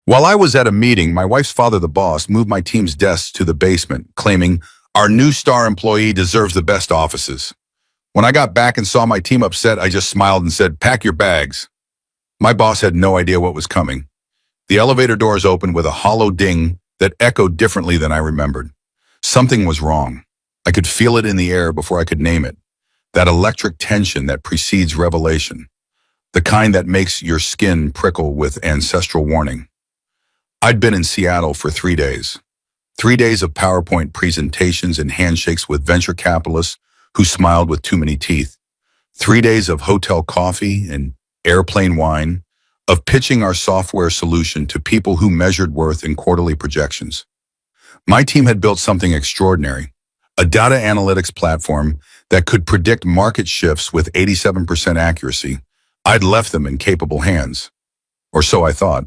While I was at a meeting, my wife's father, the boss, moved my team's desks to the basement, claiming, "Our new star employee deserves the best offices." When I got back and saw my team upset, I just smiled and said, "Pack your bags." My boss had no idea what was coming. The elevator doors opened with a hollow ding that echoed differently than I remembered. Something was wrong. I could feel it in the air before I could name it. That electric tension that precedes revelation. The kind that makes your skin prickle with ancestral warning. I'd been in Seattle for 3 days. 3 days of PowerPoint presentations and handshakes with venture capitalists who smiled with too many teeth. 3 days of hotel coffee and airplane wine, of pitching our software solution to people who measured worth in quarterly projections. My team had built something extraordinary, a data analytics platform that could predict market shifts with 87% accuracy. I'd left them in capable hands. Or so I thought.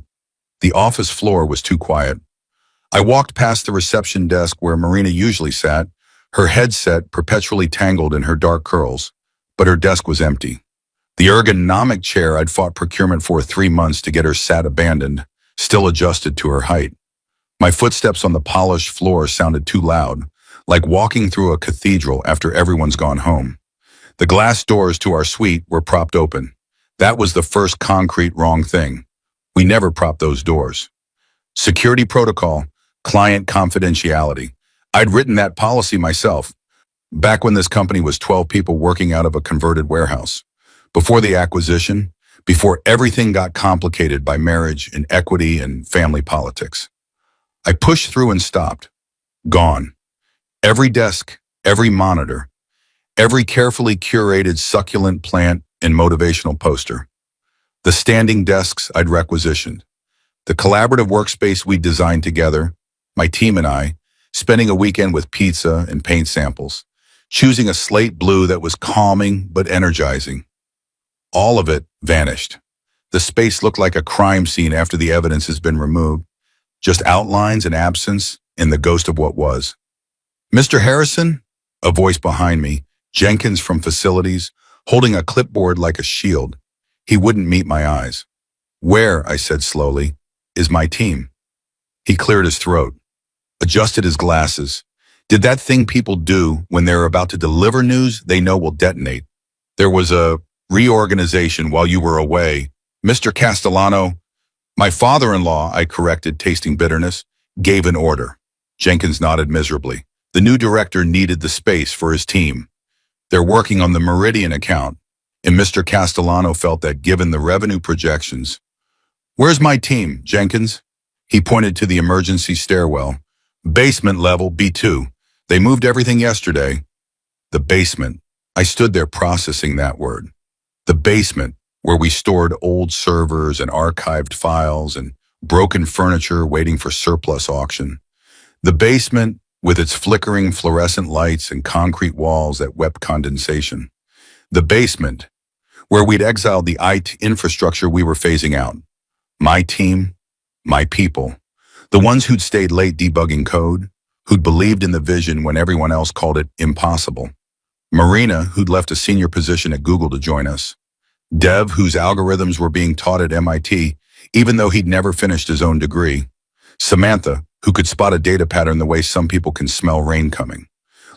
The office floor was too quiet. I walked past the reception desk where Marina usually sat, her headset perpetually tangled in her dark curls, but her desk was empty. The ergonomic chair I'd fought procurement for 3 months to get her sat abandoned, still adjusted to her height. My footsteps on the polished floor sounded too loud, like walking through a cathedral after everyone's gone home. The glass doors to our suite were propped open. That was the first concrete wrong thing. We never propped those doors. Security protocol, client confidentiality. I'd written that policy myself, back when this company was 12 people working out of a converted warehouse. Before the acquisition, before everything got complicated by marriage and equity and family politics. I pushed through and stopped. Gone. Every desk, every monitor, every carefully curated succulent plant and motivational poster. The standing desks I'd requisitioned. The collaborative workspace we designed together, my team and I, spending a weekend with pizza and paint samples, choosing a slate blue that was calming but energizing. All of it vanished. The space looked like a crime scene after the evidence has been removed. Just outlines and absence and the ghost of what was. "Mr. Harrison?" A voice behind me, Jenkins from facilities, holding a clipboard like a shield. He wouldn't meet my eyes. "Where," I said slowly, "is my team?" He cleared his throat, adjusted his glasses. Did that thing people do when they're about to deliver news they know will detonate. "There was a reorganization while you were away. Mr. Castellano." "My father-in-law," I corrected, tasting bitterness, "gave an order." Jenkins nodded miserably. The new director needed the space for his team. They're working on the Meridian account, and Mr. Castellano felt that given the revenue projections. "Where's my team, Jenkins?" He pointed to the emergency stairwell. "Basement level, B2. They moved everything yesterday." The basement. I stood there processing that word. The basement, where we stored old servers and archived files and broken furniture waiting for surplus auction. The basement, with its flickering fluorescent lights and concrete walls that wept condensation. The basement, where we'd exiled the IT infrastructure we were phasing out. My team, my people, the ones who'd stayed late debugging code, who'd believed in the vision when everyone else called it impossible. Marina, who'd left a senior position at Google to join us. Dev, whose algorithms were being taught at MIT, even though he'd never finished his own degree. Samantha, who could spot a data pattern the way some people can smell rain coming.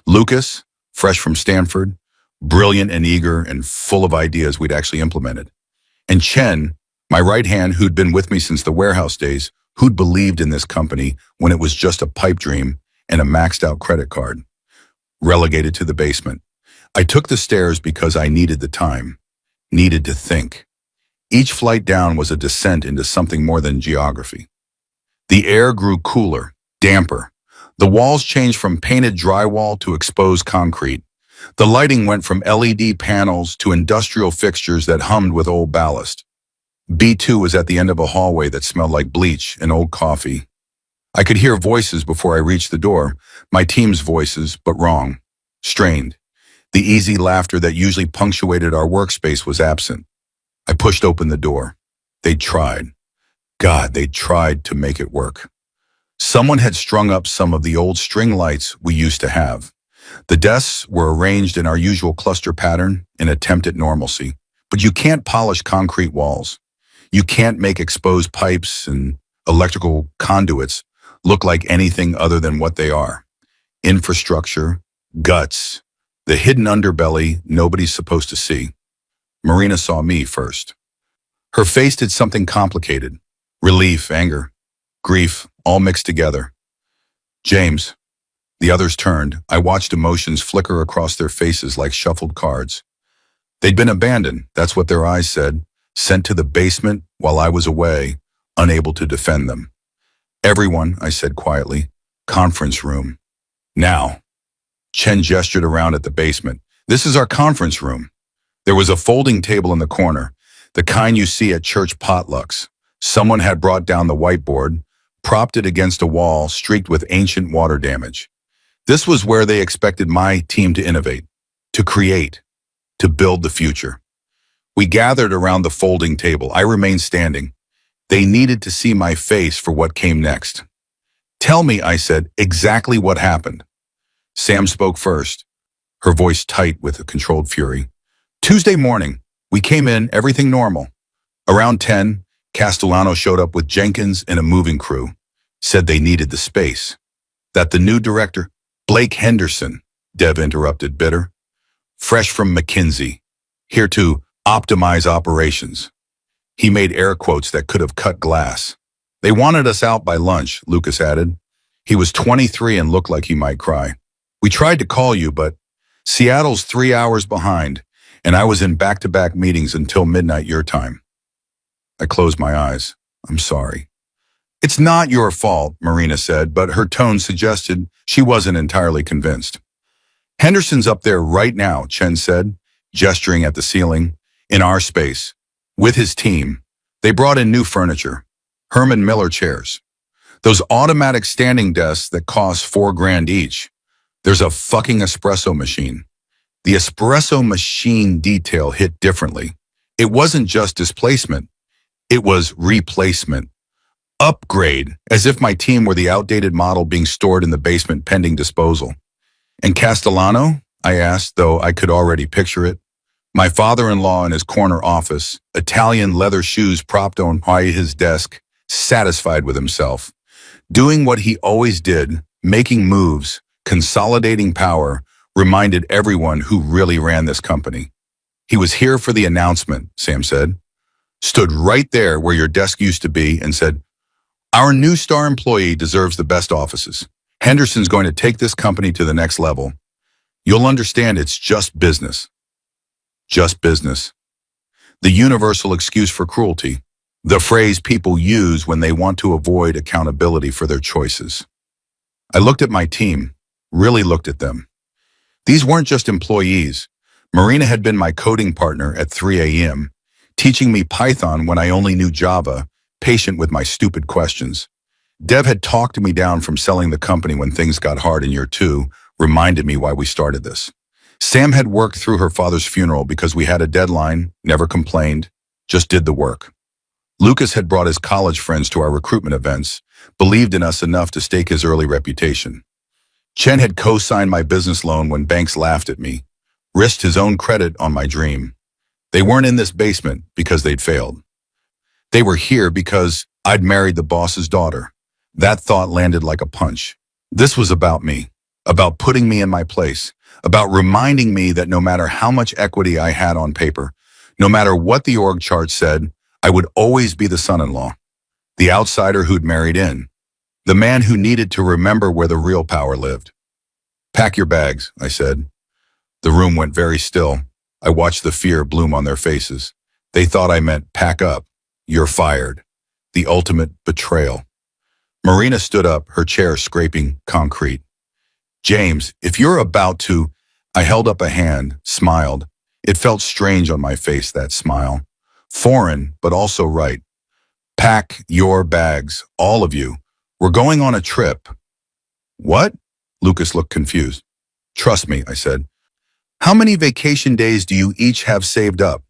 Lucas, fresh from Stanford, brilliant and eager and full of ideas we'd actually implemented. And Chen, my right hand, who'd been with me since the warehouse days, who'd believed in this company when it was just a pipe dream and a maxed out credit card. Relegated to the basement. I took the stairs because I needed the time, needed to think. Each flight down was a descent into something more than geography. The air grew cooler, damper. The walls changed from painted drywall to exposed concrete. The lighting went from LED panels to industrial fixtures that hummed with old ballast. B2 was at the end of a hallway that smelled like bleach and old coffee. I could hear voices before I reached the door, my team's voices, but wrong, strained. The easy laughter that usually punctuated our workspace was absent. I pushed open the door. They'd tried. God, they'd tried to make it work. Someone had strung up some of the old string lights we used to have. The desks were arranged in our usual cluster pattern, an attempt at normalcy. But you can't polish concrete walls. You can't make exposed pipes and electrical conduits look like anything other than what they are. Infrastructure, guts, the hidden underbelly nobody's supposed to see. Marina saw me first. Her face did something complicated. Relief, anger, grief, all mixed together. James. The others turned. I watched emotions flicker across their faces like shuffled cards. They'd been abandoned, that's what their eyes said, sent to the basement while I was away, unable to defend them. Everyone, I said quietly, conference room. Now. Chen gestured around at the basement. This is our conference room. There was a folding table in the corner, the kind you see at church potlucks. Someone had brought down the whiteboard, propped it against a wall streaked with ancient water damage. This was where they expected my team to innovate, to create, to build the future. We gathered around the folding table. I remained standing. They needed to see my face for what came next. Tell me, I said, exactly what happened. Sam spoke first, her voice tight with a controlled fury. Tuesday morning, we came in, everything normal. Around 10, Castellano showed up with Jenkins and a moving crew, said they needed the space. That the new director, Blake Henderson, Dev interrupted, bitter. Fresh from McKinsey, here to optimize operations. He made air quotes that could have cut glass. They wanted us out by lunch, Lucas added. He was 23 and looked like he might cry. We tried to call you, but Seattle's 3 hours behind, and I was in back-to-back meetings until midnight your time. I closed my eyes. I'm sorry. It's not your fault, Marina said, but her tone suggested she wasn't entirely convinced. Henderson's up there right now, Chen said, gesturing at the ceiling, in our space. With his team, they brought in new furniture, Herman Miller chairs. Those automatic standing desks that cost $4,000 each. There's a fucking espresso machine. The espresso machine detail hit differently. It wasn't just displacement. It was replacement. Upgrade, as if my team were the outdated model being stored in the basement pending disposal. And Castellano? I asked, though I could already picture it. My father-in-law in his corner office, Italian leather shoes propped on by his desk, satisfied with himself. Doing what he always did, making moves, consolidating power, reminded everyone who really ran this company. He was here for the announcement, Sam said. Stood right there where your desk used to be and said, our new star employee deserves the best offices. Henderson's going to take this company to the next level. You'll understand it's just business. Just business. The universal excuse for cruelty. The phrase people use when they want to avoid accountability for their choices. I looked at my team, really looked at them. These weren't just employees. Marina had been my coding partner at 3 a.m., teaching me Python when I only knew Java, patient with my stupid questions. Dev had talked me down from selling the company when things got hard in year 2, reminded me why we started this. Sam had worked through her father's funeral because we had a deadline, never complained, just did the work. Lucas had brought his college friends to our recruitment events, believed in us enough to stake his early reputation. Chen had co-signed my business loan when banks laughed at me, risked his own credit on my dream. They weren't in this basement because they'd failed. They were here because I'd married the boss's daughter. That thought landed like a punch. This was about me, about putting me in my place, about reminding me that no matter how much equity I had on paper, no matter what the org chart said, I would always be the son-in-law, the outsider who'd married in, the man who needed to remember where the real power lived. Pack your bags, I said. The room went very still. I watched the fear bloom on their faces. They thought I meant pack up, you're fired, the ultimate betrayal. Marina stood up, her chair scraping concrete. James, if you're about to... I held up a hand, smiled. It felt strange on my face, that smile. Foreign, but also right. Pack your bags, all of you. We're going on a trip. What? Lucas looked confused. Trust me, I said. How many vacation days do you each have saved up?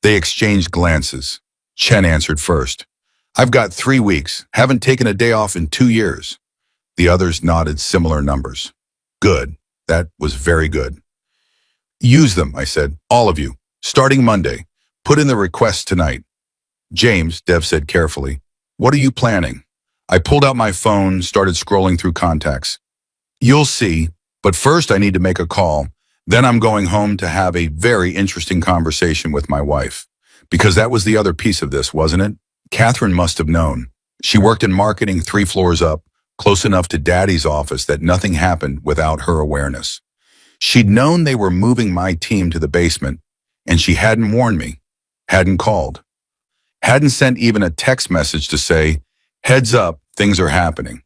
They exchanged glances. Chen answered first. I've got 3 weeks, haven't taken a day off in 2 years. The others nodded similar numbers. Good. That was very good. Use them, I said, all of you, starting Monday. Put in the request tonight. James, Dev said carefully, What are you planning? I pulled out my phone, started scrolling through contacts. You'll see, but first I need to make a call. Then I'm going home to have a very interesting conversation with my wife. Because that was the other piece of this, wasn't it? Catherine must have known. She worked in marketing 3 floors up, close enough to Daddy's office that nothing happened without her awareness. She'd known they were moving my team to the basement, and she hadn't warned me, hadn't called, hadn't sent even a text message to say, heads up, things are happening.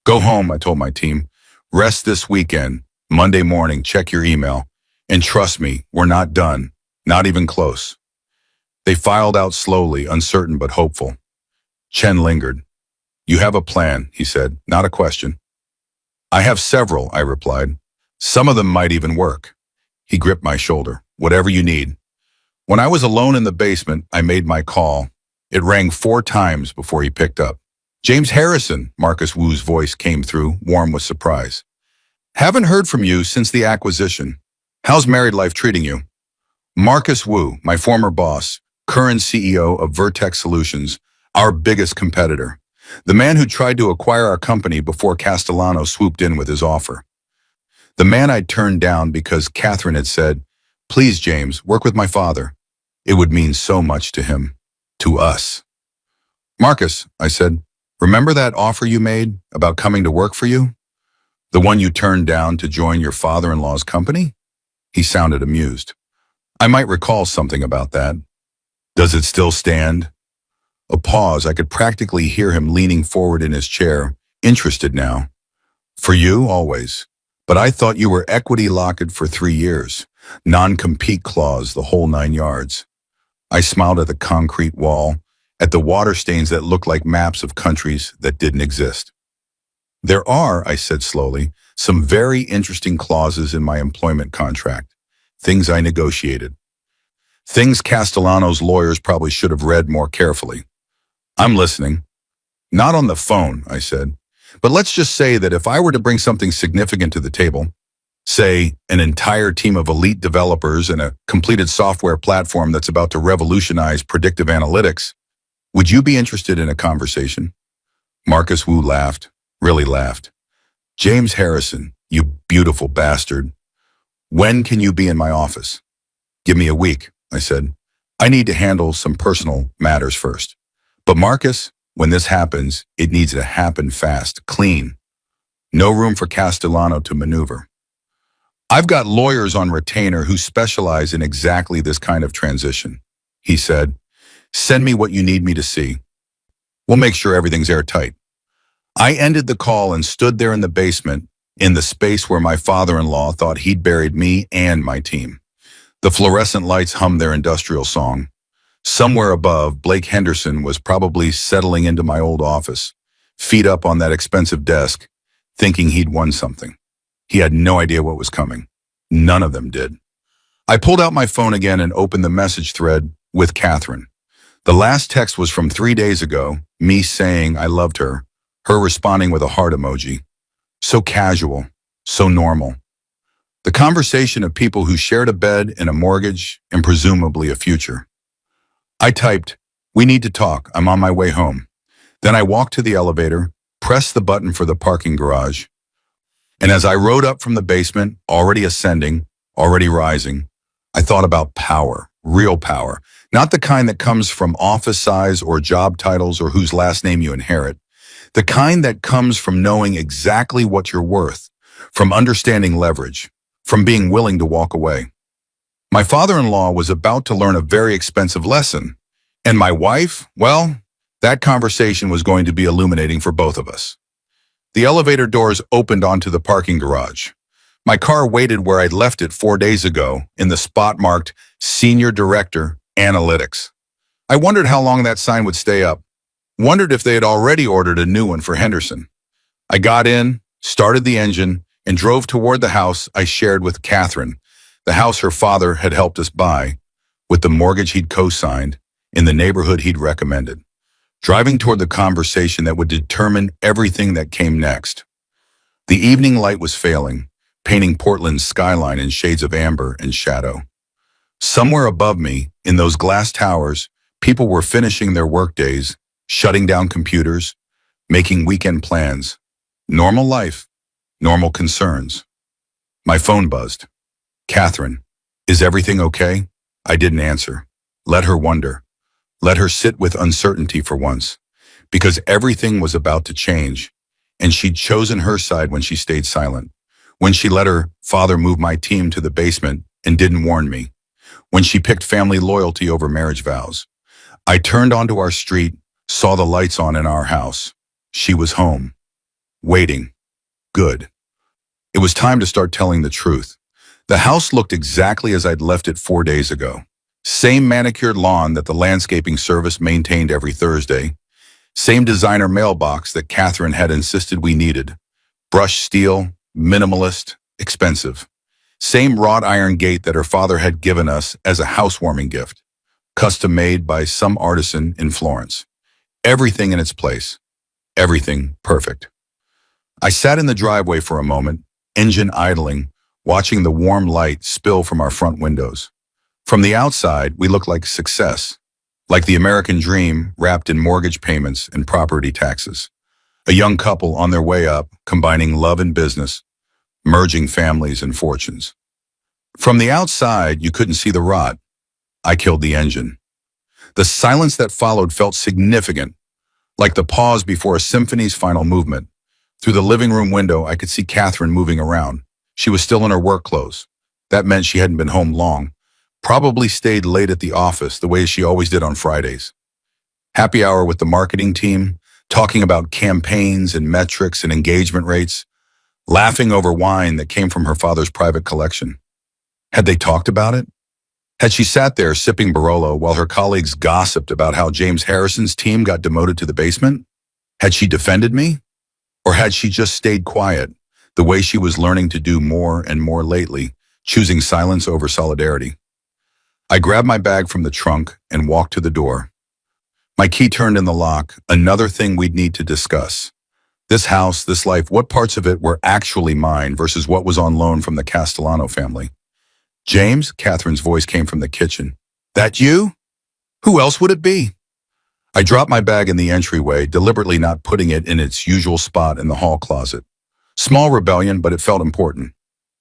Go home, I told my team. Rest this weekend. Monday morning, check your email. And trust me, we're not done, not even close. They filed out slowly, uncertain but hopeful. Chen lingered. You have a plan, he said, not a question. I have several, I replied. Some of them might even work. He gripped my shoulder. Whatever you need. When I was alone in the basement, I made my call. It rang 4 times before he picked up. James Harrison, Marcus Wu's voice came through, warm with surprise. Haven't heard from you since the acquisition. How's married life treating you? Marcus Wu, my former boss, current CEO of Vertex Solutions, our biggest competitor. The man who tried to acquire our company before Castellano swooped in with his offer. The man I'd turned down because Catherine had said, please, James, work with my father. It would mean so much to him, to us. Marcus, I said, remember that offer you made about coming to work for you? The one you turned down to join your father-in-law's company? He sounded amused. I might recall something about that. Does it still stand? A pause. I could practically hear him leaning forward in his chair, interested now. For you, always. But I thought you were equity locked for 3 years. Non-compete clause, the whole 9 yards. I smiled at the concrete wall, at the water stains that looked like maps of countries that didn't exist. There are, I said slowly, some very interesting clauses in my employment contract. Things I negotiated. Things Castellano's lawyers probably should have read more carefully. I'm listening. Not on the phone, I said. But let's just say that if I were to bring something significant to the table, say an entire team of elite developers and a completed software platform that's about to revolutionize predictive analytics, would you be interested in a conversation? Marcus Wu laughed, really laughed. James Harrison, you beautiful bastard. When can you be in my office? Give me a week, I said. I need to handle some personal matters first. But Marcus, when this happens, it needs to happen fast, clean. No room for Castellano to maneuver. I've got lawyers on retainer who specialize in exactly this kind of transition, he said. Send me what you need me to see. We'll make sure everything's airtight. I ended the call and stood there in the basement, in the space where my father-in-law thought he'd buried me and my team. The fluorescent lights hummed their industrial song. Somewhere above, Blake Henderson was probably settling into my old office, feet up on that expensive desk, thinking he'd won something. He had no idea what was coming. None of them did. I pulled out my phone again and opened the message thread with Catherine. The last text was from 3 days ago, me saying I loved her, her responding with a heart emoji. So casual, so normal. The conversation of people who shared a bed and a mortgage and presumably a future. I typed, we need to talk, I'm on my way home. Then I walked to the elevator, pressed the button for the parking garage. And as I rode up from the basement, already ascending, already rising, I thought about power, real power, not the kind that comes from office size or job titles or whose last name you inherit, the kind that comes from knowing exactly what you're worth, from understanding leverage, from being willing to walk away. My father-in-law was about to learn a very expensive lesson, and my wife, well, that conversation was going to be illuminating for both of us. The elevator doors opened onto the parking garage. My car waited where I'd left it 4 days ago, in the spot marked Senior Director, Analytics. I wondered how long that sign would stay up. Wondered if they had already ordered a new one for Henderson. I got in, started the engine, and drove toward the house I shared with Catherine, the house her father had helped us buy, with the mortgage he'd co-signed, in the neighborhood he'd recommended, driving toward the conversation that would determine everything that came next. The evening light was failing, painting Portland's skyline in shades of amber and shadow. Somewhere above me, in those glass towers, people were finishing their workdays, shutting down computers, making weekend plans. Normal life, normal concerns. My phone buzzed. Catherine, is everything okay? I didn't answer. Let her wonder. Let her sit with uncertainty for once, because everything was about to change, and she'd chosen her side when she stayed silent, when she let her father move my team to the basement and didn't warn me, when she picked family loyalty over marriage vows. I turned onto our street, saw the lights on in our house. She was home, waiting. Good. It was time to start telling the truth. The house looked exactly as I'd left it 4 days ago. Same manicured lawn that the landscaping service maintained every Thursday. Same designer mailbox that Catherine had insisted we needed. Brushed steel, minimalist, expensive. Same wrought iron gate that her father had given us as a housewarming gift. Custom made by some artisan in Florence. Everything in its place. Everything perfect. I sat in the driveway for a moment, engine idling, watching the warm light spill from our front windows. From the outside, we looked like success, like the American dream wrapped in mortgage payments and property taxes. A young couple on their way up, combining love and business, merging families and fortunes. From the outside, you couldn't see the rot. I killed the engine. The silence that followed felt significant, like the pause before a symphony's final movement. Through the living room window, I could see Catherine moving around. She was still in her work clothes. That meant she hadn't been home long. Probably stayed late at the office, the way she always did on Fridays. Happy hour with the marketing team, talking about campaigns and metrics and engagement rates, laughing over wine that came from her father's private collection. Had they talked about it? Had she sat there sipping Barolo while her colleagues gossiped about how James Harrison's team got demoted to the basement? Had she defended me? Or had she just stayed quiet, the way she was learning to do more and more lately, choosing silence over solidarity? I grabbed my bag from the trunk and walked to the door. My key turned in the lock, another thing we'd need to discuss. This house, this life, what parts of it were actually mine versus what was on loan from the Castellano family? James, Catherine's voice came from the kitchen. That you? Who else would it be? I dropped my bag in the entryway, deliberately not putting it in its usual spot in the hall closet. Small rebellion, but it felt important.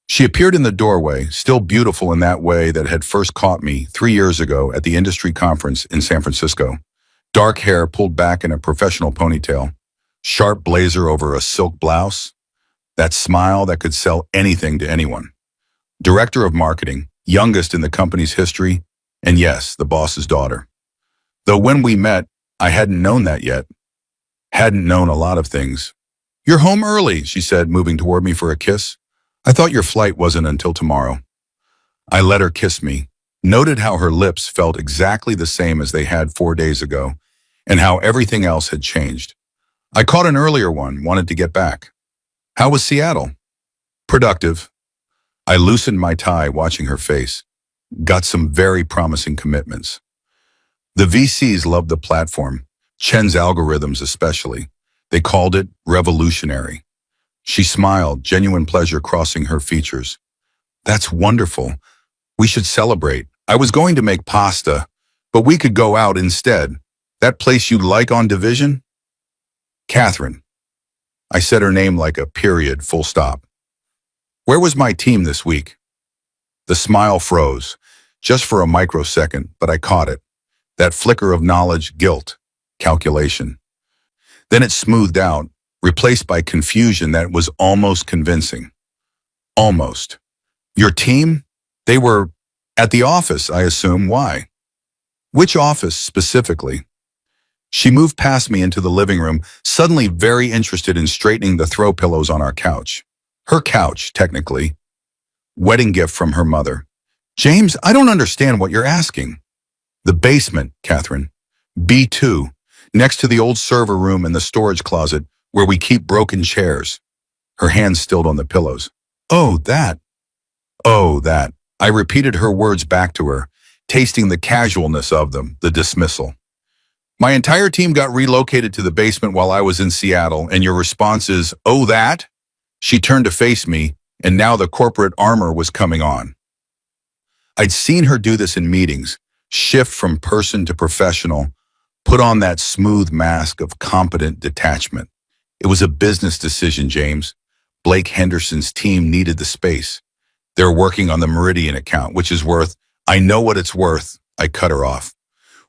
She appeared in the doorway, still beautiful in that way that had first caught me 3 years ago at the industry conference in San Francisco. Dark hair pulled back in a professional ponytail, sharp blazer over a silk blouse, that smile that could sell anything to anyone. Director of marketing, youngest in the company's history, and yes, the boss's daughter. Though when we met, I hadn't known that yet. Hadn't known a lot of things. "You're home early," she said, moving toward me for a kiss. "I thought your flight wasn't until tomorrow." I let her kiss me, noted how her lips felt exactly the same as they had 4 days ago, and how everything else had changed. I caught an earlier one, wanted to get back. "How was Seattle?" "Productive." I loosened my tie, watching her face. Got some very promising commitments. The VCs loved the platform, Chen's algorithms especially. They called it revolutionary. She smiled, genuine pleasure crossing her features. "That's wonderful. We should celebrate. I was going to make pasta, but we could go out instead. That place you like on Division?" "Catherine." I said her name like a period, full stop. "Where was my team this week?" The smile froze, just for a microsecond, but I caught it. That flicker of knowledge, guilt, calculation. Then it smoothed out, replaced by confusion that was almost convincing. Almost. "Your team? They were at the office, I assume. Why?" "Which office specifically?" She moved past me into the living room, suddenly very interested in straightening the throw pillows on our couch. Her couch, technically. Wedding gift from her mother. "James, I don't understand what you're asking." "The basement, Catherine. B2, next to the old server room and the storage closet where we keep broken chairs." Her hands stilled on the pillows. "Oh, that. Oh, that." I repeated her words back to her, tasting the casualness of them, the dismissal. "My entire team got relocated to the basement while I was in Seattle, and your response is, 'Oh, that?'" She turned to face me, and now the corporate armor was coming on. I'd seen her do this in meetings, shift from person to professional, Put on that smooth mask of competent detachment. It was a business decision, James. Blake Henderson's team needed the space. They're working on the Meridian account, which is worth, I know what it's worth. I cut her off.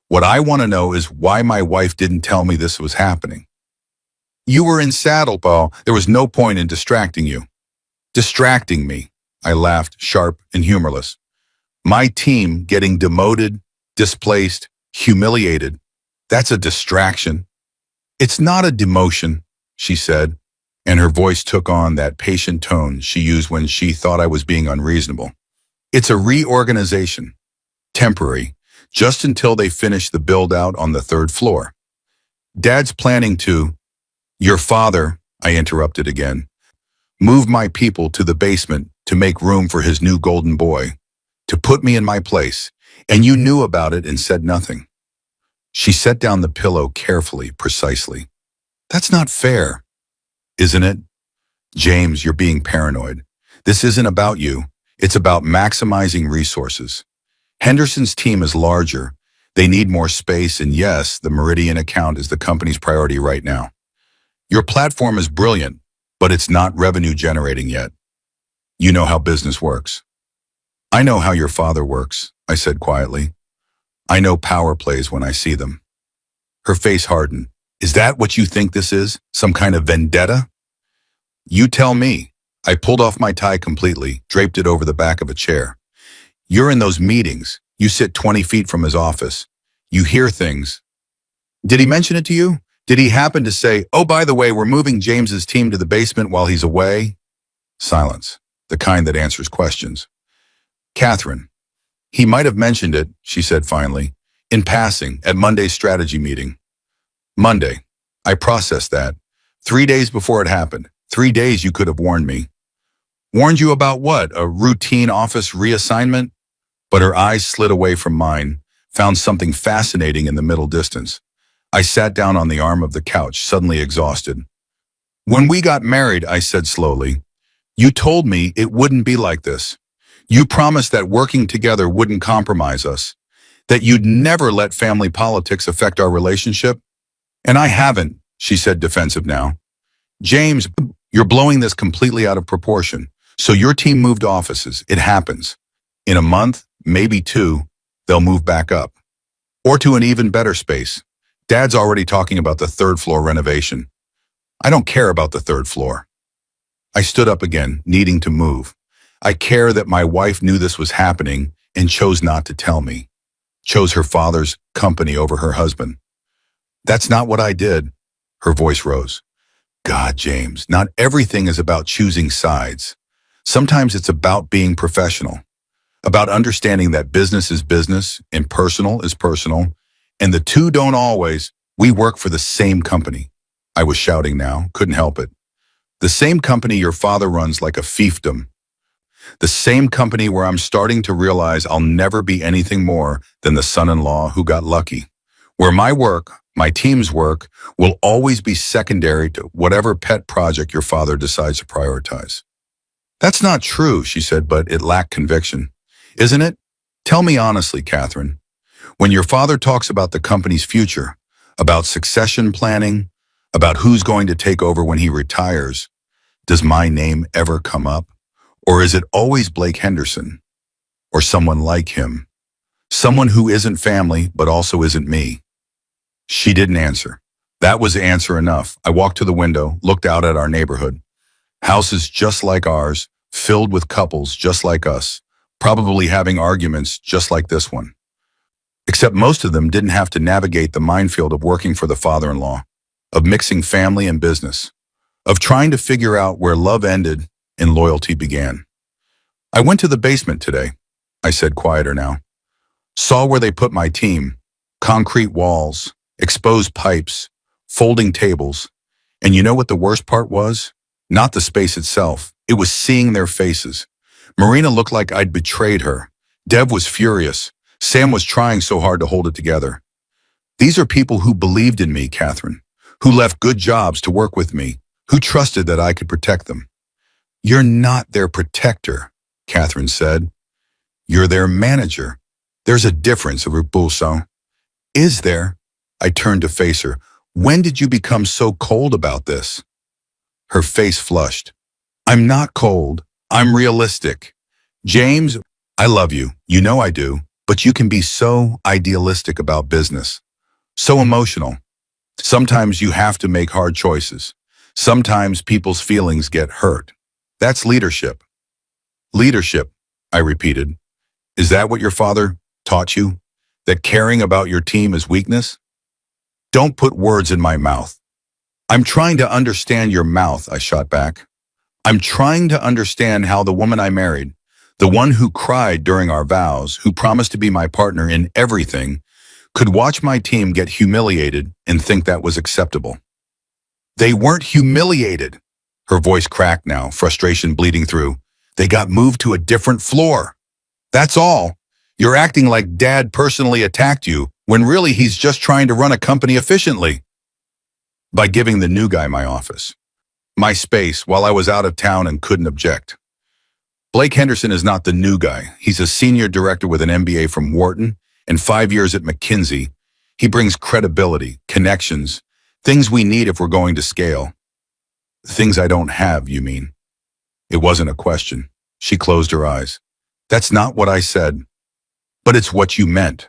What I want to know is why my wife didn't tell me this was happening. You were in saddle, Paul. There was no point in distracting you. Distracting me. I laughed, sharp and humorless. My team getting demoted, displaced, humiliated. That's a distraction. It's not a demotion, she said, and her voice took on that patient tone she used when she thought I was being unreasonable. It's a reorganization. Temporary, just until they finish the build-out on the third floor. Dad's planning to— Your father, I interrupted again, move my people to the basement to make room for his new golden boy, to put me in my place, and you knew about it and said nothing. She set down the pillow carefully, precisely. That's not fair, isn't it? James, you're being paranoid. This isn't about you. It's about maximizing resources. Henderson's team is larger. They need more space, and yes, the Meridian account is the company's priority right now. Your platform is brilliant, but it's not revenue generating yet. You know how business works. I know how your father works, I said quietly. I know power plays when I see them. Her face hardened. Is that what you think this is? Some kind of vendetta? You tell me. I pulled off my tie completely, draped it over the back of a chair. You're in those meetings. You sit 20 feet from his office. You hear things. Did he mention it to you? Did he happen to say, oh, by the way, we're moving James's team to the basement while he's away? Silence, the kind that answers questions. Catherine, he might have mentioned it, she said finally, in passing at Monday's strategy meeting. Monday. I processed that. 3 days before it happened. 3 days you could have warned me. Warned you about what? A routine office reassignment? But her eyes slid away from mine, found something fascinating in the middle distance. I sat down on the arm of the couch, suddenly exhausted. When we got married, I said slowly, you told me it wouldn't be like this. You promised that working together wouldn't compromise us, that you'd never let family politics affect our relationship. And I haven't, she said, defensive now. James, you're blowing this completely out of proportion. So your team moved offices. It happens. In a month, maybe 2, they'll move back up. Or to an even better space. Dad's already talking about the 3rd floor renovation. I don't care about the 3rd floor. I stood up again, needing to move. I care that my wife knew this was happening and chose not to tell me. Chose her father's company over her husband. That's not what I did. Her voice rose. God, James, not everything is about choosing sides. Sometimes it's about being professional, about understanding that business is business and personal is personal, and the two don't always. We work for the same company. I was shouting now, couldn't help it. The same company your father runs like a fiefdom. The same company where I'm starting to realize I'll never be anything more than the son-in-law who got lucky. Where my work, my team's work, will always be secondary to whatever pet project your father decides to prioritize. That's not true, she said, but it lacked conviction. Isn't it? Tell me honestly, Catherine. When your father talks about the company's future, about succession planning, about who's going to take over when he retires, does my name ever come up? Or is it always Blake Henderson? Or someone like him? Someone who isn't family, but also isn't me? She didn't answer. That was answer enough. I walked to the window, looked out at our neighborhood. Houses just like ours, filled with couples just like us, probably having arguments just like this one. Except most of them didn't have to navigate the minefield of working for the father-in-law, of mixing family and business, of trying to figure out where love ended and loyalty began. I went to the basement today, I said quieter now. Saw where they put my team, concrete walls, exposed pipes, folding tables. And you know what the worst part was? Not the space itself. It was seeing their faces. Marina looked like I'd betrayed her. Dev was furious. Sam was trying so hard to hold it together. These are people who believed in me, Catherine, who left good jobs to work with me, who trusted that I could protect them. You're not their protector, Catherine said. You're their manager. There's a difference, Repulso. Is there? I turned to face her. When did you become so cold about this? Her face flushed. I'm not cold. I'm realistic. James, I love you. You know I do. But you can be so idealistic about business. So emotional. Sometimes you have to make hard choices. Sometimes people's feelings get hurt. That's leadership. Leadership, I repeated. Is that what your father taught you? That caring about your team is weakness? Don't put words in my mouth. I'm trying to understand your mouth, I shot back. I'm trying to understand how the woman I married, the one who cried during our vows, who promised to be my partner in everything, could watch my team get humiliated and think that was acceptable. They weren't humiliated. Her voice cracked now, frustration bleeding through. They got moved to a different floor. That's all. You're acting like Dad personally attacked you, when really he's just trying to run a company efficiently. By giving the new guy my office, my space, while I was out of town and couldn't object. Blake Henderson is not the new guy. He's a senior director with an MBA from Wharton and 5 years at McKinsey. He brings credibility, connections, things we need if we're going to scale. Things I don't have, you mean? It wasn't a question. She closed her eyes. That's not what I said. But it's what you meant.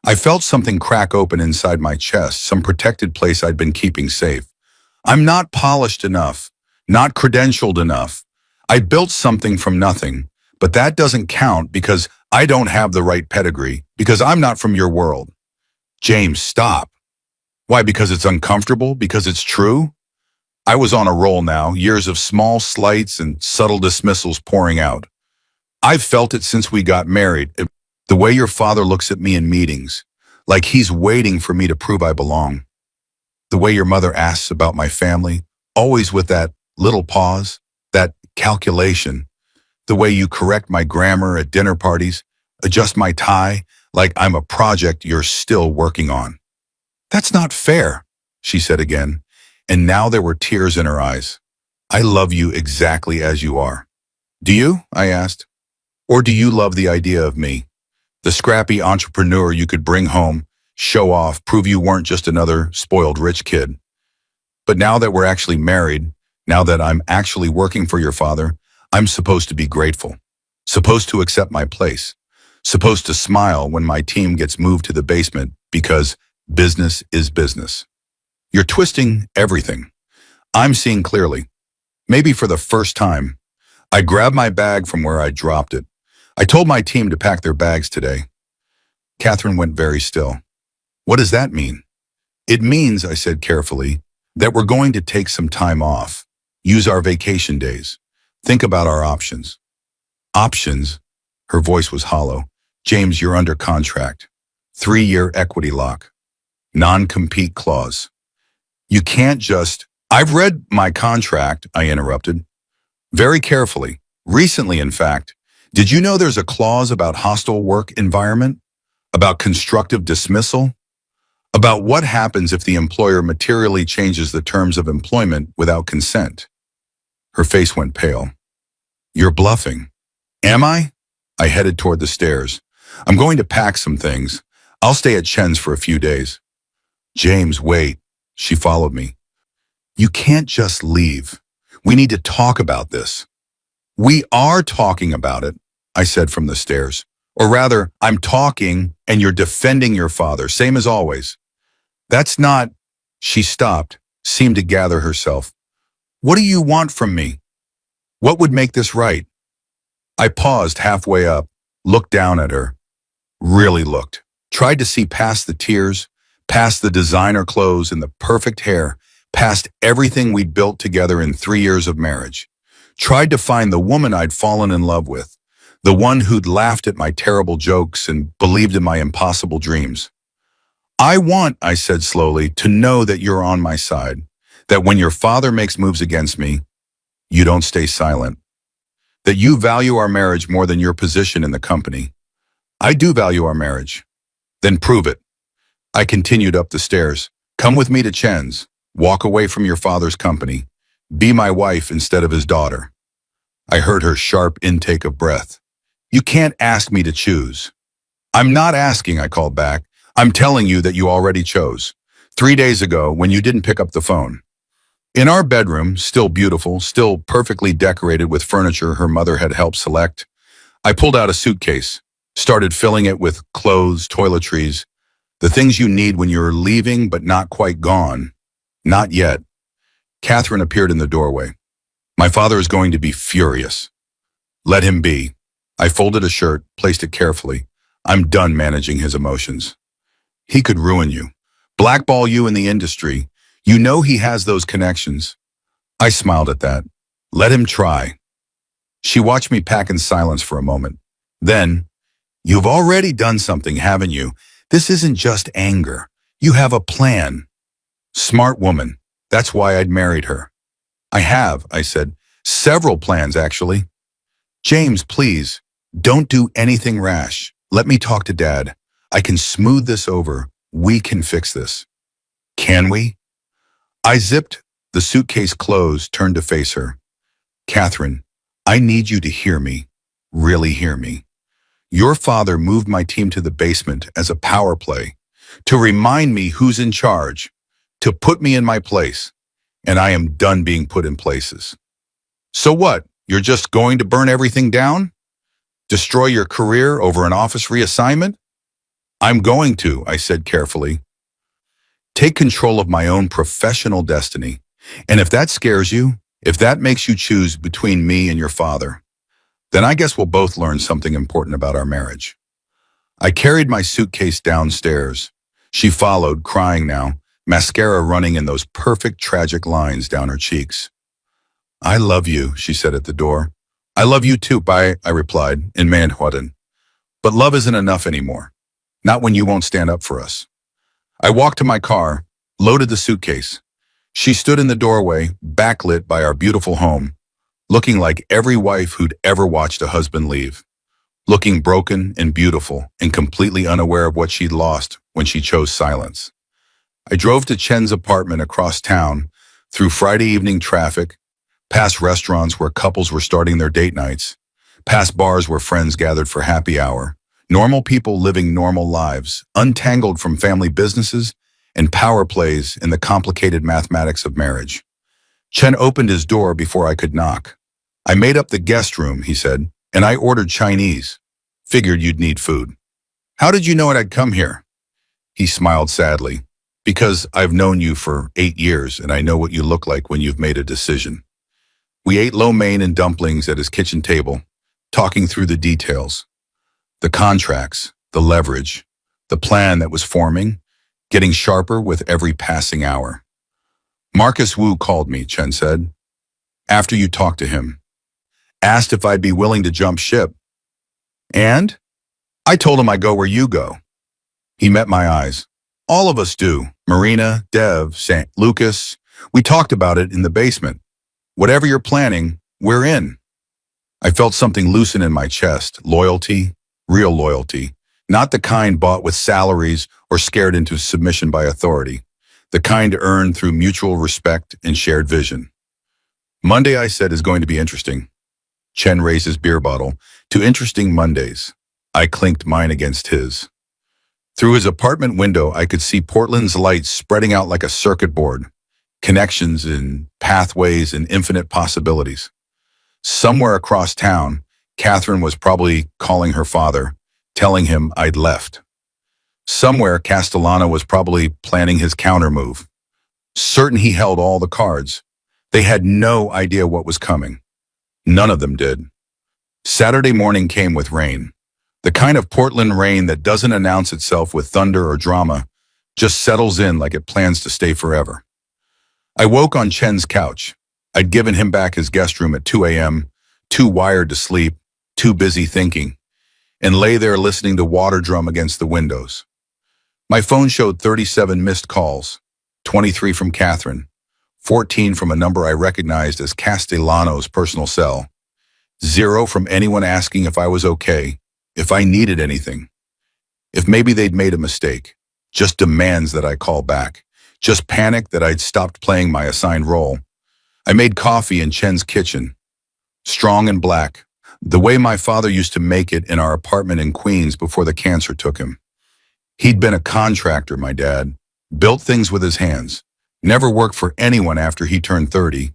I felt something crack open inside my chest, some protected place I'd been keeping safe. I'm not polished enough, not credentialed enough. I built something from nothing, but that doesn't count because I don't have the right pedigree, because I'm not from your world. James, stop. Why, because it's uncomfortable? Because it's true? I was on a roll now, years of small slights and subtle dismissals pouring out. I've felt it since we got married. The way your father looks at me in meetings, like he's waiting for me to prove I belong. The way your mother asks about my family, always with that little pause, that calculation. The way you correct my grammar at dinner parties, adjust my tie, like I'm a project you're still working on. That's not fair, she said again, and now there were tears in her eyes. I love you exactly as you are. Do you? I asked. Or do you love the idea of me? The scrappy entrepreneur you could bring home, show off, prove you weren't just another spoiled rich kid. But now that we're actually married, now that I'm actually working for your father, I'm supposed to be grateful, supposed to accept my place, supposed to smile when my team gets moved to the basement because business is business. You're twisting everything. I'm seeing clearly. Maybe for the first time. I grabbed my bag from where I dropped it. I told my team to pack their bags today. Catherine went very still. What does that mean? It means, I said carefully, that we're going to take some time off, use our vacation days, think about our options. Options? Her voice was hollow. James, you're under contract. 3-year equity lock. Non-compete clause. You can't just... I've read my contract, I interrupted. Very carefully. Recently, in fact. Did you know there's a clause about hostile work environment? About constructive dismissal? About what happens if the employer materially changes the terms of employment without consent? Her face went pale. You're bluffing. Am I? I headed toward the stairs. I'm going to pack some things. I'll stay at Chen's for a few days. James, wait. She followed me. You can't just leave. We need to talk about this. We are talking about it, I said from the stairs. Or rather, I'm talking and you're defending your father, same as always. That's not... She stopped, seemed to gather herself. What do you want from me? What would make this right? I paused halfway up, looked down at her. Really looked. Tried to see past the tears, past the designer clothes and the perfect hair, past everything we'd built together in 3 years of marriage. Tried to find the woman I'd fallen in love with, the one who'd laughed at my terrible jokes and believed in my impossible dreams. I want, I said slowly, to know that you're on my side, that when your father makes moves against me, you don't stay silent, that you value our marriage more than your position in the company. I do value our marriage. Then prove it. I continued up the stairs. Come with me to Chen's. Walk away from your father's company. Be my wife instead of his daughter. I heard her sharp intake of breath. You can't ask me to choose. I'm not asking, I called back. I'm telling you that you already chose. 3 days ago when you didn't pick up the phone. In our bedroom, still beautiful, still perfectly decorated with furniture her mother had helped select, I pulled out a suitcase, started filling it with clothes, toiletries, the things you need when you're leaving but not quite gone. Not yet. Catherine appeared in the doorway. My father is going to be furious. Let him be. I folded a shirt, placed it carefully. I'm done managing his emotions. He could ruin you. Blackball you in the industry. You know he has those connections. I smiled at that. Let him try. She watched me pack in silence for a moment. Then, you've already done something, haven't you? This isn't just anger. You have a plan. Smart woman. That's why I'd married her. I have, I said. Several plans, actually. James, please, don't do anything rash. Let me talk to Dad. I can smooth this over. We can fix this. Can we? I zipped the suitcase closed, turned to face her. Catherine, I need you to hear me. Really hear me. Your father moved my team to the basement as a power play, to remind me who's in charge, to put me in my place, and I am done being put in places. So what? You're just going to burn everything down? Destroy your career over an office reassignment? I'm going to, I said carefully. Take control of my own professional destiny. And if that scares you, if that makes you choose between me and your father, then I guess we'll both learn something important about our marriage. I carried my suitcase downstairs. She followed, crying now, mascara running in those perfect tragic lines down her cheeks. I love you, she said at the door. I love you too, bye, I replied, in Manhattan. But love isn't enough anymore. Not when you won't stand up for us. I walked to my car, loaded the suitcase. She stood in the doorway, backlit by our beautiful home, looking like every wife who'd ever watched a husband leave, looking broken and beautiful and completely unaware of what she'd lost when she chose silence. I drove to Chen's apartment across town, through Friday evening traffic, past restaurants where couples were starting their date nights, past bars where friends gathered for happy hour, normal people living normal lives, untangled from family businesses and power plays in the complicated mathematics of marriage. Chen opened his door before I could knock. I made up the guest room, he said, and I ordered Chinese. Figured you'd need food. How did you know I'd come here? He smiled sadly. Because I've known you for 8 years and I know what you look like when you've made a decision. We ate lo mein and dumplings at his kitchen table, talking through the details. The contracts, the leverage, the plan that was forming, getting sharper with every passing hour. Marcus Wu called me, Chen said, after you talked to him. Asked if I'd be willing to jump ship. And? I told him I go where you go. He met my eyes. All of us do. Marina, Dev, St. Lucas. We talked about it in the basement. Whatever you're planning, we're in. I felt something loosen in my chest. Loyalty, real loyalty. Not the kind bought with salaries or scared into submission by authority. The kind earned through mutual respect and shared vision. Monday, I said, is going to be interesting. Chen raised his beer bottle to interesting Mondays. I clinked mine against his. Through his apartment window, I could see Portland's lights spreading out like a circuit board, connections and pathways and infinite possibilities. Somewhere across town, Catherine was probably calling her father, telling him I'd left. Somewhere, Castellano was probably planning his countermove. Certain he held all the cards. They had no idea what was coming. None of them did. Saturday morning came with rain. The kind of Portland rain that doesn't announce itself with thunder or drama, just settles in like it plans to stay forever. I woke on Chen's couch. I'd given him back his guest room at 2 a.m., too wired to sleep, too busy thinking, and lay there listening to water drum against the windows. My phone showed 37 missed calls, 23 from Catherine, 14 from a number I recognized as Castellano's personal cell, 0 from anyone asking if I was okay, if I needed anything, if maybe they'd made a mistake, just demands that I call back, just panic that I'd stopped playing my assigned role. I made coffee in Chen's kitchen, strong and black, the way my father used to make it in our apartment in Queens before the cancer took him. He'd been a contractor, my dad, Built things with his hands. Never worked for anyone after he turned 30.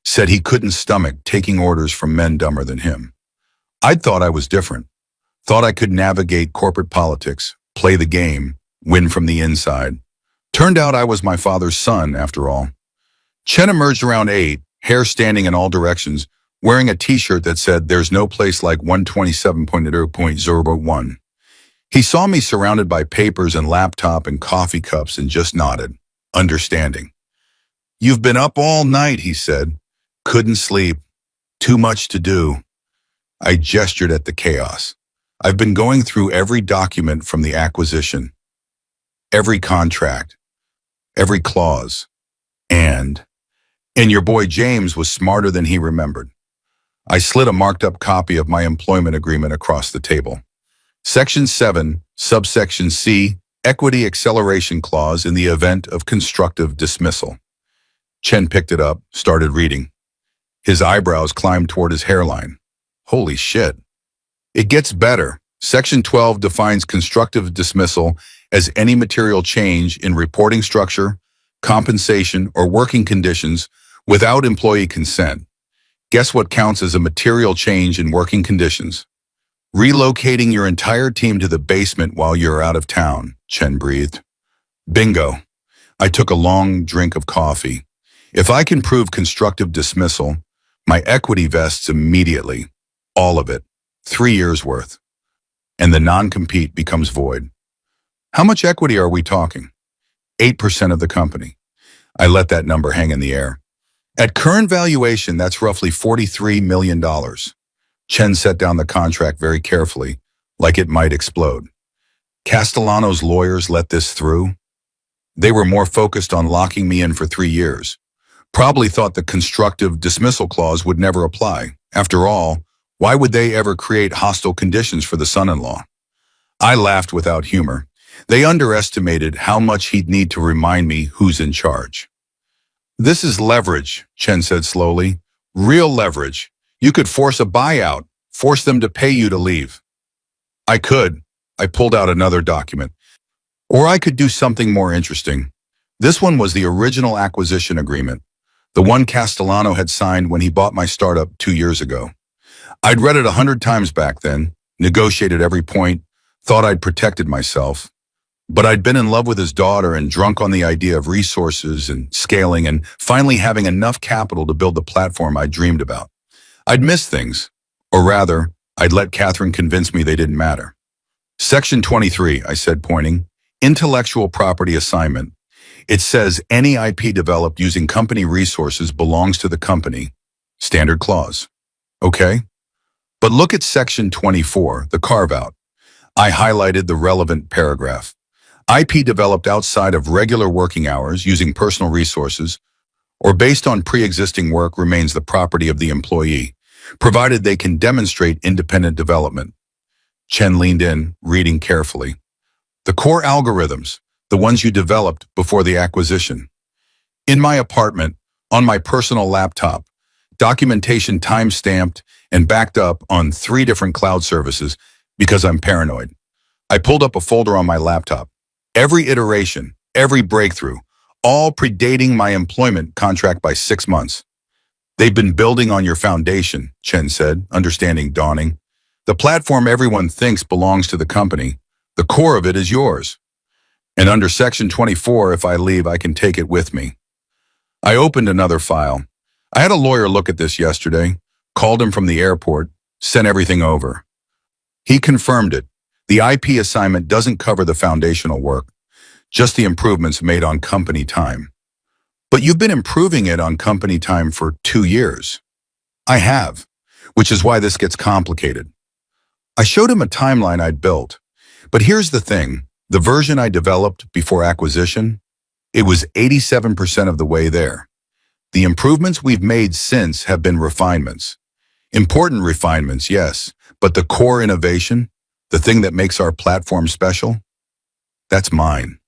Said he couldn't stomach taking orders from men dumber than him. I'd thought I was different. Thought I could navigate corporate politics, play the game, win from the inside. Turned out I was my father's son, after all. Chen emerged around 8, hair standing in all directions, wearing a t-shirt that said, "There's no place like 127.0.0.1. He saw me surrounded by papers and laptop and coffee cups and just nodded, understanding. "You've been up all night," he said. "Couldn't sleep. Too much to do." I gestured at the chaos. "I've been going through every document from the acquisition, every contract, every clause, and your boy James was smarter than he remembered." I slid a marked-up copy of my employment agreement across the table. Section 7, subsection C, equity acceleration clause in the event of constructive dismissal. Chen picked it up, started reading. His eyebrows climbed toward his hairline. Holy shit. It gets better. Section 12 defines constructive dismissal as any material change in reporting structure, compensation, or working conditions without employee consent. Guess what counts as a material change in working conditions? Relocating your entire team to the basement while you're out of town, Chen breathed. Bingo. I took a long drink of coffee. If I can prove constructive dismissal, my equity vests immediately. All of it. 3 years worth. And the non-compete becomes void. How much equity are we talking? 8% of the company. I let that number hang in the air. At current valuation, that's roughly $43 million. Chen set down the contract very carefully, like it might explode. Castellano's lawyers let this through. They were more focused on locking me in for 3 years. Probably thought the constructive dismissal clause would never apply. After all, why would they ever create hostile conditions for the son-in-law? I laughed without humor. They underestimated how much he'd need to remind me who's in charge. "This is leverage," Chen said slowly. "Real leverage. You could force a buyout, force them to pay you to leave." I could. I pulled out another document. Or I could do something more interesting. This one was the original acquisition agreement, the one Castellano had signed when he bought my startup 2 years ago. I'd read it 100 times back then, negotiated every point, thought I'd protected myself. But I'd been in love with his daughter and drunk on the idea of resources and scaling and finally having enough capital to build the platform I dreamed about. I'd missed things, or rather, I'd let Catherine convince me they didn't matter. Section 23, I said, pointing. Intellectual property assignment. It says any IP developed using company resources belongs to the company. Standard clause. Okay. But look at Section 24, the carve-out. I highlighted the relevant paragraph. IP developed outside of regular working hours using personal resources or based on pre-existing work remains the property of the employee, provided they can demonstrate independent development. Chen leaned in, reading carefully. The core algorithms, the ones you developed before the acquisition. In my apartment, on my personal laptop, documentation time-stamped and backed up on 3 different cloud services because I'm paranoid. I pulled up a folder on my laptop. Every iteration, every breakthrough, all predating my employment contract by 6 months. They've been building on your foundation, Chen said, understanding dawning. The platform everyone thinks belongs to the company. The core of it is yours. And under Section 24, if I leave, I can take it with me. I opened another file. I had a lawyer look at this yesterday, called him from the airport, sent everything over. He confirmed it. The IP assignment doesn't cover the foundational work, just the improvements made on company time. But you've been improving it on company time for 2 years. I have, which is why this gets complicated. I showed him a timeline I'd built. But here's the thing, the version I developed before acquisition, it was 87% of the way there. The improvements we've made since have been refinements. Important refinements, yes, but the core innovation, the thing that makes our platform special, that's mine.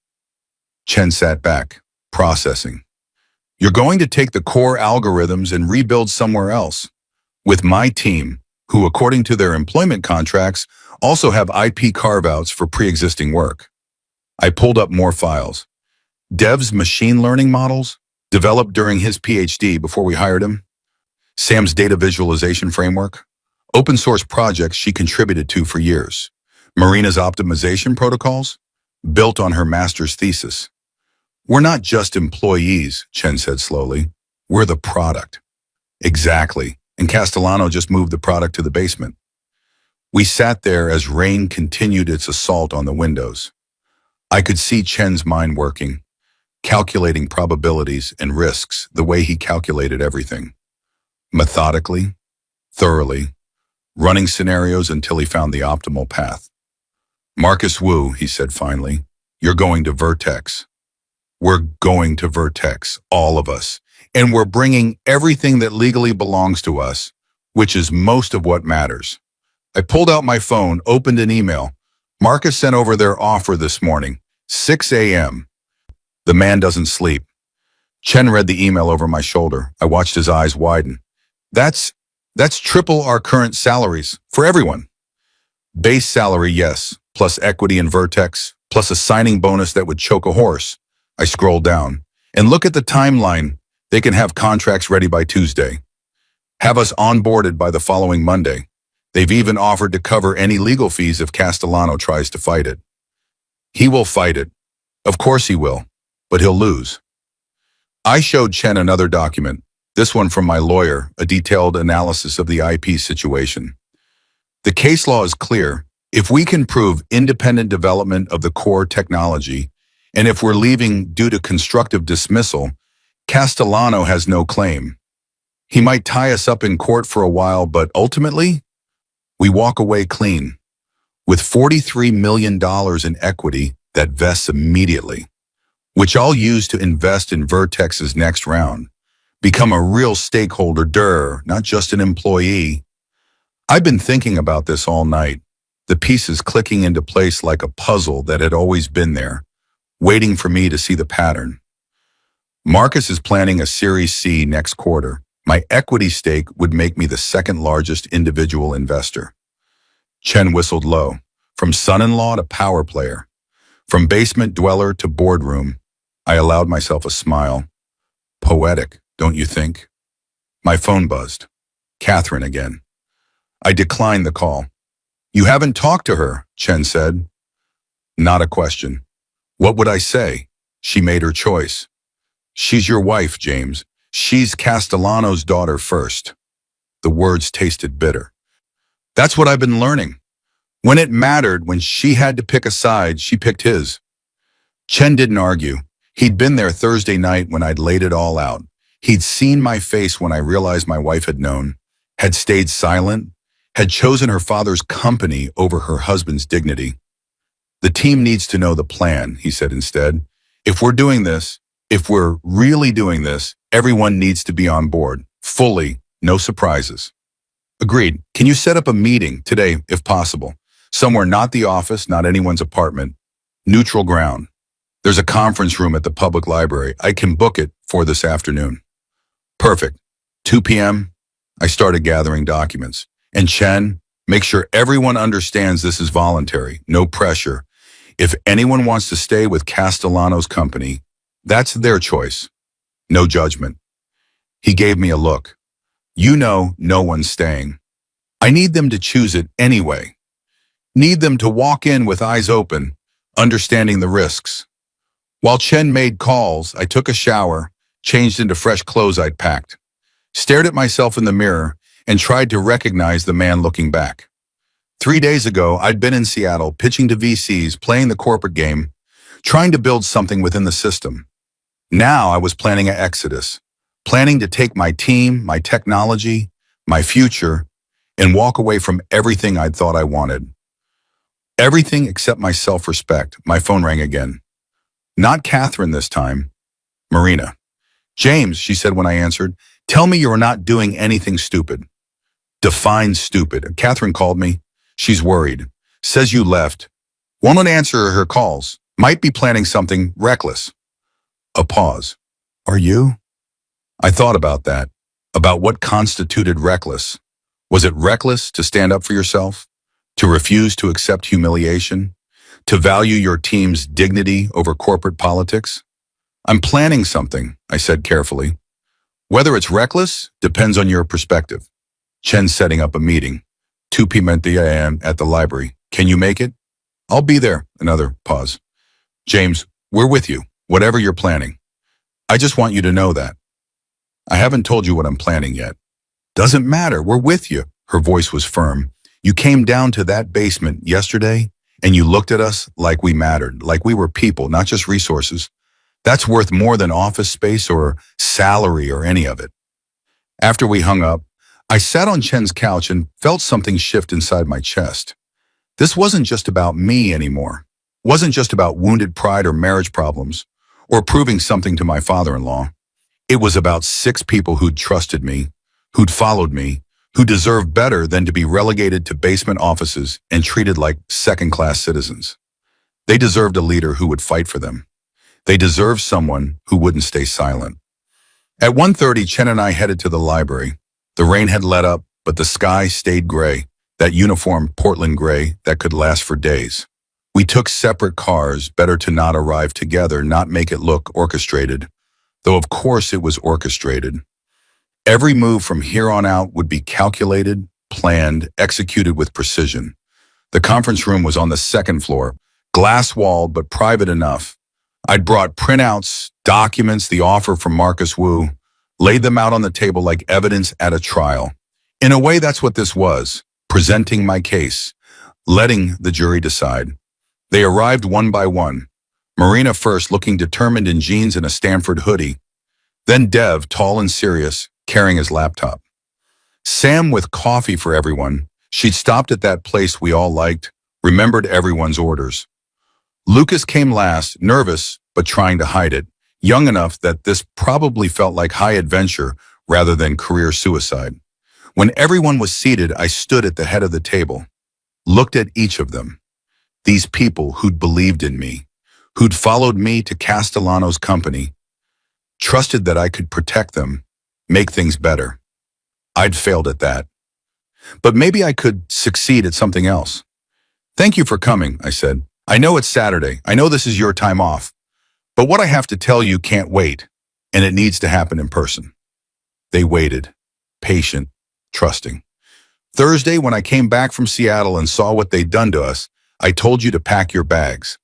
Chen sat back, processing. You're going to take the core algorithms and rebuild somewhere else. With my team, who according to their employment contracts also have IP carve-outs for pre-existing work. I pulled up more files. Dev's machine learning models, developed during his PhD before we hired him. Sam's data visualization framework, open source projects she contributed to for years. Marina's optimization protocols, built on her master's thesis. We're not just employees, Chen said slowly. We're the product. Exactly. And Castellano just moved the product to the basement. We sat there as rain continued its assault on the windows. I could see Chen's mind working, calculating probabilities and risks the way he calculated everything. Methodically, thoroughly, running scenarios until he found the optimal path. Marcus Wu, he said finally, you're going to Vertex. We're going to Vertex, all of us. And we're bringing everything that legally belongs to us, which is most of what matters. I pulled out my phone, opened an email. Marcus sent over their offer this morning, 6 a.m. The man doesn't sleep. Chen read the email over my shoulder. I watched his eyes widen. That's triple our current salaries for everyone. Base salary, yes, plus equity in Vertex, plus a signing bonus that would choke a horse. I scrolled down. And look at the timeline. They can have contracts ready by Tuesday. Have us onboarded by the following Monday. They've even offered to cover any legal fees if Castellano tries to fight it. He will fight it. Of course he will, but he'll lose. I showed Chen another document, this one from my lawyer, a detailed analysis of the IP situation. The case law is clear. If we can prove independent development of the core technology, and if we're leaving due to constructive dismissal, Castellano has no claim. He might tie us up in court for a while, but ultimately, we walk away clean, with $43 million in equity that vests immediately, which I'll use to invest in Vertex's next round, become a real stakeholder, not just an employee. I've been thinking about this all night, the pieces clicking into place like a puzzle that had always been there, waiting for me to see the pattern. Marcus is planning a Series C next quarter. My equity stake would make me the second largest individual investor. Chen whistled low, from son-in-law to power player, from basement dweller to boardroom. I allowed myself a smile. Poetic, don't you think? My phone buzzed. Catherine again. I declined the call. You haven't talked to her, Chen said. Not a question. What would I say? She made her choice. She's your wife, James. She's Castellano's daughter first. The words tasted bitter. That's what I've been learning. When it mattered, when she had to pick a side, she picked his. Chen didn't argue. He'd been there Thursday night when I'd laid it all out. He'd seen my face when I realized my wife had known, had stayed silent, had chosen her father's company over her husband's dignity. The team needs to know the plan, he said instead. If we're doing this, if we're really doing this, everyone needs to be on board, fully, no surprises. Agreed. Can you set up a meeting today, if possible? Somewhere not the office, not anyone's apartment. Neutral ground. There's a conference room at the public library. I can book it for this afternoon. Perfect. 2 p.m., I started gathering documents. And Chen, make sure everyone understands this is voluntary, no pressure. If anyone wants to stay with Castellano's company, that's their choice. No judgment. He gave me a look. You know no one's staying. I need them to choose it anyway. Need them to walk in with eyes open, understanding the risks. While Chen made calls, I took a shower, changed into fresh clothes I'd packed, stared at myself in the mirror, and tried to recognize the man looking back. 3 days ago, I'd been in Seattle, pitching to VCs, playing the corporate game, trying to build something within the system. Now I was planning an exodus, planning to take my team, my technology, my future, and walk away from everything I'd thought I wanted. Everything except my self-respect. My phone rang again. Not Catherine this time. Marina. James, she said when I answered, tell me you're not doing anything stupid. Define stupid. Catherine called me. She's worried. Says you left. Won't answer her calls. Might be planning something reckless. A pause. Are you? I thought about that. About what constituted reckless. Was it reckless to stand up for yourself? To refuse to accept humiliation? To value your team's dignity over corporate politics? I'm planning something, I said carefully. Whether it's reckless depends on your perspective. Chen's setting up a meeting. 2 p.m. at the library. Can you make it? I'll be there. Another pause. James, we're with you, whatever you're planning. I just want you to know that. I haven't told you what I'm planning yet. Doesn't matter, we're with you. Her voice was firm. You came down to that basement yesterday, and you looked at us like we mattered, like we were people, not just resources. That's worth more than office space or salary or any of it. After we hung up, I sat on Chen's couch and felt something shift inside my chest. This wasn't just about me anymore. Wasn't just about wounded pride or marriage problems, or proving something to my father-in-law. It was about 6 people who'd trusted me, who'd followed me, who deserved better than to be relegated to basement offices and treated like second-class citizens. They deserved a leader who would fight for them. They deserved someone who wouldn't stay silent. At 1:30, Chen and I headed to the library. The rain had let up, but the sky stayed gray, that uniform Portland gray that could last for days. We took separate cars, better to not arrive together, not make it look orchestrated. Though of course it was orchestrated. Every move from here on out would be calculated, planned, executed with precision. The conference room was on the 2nd floor, glass-walled but private enough. I'd brought printouts, documents, the offer from Marcus Wu, laid them out on the table like evidence at a trial. In a way, that's what this was, presenting my case, letting the jury decide. They arrived one by one. Marina first, looking determined in jeans and a Stanford hoodie. Then Dev, tall and serious, carrying his laptop. Sam with coffee for everyone. She'd stopped at that place we all liked, remembered everyone's orders. Lucas came last, nervous, but trying to hide it, young enough that this probably felt like high adventure rather than career suicide. When everyone was seated, I stood at the head of the table, looked at each of them. These people who'd believed in me, who'd followed me to Castellano's company, trusted that I could protect them, make things better. I'd failed at that. But maybe I could succeed at something else. Thank you for coming, I said. I know it's Saturday. I know this is your time off. But what I have to tell you can't wait, and it needs to happen in person. They waited, patient, trusting. Thursday, when I came back from Seattle and saw what they'd done to us, I told you to pack your bags.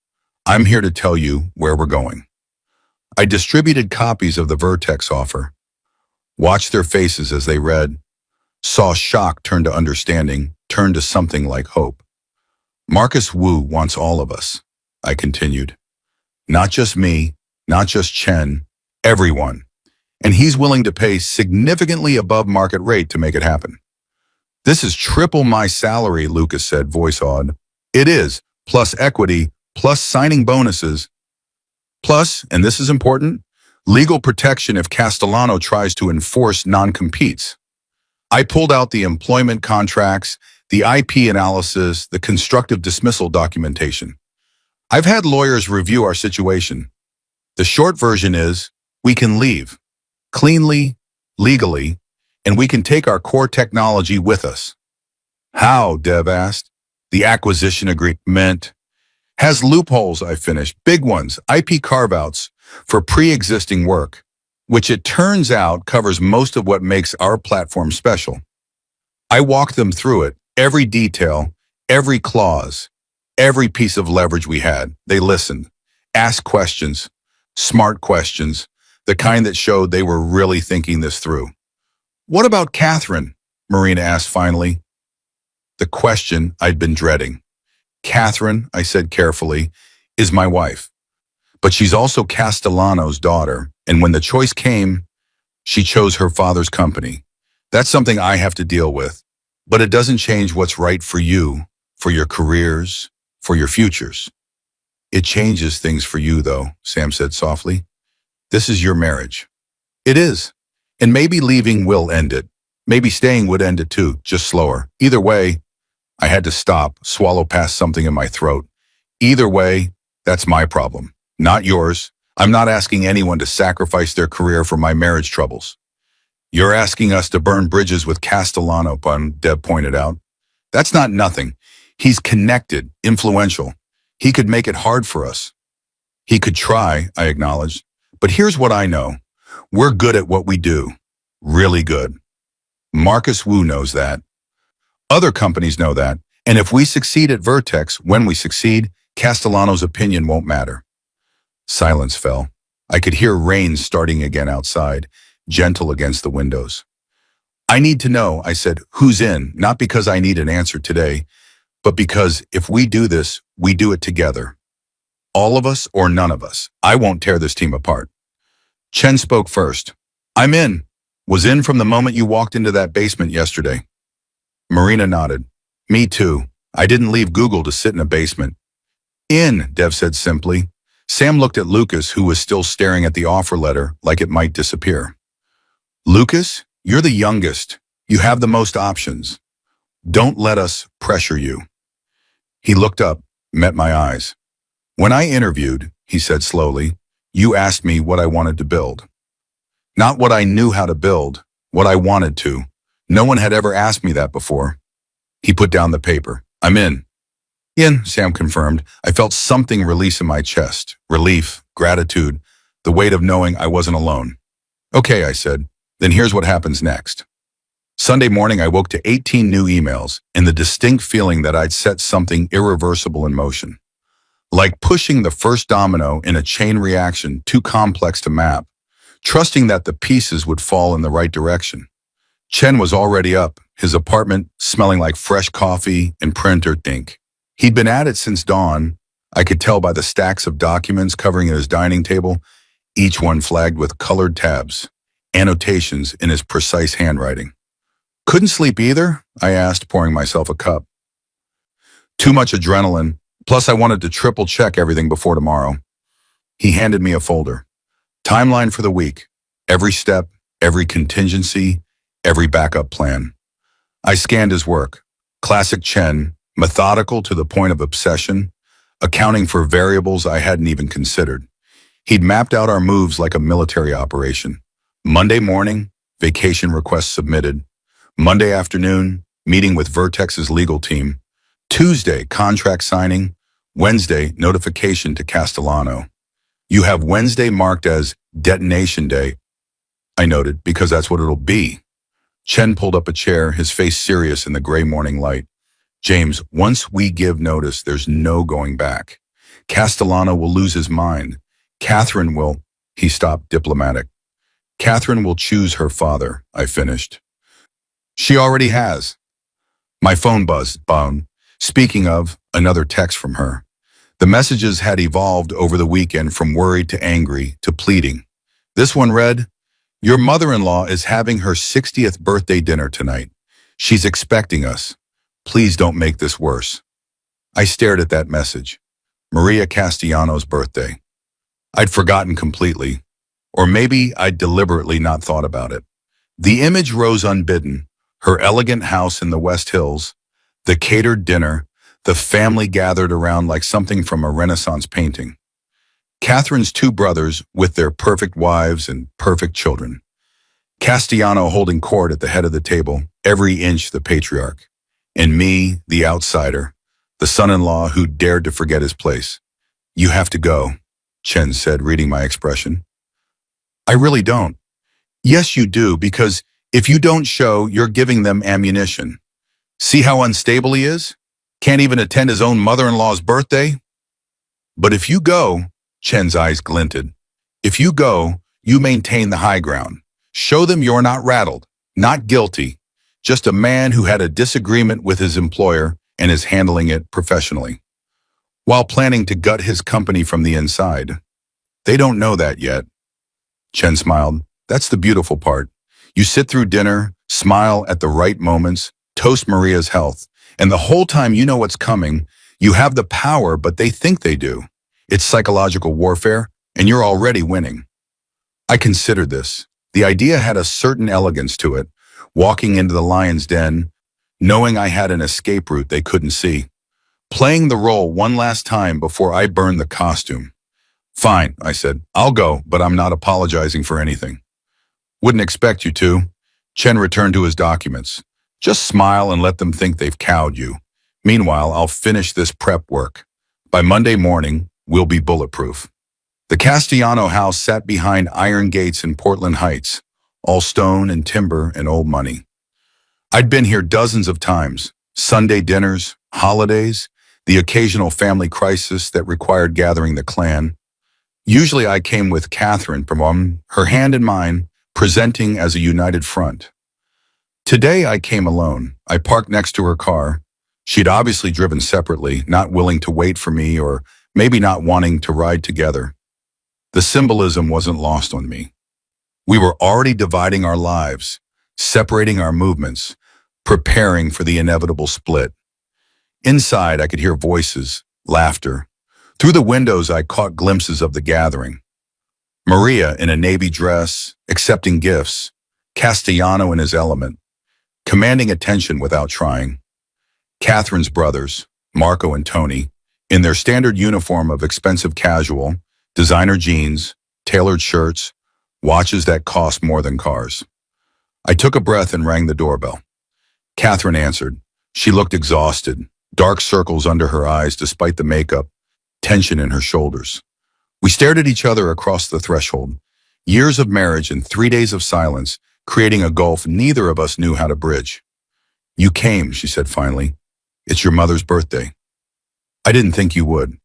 I'm here to tell you where we're going. I distributed copies of the Vertex offer, watched their faces as they read, saw shock turn to understanding, turn to something like hope. Marcus Wu wants all of us, I continued. Not just me, not just Chen, everyone. And he's willing to pay significantly above market rate to make it happen. This is triple my salary, Lucas said, voice awed. It is, plus equity, plus signing bonuses. Plus, and this is important, legal protection if Castellano tries to enforce non-competes. I pulled out the employment contracts, the IP analysis, the constructive dismissal documentation. I've had lawyers review our situation. The short version is, we can leave, cleanly, legally, and we can take our core technology with us. How, Dev asked. The acquisition agreement has loopholes, I finished, big ones, IP carve-outs for pre-existing work, which it turns out covers most of what makes our platform special. I walked them through it, every detail, every clause, every piece of leverage we had. They listened, asked questions, smart questions, the kind that showed they were really thinking this through. What about Catherine? Marina asked finally. The question I'd been dreading. Catherine, I said carefully, is my wife. But she's also Castellano's daughter, and when the choice came, she chose her father's company. That's something I have to deal with. But it doesn't change what's right for you, for your careers, for your futures. It changes things for you, though, Sam said softly. This is your marriage. It is. And maybe leaving will end it. Maybe staying would end it too, just slower. Either way, I had to stop, swallow past something in my throat. Either way, that's my problem, not yours. I'm not asking anyone to sacrifice their career for my marriage troubles. You're asking us to burn bridges with Castellano, Deb pointed out. That's not nothing. He's connected, influential. He could make it hard for us. He could try, I acknowledged, But here's what I know. We're good at what we do. Really good. Marcus Wu knows that. Other companies know that. And if we succeed at Vertex, when we succeed, Castellano's opinion won't matter. Silence fell. I could hear rain starting again outside, gentle against the windows. I need to know, I said, who's in, not because I need an answer today, but because if we do this, we do it together. All of us or none of us. I won't tear this team apart. Chen spoke first. I'm in. Was in from the moment you walked into that basement yesterday. Marina nodded. Me too. I didn't leave Google to sit in a basement. In, Dev said simply. Sam looked at Lucas, who was still staring at the offer letter like it might disappear. Lucas, you're the youngest. You have the most options. Don't let us pressure you. He looked up, met my eyes. When I interviewed, he said slowly, you asked me what I wanted to build. Not what I knew how to build, what I wanted to. No one had ever asked me that before. He put down the paper. I'm in. In, Sam confirmed. I felt something release in my chest. Relief, gratitude, the weight of knowing I wasn't alone. Okay, I said. Then here's what happens next. Sunday morning, I woke to 18 new emails and the distinct feeling that I'd set something irreversible in motion. Like pushing the first domino in a chain reaction too complex to map, trusting that the pieces would fall in the right direction. Chen was already up, his apartment smelling like fresh coffee and printer ink. He'd been at it since dawn. I could tell by the stacks of documents covering his dining table, each one flagged with colored tabs, annotations in his precise handwriting. Couldn't sleep either? I asked, pouring myself a cup. Too much adrenaline, plus I wanted to triple check everything before tomorrow. He handed me a folder. Timeline for the week. Every step, every contingency, every backup plan. I scanned his work. Classic Chen, methodical to the point of obsession, accounting for variables I hadn't even considered. He'd mapped out our moves like a military operation. Monday morning, vacation request submitted. Monday afternoon, meeting with Vertex's legal team. Tuesday, contract signing. Wednesday, notification to Castellano. You have Wednesday marked as detonation day, I noted, because that's what it'll be. Chen pulled up a chair, his face serious in the gray morning light. James, once we give notice, there's no going back. Castellano will lose his mind. Catherine will, he stopped, diplomatic. Catherine will choose her father, I finished. She already has. My phone buzzed, bone. Speaking of, another text from her. The messages had evolved over the weekend from worried to angry to pleading. This one read, your mother-in-law is having her 60th birthday dinner tonight. She's expecting us. Please don't make this worse. I stared at that message. Maria Castellano's birthday. I'd forgotten completely. Or maybe I'd deliberately not thought about it. The image rose unbidden. Her elegant house in the West Hills, the catered dinner, the family gathered around like something from a Renaissance painting. Catherine's two brothers with their perfect wives and perfect children. Castellano holding court at the head of the table, every inch the patriarch. And me, the outsider, the son-in-law who dared to forget his place. You have to go, Chen said, reading my expression. I really don't. Yes, you do, because if you don't show, you're giving them ammunition. See how unstable he is? Can't even attend his own mother-in-law's birthday? But if you go, Chen's eyes glinted. If you go, you maintain the high ground. Show them you're not rattled, not guilty, just a man who had a disagreement with his employer and is handling it professionally, while planning to gut his company from the inside. They don't know that yet. Chen smiled. That's the beautiful part. You sit through dinner, smile at the right moments, toast Maria's health, and the whole time you know what's coming, you have the power, but they think they do. It's psychological warfare, and you're already winning. I considered this. The idea had a certain elegance to it, walking into the lion's den, knowing I had an escape route they couldn't see, playing the role one last time before I burned the costume. Fine, I said. I'll go, but I'm not apologizing for anything. Wouldn't expect you to. Chen returned to his documents. Just smile and let them think they've cowed you. Meanwhile, I'll finish this prep work. By Monday morning, we'll be bulletproof. The Castellano house sat behind iron gates in Portland Heights, all stone and timber and old money. I'd been here dozens of times, Sunday dinners, holidays, the occasional family crisis that required gathering the clan. Usually I came with Catherine from her hand in mine, presenting as a united front. Today I came alone. I parked next to her car. She'd obviously driven separately, not willing to wait for me or maybe not wanting to ride together. The symbolism wasn't lost on me. We were already dividing our lives, separating our movements, preparing for the inevitable split. Inside, I could hear voices, laughter. Through the windows, I caught glimpses of the gathering. Maria in a navy dress, accepting gifts. Castellano in his element, commanding attention without trying. Catherine's brothers, Marco and Tony, in their standard uniform of expensive casual, designer jeans, tailored shirts, watches that cost more than cars. I took a breath and rang the doorbell. Catherine answered. She looked exhausted, dark circles under her eyes despite the makeup, tension in her shoulders. We stared at each other across the threshold. Years of marriage and 3 days of silence, creating a gulf neither of us knew how to bridge. "You came," she said finally. "It's your mother's birthday." "I didn't think you would."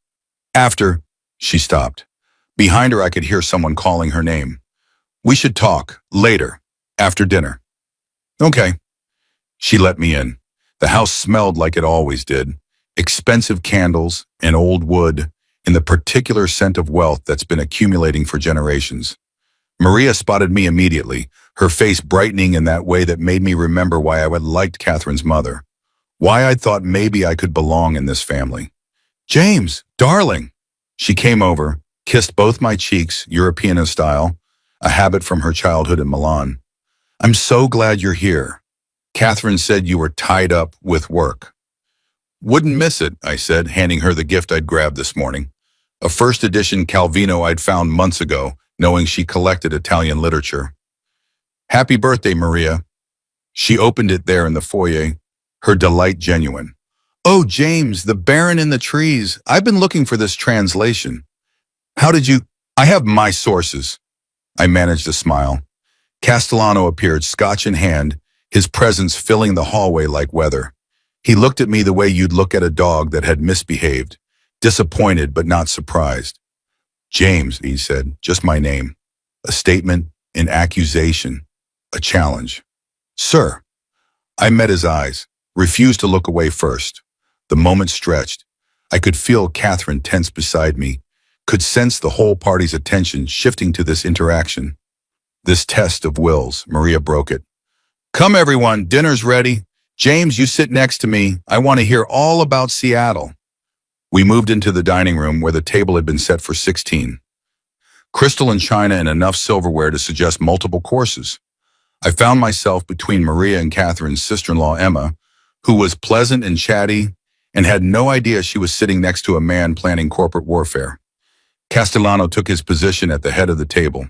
"After," she stopped. Behind her I could hear someone calling her name. "We should talk, later, after dinner." "Okay." She let me in. The house smelled like it always did. Expensive candles and old wood, in the particular scent of wealth that's been accumulating for generations. Maria spotted me immediately, her face brightening in that way that made me remember why I had liked Catherine's mother. Why I'd thought maybe I could belong in this family. "James, darling." She came over, kissed both my cheeks, European style, a habit from her childhood in Milan. "I'm so glad you're here. Catherine said you were tied up with work." "Wouldn't miss it," I said, handing her the gift I'd grabbed this morning. A first edition Calvino I'd found months ago, knowing she collected Italian literature. "Happy birthday, Maria." She opened it there in the foyer, her delight genuine. "Oh, James, the Baron in the Trees. I've been looking for this translation." "How did you—" "I have my sources." I managed a smile. Castellano appeared, scotch in hand, his presence filling the hallway like weather. He looked at me the way you'd look at a dog that had misbehaved, disappointed but not surprised. "James," he said, just my name. A statement, an accusation, a challenge. "Sir." I met his eyes, refused to look away first. The moment stretched. I could feel Catherine tense beside me, could sense the whole party's attention shifting to this interaction. This test of wills, Maria broke it. "Come everyone, dinner's ready. James, you sit next to me. I want to hear all about Seattle." We moved into the dining room where the table had been set for 16. Crystal and china and enough silverware to suggest multiple courses. I found myself between Maria and Catherine's sister-in-law Emma, who was pleasant and chatty and had no idea she was sitting next to a man planning corporate warfare. Castellano took his position at the head of the table.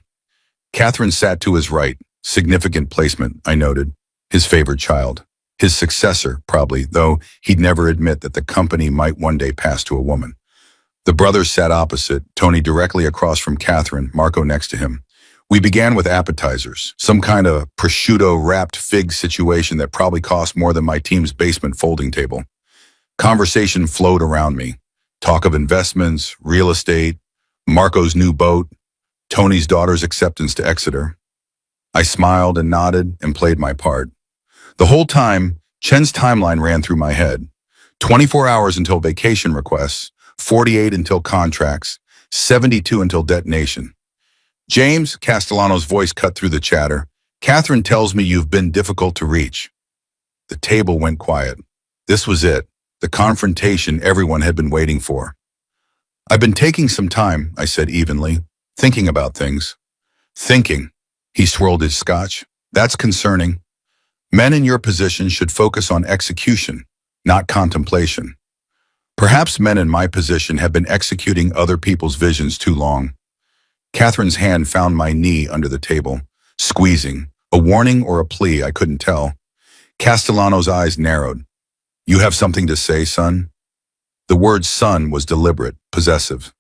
Catherine sat to his right, significant placement, I noted, his favored child. His successor, probably, though he'd never admit that the company might one day pass to a woman. The brothers sat opposite, Tony directly across from Catherine, Marco next to him. We began with appetizers, some kind of prosciutto-wrapped fig situation that probably cost more than my team's basement folding table. Conversation flowed around me. Talk of investments, real estate, Marco's new boat, Tony's daughter's acceptance to Exeter. I smiled and nodded and played my part. The whole time, Chen's timeline ran through my head. 24 hours until vacation requests, 48 until contracts, 72 until detonation. "James," Castellano's voice cut through the chatter, "Catherine tells me you've been difficult to reach." The table went quiet. This was it, the confrontation everyone had been waiting for. "I've been taking some time," I said evenly, "thinking about things." "Thinking," he swirled his scotch. "That's concerning. Men in your position should focus on execution, not contemplation. Perhaps men in my position have been executing other people's visions too long." Catherine's hand found my knee under the table, squeezing, a warning or a plea I couldn't tell. Castellano's eyes narrowed. "You have something to say, son?" The word son was deliberate, possessive.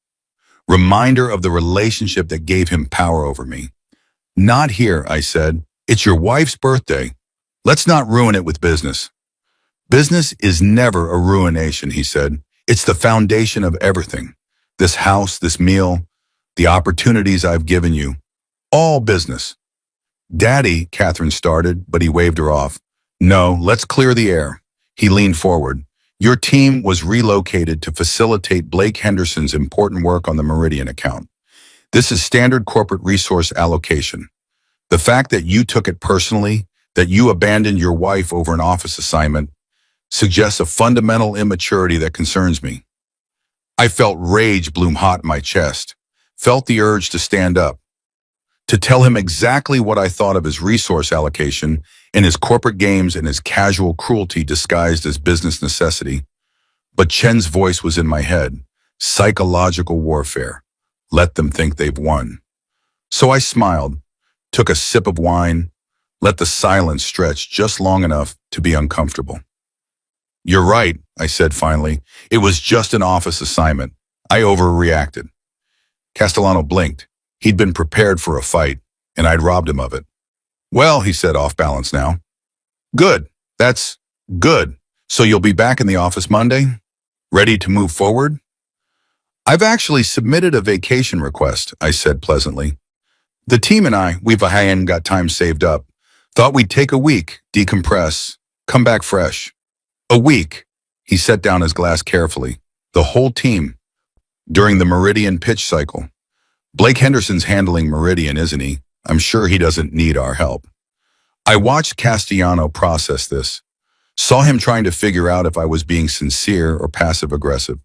Reminder of the relationship that gave him power over me. Not here, I said. It's your wife's birthday. Let's not ruin it with business. Business is never a ruination, he said. It's the foundation of everything. This house, this meal, the opportunities I've given you. All business. Daddy, Catherine started, but he waved her off. No, let's clear the air. He leaned forward. Your team was relocated to facilitate Blake Henderson's important work on the Meridian account. This is standard corporate resource allocation. The fact that you took it personally, that you abandoned your wife over an office assignment, suggests a fundamental immaturity that concerns me. I felt rage bloom hot in my chest, felt the urge to stand up, to tell him exactly what I thought of his resource allocation and his corporate games and his casual cruelty disguised as business necessity. But Chen's voice was in my head. Psychological warfare. Let them think they've won. So I smiled, took a sip of wine, let the silence stretch just long enough to be uncomfortable. You're right, I said finally. It was just an office assignment. I overreacted. Castellano blinked. He'd been prepared for a fight, and I'd robbed him of it. Well, he said, off balance now. Good. That's good. So you'll be back in the office Monday? Ready to move forward? I've actually submitted a vacation request, I said pleasantly. The team and I, we've got time saved up. Thought we'd take a week, decompress, come back fresh. A week. He set down his glass carefully. The whole team. During the Meridian pitch cycle. Blake Henderson's handling Meridian, isn't he? I'm sure he doesn't need our help. I watched Castellano process this. Saw him trying to figure out if I was being sincere or passive-aggressive.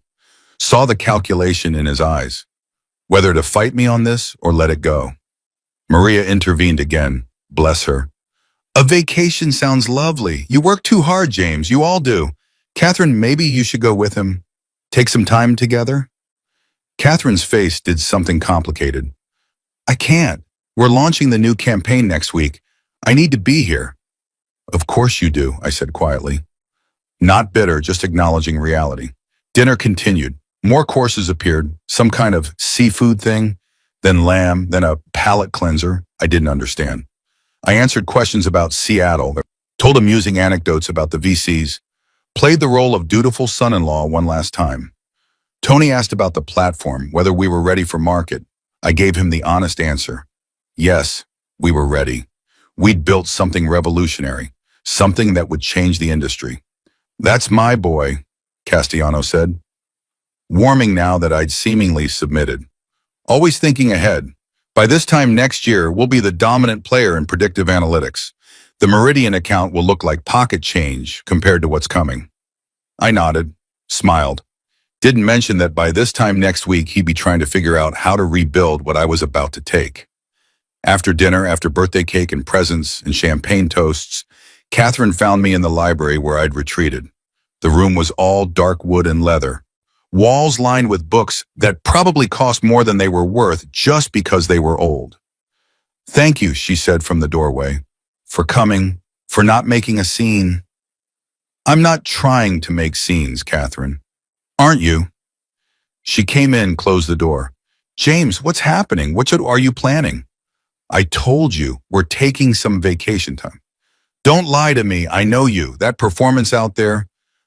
Saw the calculation in his eyes. Whether to fight me on this or let it go. Maria intervened again. Bless her. A vacation sounds lovely. You work too hard, James. You all do. Catherine, maybe you should go with him. Take some time together? Catherine's face did something complicated. I can't. We're launching the new campaign next week. I need to be here. Of course you do, I said quietly. Not bitter, just acknowledging reality. Dinner continued. More courses appeared, some kind of seafood thing, then lamb, then a palate cleanser I didn't understand. I answered questions about Seattle, told amusing anecdotes about the VCs, played the role of dutiful son-in-law one last time. Tony asked about the platform, whether we were ready for market. I gave him the honest answer. Yes, we were ready. We'd built something revolutionary, something that would change the industry. That's my boy, Castellano said. Warming now that I'd seemingly submitted. Always thinking ahead. By this time next year, we'll be the dominant player in predictive analytics. The Meridian account will look like pocket change compared to what's coming. I nodded, smiled. Didn't mention that by this time next week, he'd be trying to figure out how to rebuild what I was about to take. After dinner, after birthday cake and presents and champagne toasts, Catherine found me in the library where I'd retreated. The room was all dark wood and leather. Walls lined with books that probably cost more than they were worth just because they were old. Thank you, she said from the doorway, for coming, for not making a scene. I'm not trying to make scenes, Catherine. Aren't you? She came in, closed the door. James, what's happening? What are you planning? I told you, we're taking some vacation time. Don't lie to me, I know you. That performance out there,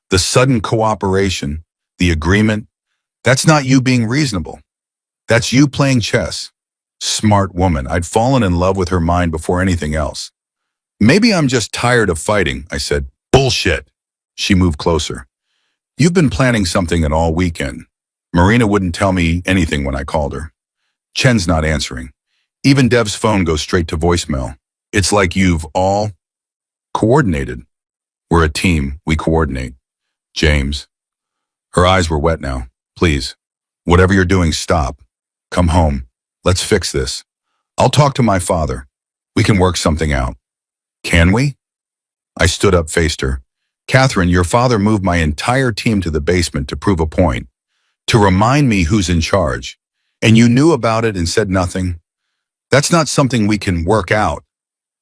the sudden cooperation, the agreement, that's not you being reasonable. That's you playing chess. Smart woman, I'd fallen in love with her mind before anything else. Maybe I'm just tired of fighting, I said. Bullshit. She moved closer. You've been planning something all weekend. Marina wouldn't tell me anything when I called her. Chen's not answering. Even Dev's phone goes straight to voicemail. It's like you've all coordinated. We're a team, we coordinate. James. Her eyes were wet now. Please, whatever you're doing, stop. Come home. Let's fix this. I'll talk to my father. We can work something out. Can we? I stood up, faced her. Catherine, your father moved my entire team to the basement to prove a point, to remind me who's in charge. And you knew about it and said nothing. That's not something we can work out.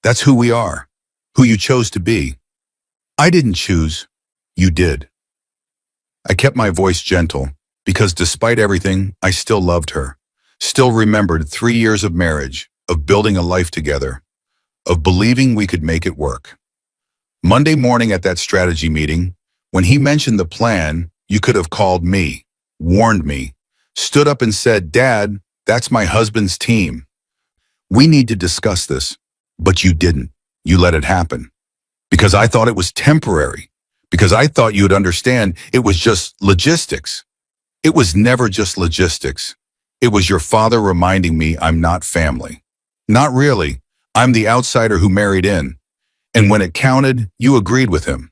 That's who we are, who you chose to be. I didn't choose. You did. I kept my voice gentle because despite everything, I still loved her. Still remembered 3 years of marriage, of building a life together, of believing we could make it work. Monday morning at that strategy meeting, when he mentioned the plan, you could have called me, warned me, stood up and said, "Dad, that's my husband's team. We need to discuss this." But you didn't. You let it happen. Because I thought it was temporary. Because I thought you'd understand it was just logistics. It was never just logistics. It was your father reminding me I'm not family. Not really. I'm the outsider who married in. And when it counted, you agreed with him.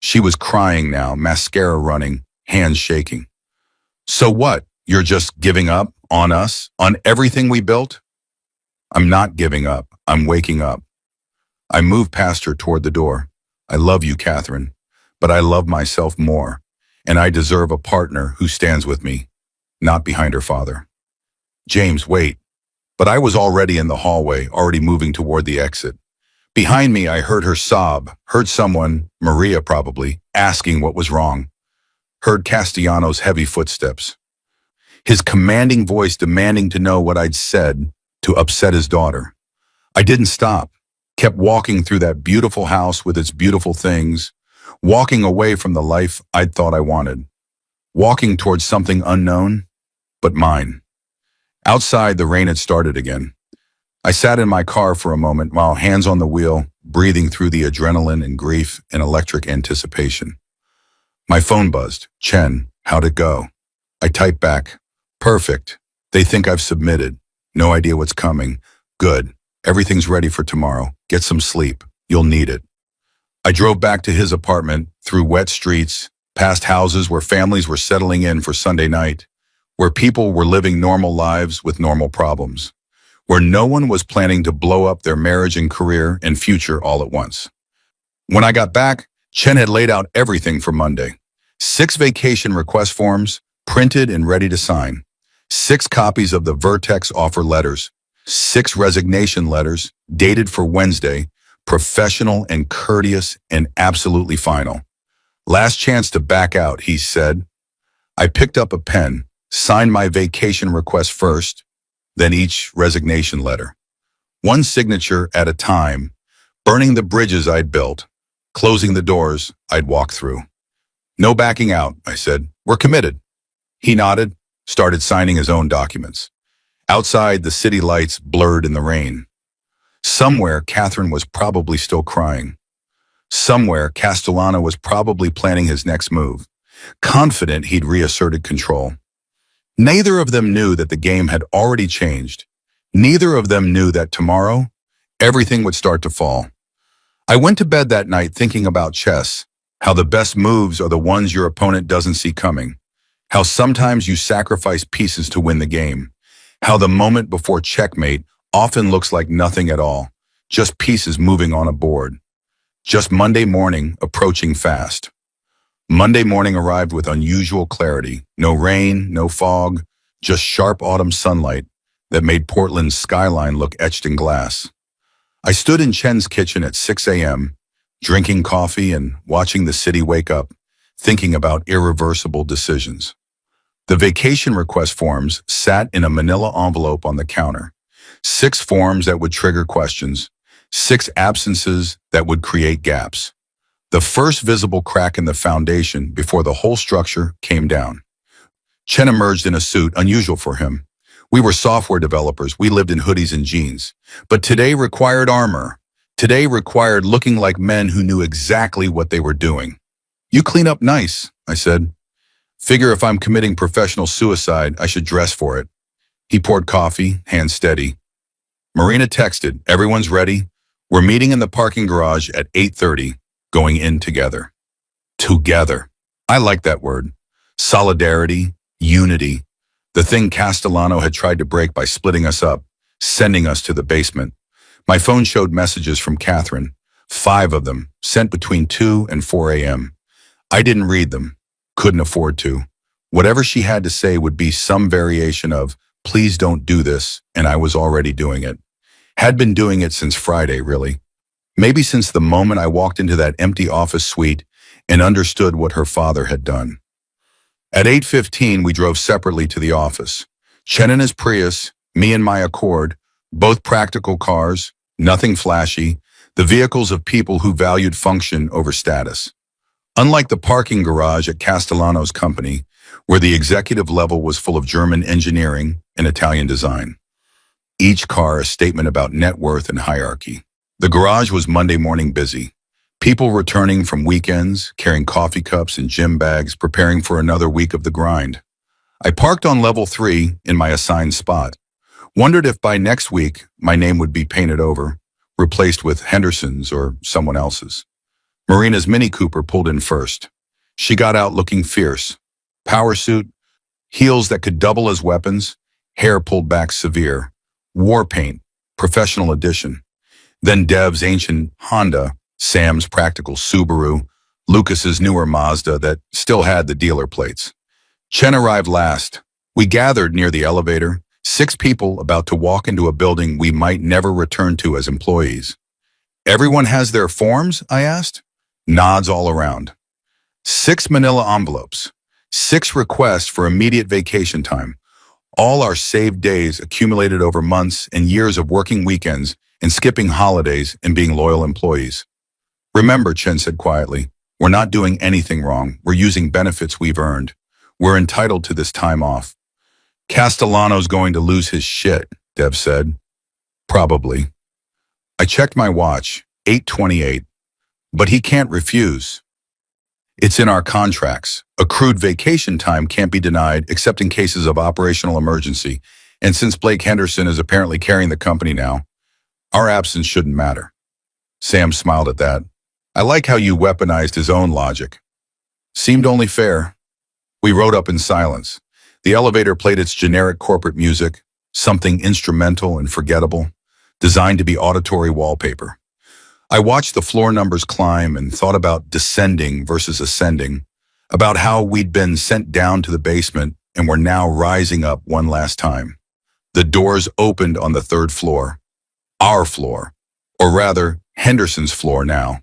She was crying now, mascara running, hands shaking. So what? You're just giving up on us, on everything we built? I'm not giving up. I'm waking up. I moved past her toward the door. I love you, Catherine, but I love myself more, and I deserve a partner who stands with me, not behind her father. James, wait. But I was already in the hallway, already moving toward the exit. Behind me, I heard her sob, heard someone, Maria probably, asking what was wrong. Heard Castellano's heavy footsteps. His commanding voice demanding to know what I'd said to upset his daughter. I didn't stop, kept walking through that beautiful house with its beautiful things, walking away from the life I'd thought I wanted, walking towards something unknown, but mine. Outside, the rain had started again. I sat in my car for a moment while hands on the wheel, breathing through the adrenaline and grief and electric anticipation. My phone buzzed. "Chen, how'd it go?" I typed back, "Perfect. They think I've submitted. No idea what's coming. Good. Everything's ready for tomorrow. Get some sleep. You'll need it." I drove back to his apartment, through wet streets, past houses where families were settling in for Sunday night, where people were living normal lives with normal problems, where no one was planning to blow up their marriage and career and future all at once. When I got back, Chen had laid out everything for Monday. 6 vacation request forms, printed and ready to sign. 6 copies of the Vertex offer letters. 6 resignation letters, dated for Wednesday, professional and courteous and absolutely final. Last chance to back out, he said. I picked up a pen, signed my vacation request first, then each resignation letter. One signature at a time, burning the bridges I'd built, closing the doors I'd walked through. "No backing out," I said. "We're committed." He nodded, started signing his own documents. Outside, the city lights blurred in the rain. Somewhere, Catherine was probably still crying. Somewhere, Castellano was probably planning his next move, confident he'd reasserted control. Neither of them knew that the game had already changed. Neither of them knew that tomorrow, everything would start to fall. I went to bed that night thinking about chess, how the best moves are the ones your opponent doesn't see coming, how sometimes you sacrifice pieces to win the game, how the moment before checkmate often looks like nothing at all, just pieces moving on a board. Just Monday morning approaching fast. Monday morning arrived with unusual clarity. No rain, no fog, just sharp autumn sunlight that made Portland's skyline look etched in glass. I stood in Chen's kitchen at 6 a.m., drinking coffee and watching the city wake up, thinking about irreversible decisions. The vacation request forms sat in a manila envelope on the counter. 6 forms that would trigger questions, 6 absences that would create gaps. The first visible crack in the foundation before the whole structure came down. Chen emerged in a suit unusual for him. We were software developers. We lived in hoodies and jeans. But today required armor. Today required looking like men who knew exactly what they were doing. "You clean up nice," I said. "Figure if I'm committing professional suicide, I should dress for it." He poured coffee, hands steady. Marina texted, "Everyone's ready. We're meeting in the parking garage at 8:30, going in together." Together. I like that word. Solidarity, unity. The thing Castellano had tried to break by splitting us up, sending us to the basement. My phone showed messages from Catherine, 5 of them, sent between 2 and 4 a.m. I didn't read them, couldn't afford to. Whatever she had to say would be some variation of, "Please don't do this," and I was already doing it. Had been doing it since Friday, really. Maybe since the moment I walked into that empty office suite and understood what her father had done. At 8:15, we drove separately to the office. Chen in his Prius, me in my Accord, both practical cars, nothing flashy, the vehicles of people who valued function over status. Unlike the parking garage at Castellano's company, where the executive level was full of German engineering and Italian design. Each car a statement about net worth and hierarchy. The garage was Monday morning busy. People returning from weekends, carrying coffee cups and gym bags, preparing for another week of the grind. I parked on level 3 in my assigned spot. Wondered if by next week my name would be painted over, replaced with Henderson's or someone else's. Marina's Mini Cooper pulled in first. She got out looking fierce. Power suit, heels that could double as weapons, hair pulled back severe, war paint, professional edition. Then Dev's ancient Honda, Sam's practical Subaru, Lucas's newer Mazda that still had the dealer plates. Chen arrived last. We gathered near the elevator, 6 people about to walk into a building we might never return to as employees. Everyone has their forms? I asked. Nods all around. 6 manila envelopes. 6 requests for immediate vacation time. All our saved days accumulated over months and years of working weekends and skipping holidays and being loyal employees. Remember, Chen said quietly, we're not doing anything wrong. We're using benefits we've earned. We're entitled to this time off. Castellano's going to lose his shit, Dev said. Probably. I checked my watch, 8:28. But he can't refuse. It's in our contracts. Accrued vacation time can't be denied except in cases of operational emergency. And since Blake Henderson is apparently carrying the company now, our absence shouldn't matter. Sam smiled at that. I like how you weaponized his own logic. Seemed only fair. We rode up in silence. The elevator played its generic corporate music, something instrumental and forgettable, designed to be auditory wallpaper. I watched the floor numbers climb and thought about descending versus ascending, about how we'd been sent down to the basement and were now rising up one last time. The doors opened on the 3rd floor. Our floor, or rather, Henderson's floor now.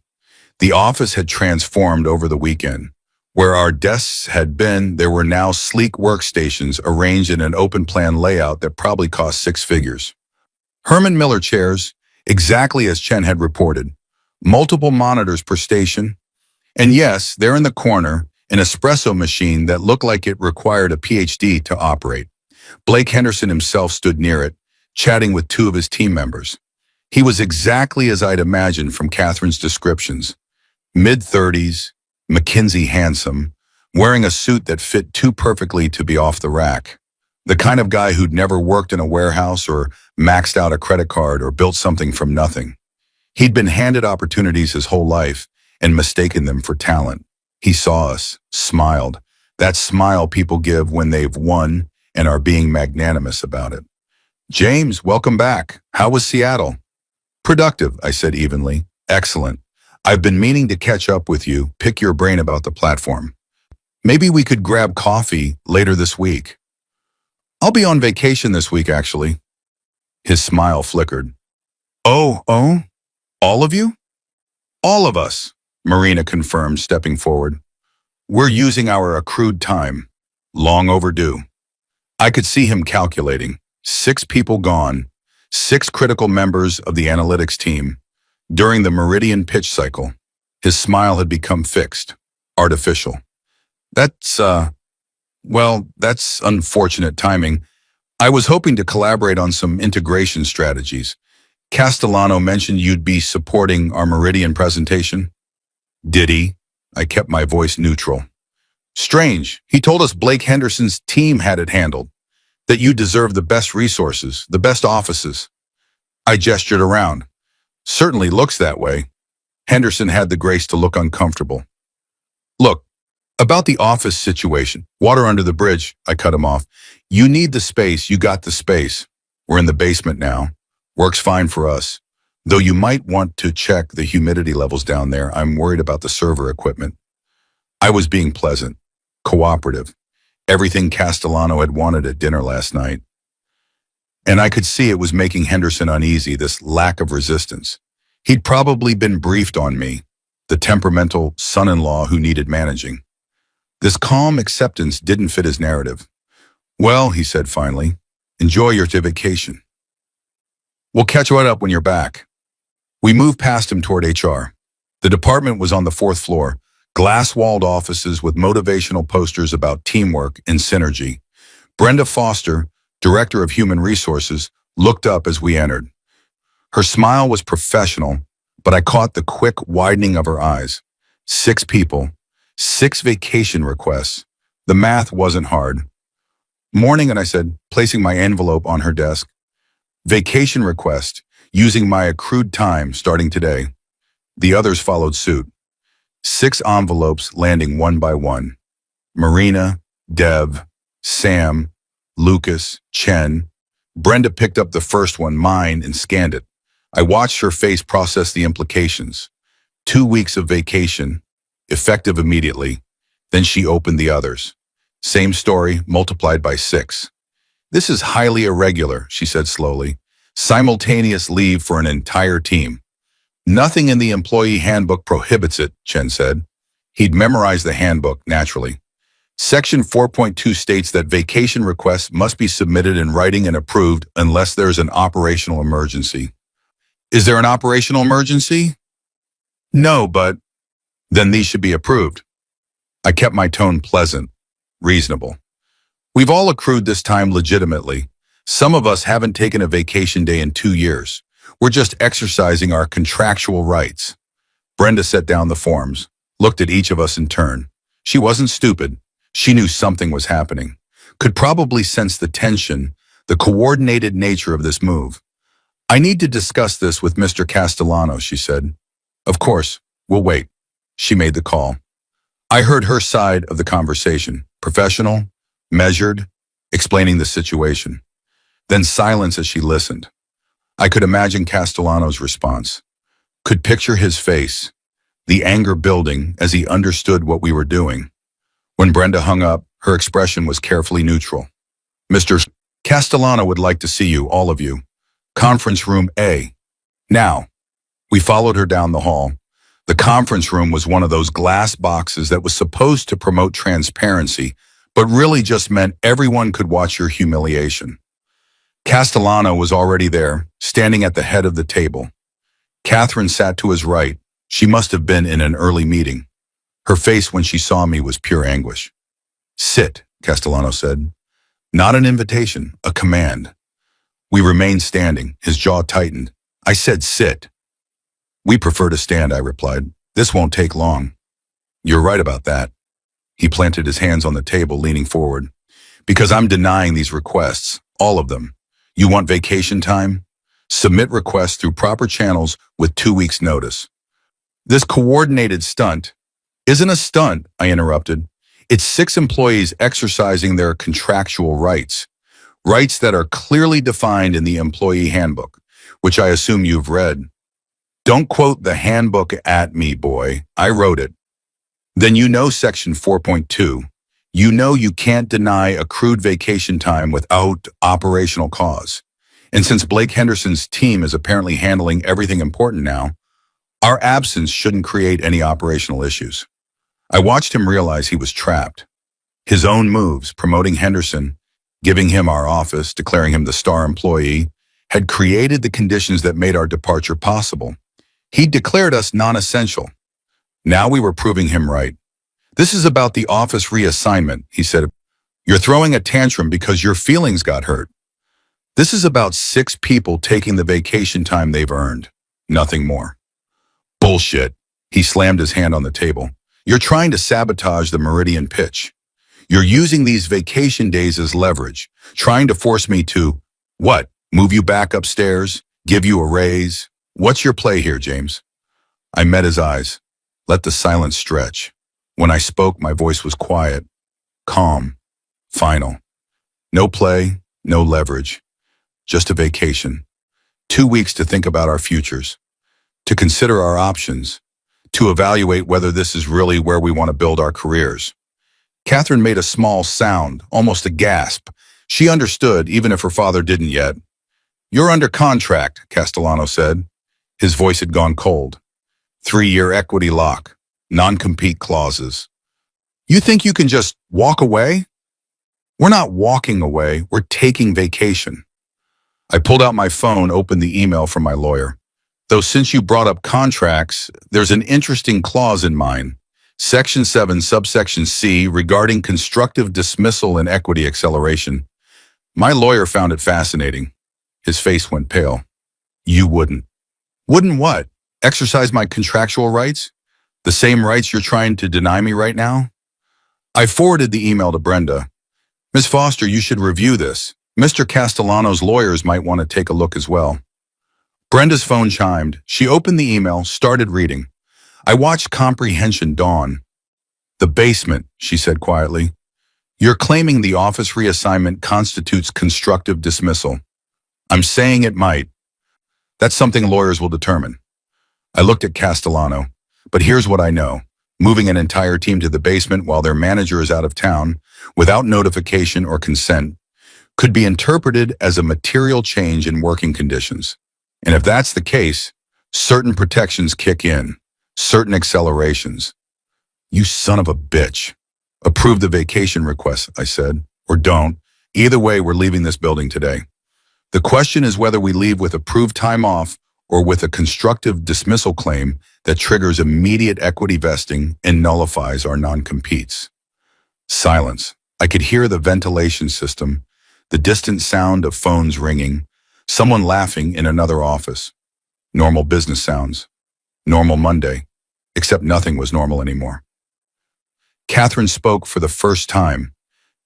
The office had transformed over the weekend. Where our desks had been, there were now sleek workstations arranged in an open-plan layout that probably cost 6 figures. Herman Miller chairs, exactly as Chen had reported. Multiple monitors per station. And yes, there in the corner, an espresso machine that looked like it required a PhD to operate. Blake Henderson himself stood near it, chatting with 2 of his team members. He was exactly as I'd imagined from Catherine's descriptions. Mid-30s, McKinsey handsome, wearing a suit that fit too perfectly to be off the rack. The kind of guy who'd never worked in a warehouse or maxed out a credit card or built something from nothing. He'd been handed opportunities his whole life and mistaken them for talent. He saw us, smiled. That smile people give when they've won and are being magnanimous about it. James, welcome back. How was Seattle? Productive, I said evenly. Excellent. I've been meaning to catch up with you, pick your brain about the platform. Maybe we could grab coffee later this week. I'll be on vacation this week, actually. His smile flickered. Oh? All of you? All of us, Marina confirmed, stepping forward. We're using our accrued time. Long overdue. I could see him calculating. 6 people gone. 6 critical members of the analytics team. During the Meridian pitch cycle, his smile had become fixed, artificial. That's unfortunate timing. I was hoping to collaborate on some integration strategies. Castellano mentioned you'd be supporting our Meridian presentation. Did he? I kept my voice neutral. Strange. He told us Blake Henderson's team had it handled, that you deserve the best resources, the best offices. I gestured around. Certainly looks that way. Henderson had the grace to look uncomfortable. Look, about the office situation, water under the bridge, I cut him off. You need the space, you got the space. We're in the basement now. Works fine for us. Though you might want to check the humidity levels down there, I'm worried about the server equipment. I was being pleasant, cooperative, everything Castellano had wanted at dinner last night. And I could see it was making Henderson uneasy, this lack of resistance. He'd probably been briefed on me, the temperamental son-in-law who needed managing. This calm acceptance didn't fit his narrative. Well, he said finally, Enjoy your vacation. We'll catch right up when you're back. We moved past him toward HR. The department was on the fourth floor, glass-walled offices with motivational posters about teamwork and synergy. Brenda Foster, Director of Human Resources, looked up as we entered. Her smile was professional, but I caught the quick widening of her eyes. 6 people, 6 vacation requests. The math wasn't hard. Morning, and I said, placing my envelope on her desk. Vacation request, using my accrued time starting today. The others followed suit. 6 envelopes landing one by one. Marina, Dev, Sam, Lucas, Chen. Brenda picked up the first one, mine, and scanned it. I watched her face process the implications. 2 weeks of vacation, effective immediately. Then she opened the others. Same story, multiplied by 6. This is highly irregular, she said slowly. Simultaneous leave for an entire team. Nothing in the employee handbook prohibits it, Chen said. He'd memorized the handbook, naturally. Section 4.2 states that vacation requests must be submitted in writing and approved unless there's an operational emergency. Is there an operational emergency? No, but then these should be approved. I kept my tone pleasant, reasonable. We've all accrued this time legitimately. Some of us haven't taken a vacation day in 2 years. We're just exercising our contractual rights. Brenda set down the forms, looked at each of us in turn. She wasn't stupid. She knew something was happening. Could probably sense the tension, the coordinated nature of this move. I need to discuss this with Mr. Castellano, she said. Of course, we'll wait. She made the call. I heard her side of the conversation, professional, measured, explaining the situation. Then silence as she listened. I could imagine Castellano's response. Could picture his face, the anger building as he understood what we were doing. When Brenda hung up, her expression was carefully neutral. Mr. Castellano would like to see you, all of you. Conference room A. Now, we followed her down the hall. The conference room was one of those glass boxes that was supposed to promote transparency, but really just meant everyone could watch your humiliation. Castellano was already there, standing at the head of the table. Catherine sat to his right. She must have been in an early meeting. Her face when she saw me was pure anguish. Sit, Castellano said. Not an invitation, a command. We remained standing, his jaw tightened. I said sit. We prefer to stand, I replied. This won't take long. You're right about that. He planted his hands on the table, leaning forward. Because I'm denying these requests, all of them. You want vacation time? Submit requests through proper channels with 2 weeks' notice. This coordinated stunt isn't a stunt, I interrupted. It's 6 employees exercising their contractual rights. Rights that are clearly defined in the employee handbook, which I assume you've read. Don't quote the handbook at me, boy. I wrote it. Then you know section 4.2. You know you can't deny accrued vacation time without operational cause. And since Blake Henderson's team is apparently handling everything important now, our absence shouldn't create any operational issues. I watched him realize he was trapped. His own moves, promoting Henderson, giving him our office, declaring him the star employee, had created the conditions that made our departure possible. He declared us non-essential. Now we were proving him right. This is about the office reassignment, he said. You're throwing a tantrum because your feelings got hurt. This is about 6 people taking the vacation time they've earned. Nothing more. Bullshit. He slammed his hand on the table. You're trying to sabotage the Meridian pitch. You're using these vacation days as leverage, trying to force me to, what, move you back upstairs, give you a raise? What's your play here, James? I met his eyes, let the silence stretch. When I spoke, my voice was quiet, calm, final. No play, no leverage, just a vacation. 2 weeks to think about our futures, to consider our options, to evaluate whether this is really where we want to build our careers. Catherine made a small sound, almost a gasp. She understood, even if her father didn't yet. You're under contract, Castellano said. His voice had gone cold. 3-year equity lock, non-compete clauses. You think you can just walk away? We're not walking away, we're taking vacation. I pulled out my phone, opened the email from my lawyer. Though since you brought up contracts, there's an interesting clause in mine. Section 7, subsection C, regarding constructive dismissal and equity acceleration. My lawyer found it fascinating. His face went pale. You wouldn't. Wouldn't what? Exercise my contractual rights? The same rights you're trying to deny me right now? I forwarded the email to Brenda. Ms. Foster, you should review this. Mr. Castellano's lawyers might want to take a look as well. Brenda's phone chimed. She opened the email, started reading. I watched comprehension dawn. The basement, she said quietly. You're claiming the office reassignment constitutes constructive dismissal. I'm saying it might. That's something lawyers will determine. I looked at Castellano. But here's what I know. Moving an entire team to the basement while their manager is out of town, without notification or consent, could be interpreted as a material change in working conditions. And if that's the case, certain protections kick in, certain accelerations. You son of a bitch. Approve the vacation request, I said, or don't. Either way, we're leaving this building today. The question is whether we leave with approved time off or with a constructive dismissal claim that triggers immediate equity vesting and nullifies our non-competes. Silence. I could hear the ventilation system, the distant sound of phones ringing, someone laughing in another office. Normal business sounds. Normal Monday. Except nothing was normal anymore. Catherine spoke for the first time.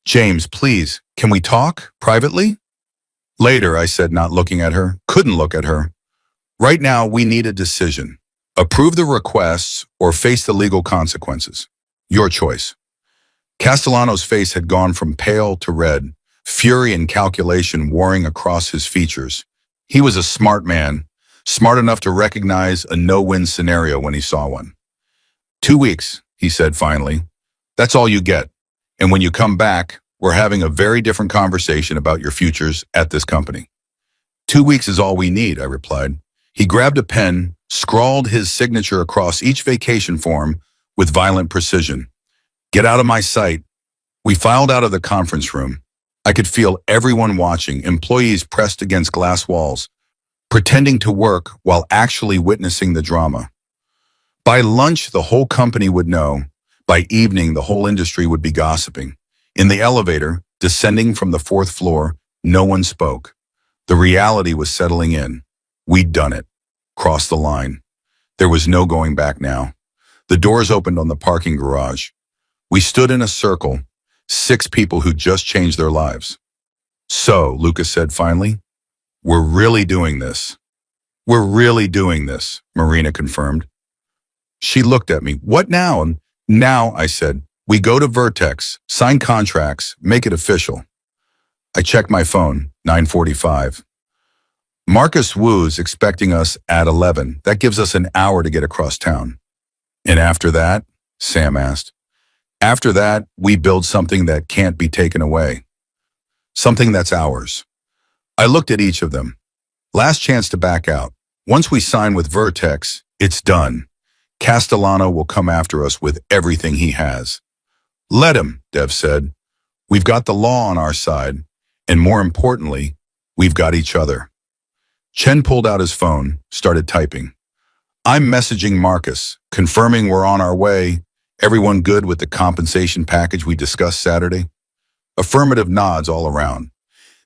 James, please, can we talk privately? Later, I said, not looking at her. Couldn't look at her. Right now, we need a decision. Approve the requests or face the legal consequences. Your choice. Castellano's face had gone from pale to red, fury and calculation warring across his features. He was a smart man, smart enough to recognize a no-win scenario when he saw one. 2 weeks, he said finally. That's all you get. And when you come back, we're having a very different conversation about your futures at this company. 2 weeks is all we need, I replied. He grabbed a pen, scrawled his signature across each vacation form with violent precision. Get out of my sight. We filed out of the conference room. I could feel everyone watching, employees pressed against glass walls, pretending to work while actually witnessing the drama. By lunch, the whole company would know. By evening, the whole industry would be gossiping. In the elevator, descending from the 4th floor, no one spoke. The reality was settling in. We'd done it. Crossed the line. There was no going back now. The doors opened on the parking garage. We stood in a circle, 6 people who'd just changed their lives. So, Lucas said finally, we're really doing this. We're really doing this, Marina confirmed. She looked at me. What now? And now, I said, we go to Vertex, sign contracts, make it official. I checked my phone, 9:45. Marcus Wu's expecting us at 11. That gives us an hour to get across town. And after that, Sam asked, after that, we build something that can't be taken away. Something that's ours. I looked at each of them. Last chance to back out. Once we sign with Vertex, it's done. Castellano will come after us with everything he has. Let him, Dev said. We've got the law on our side, and more importantly, we've got each other. Chen pulled out his phone, started typing. I'm messaging Marcus, confirming we're on our way. Everyone good with the compensation package we discussed Saturday? Affirmative nods all around.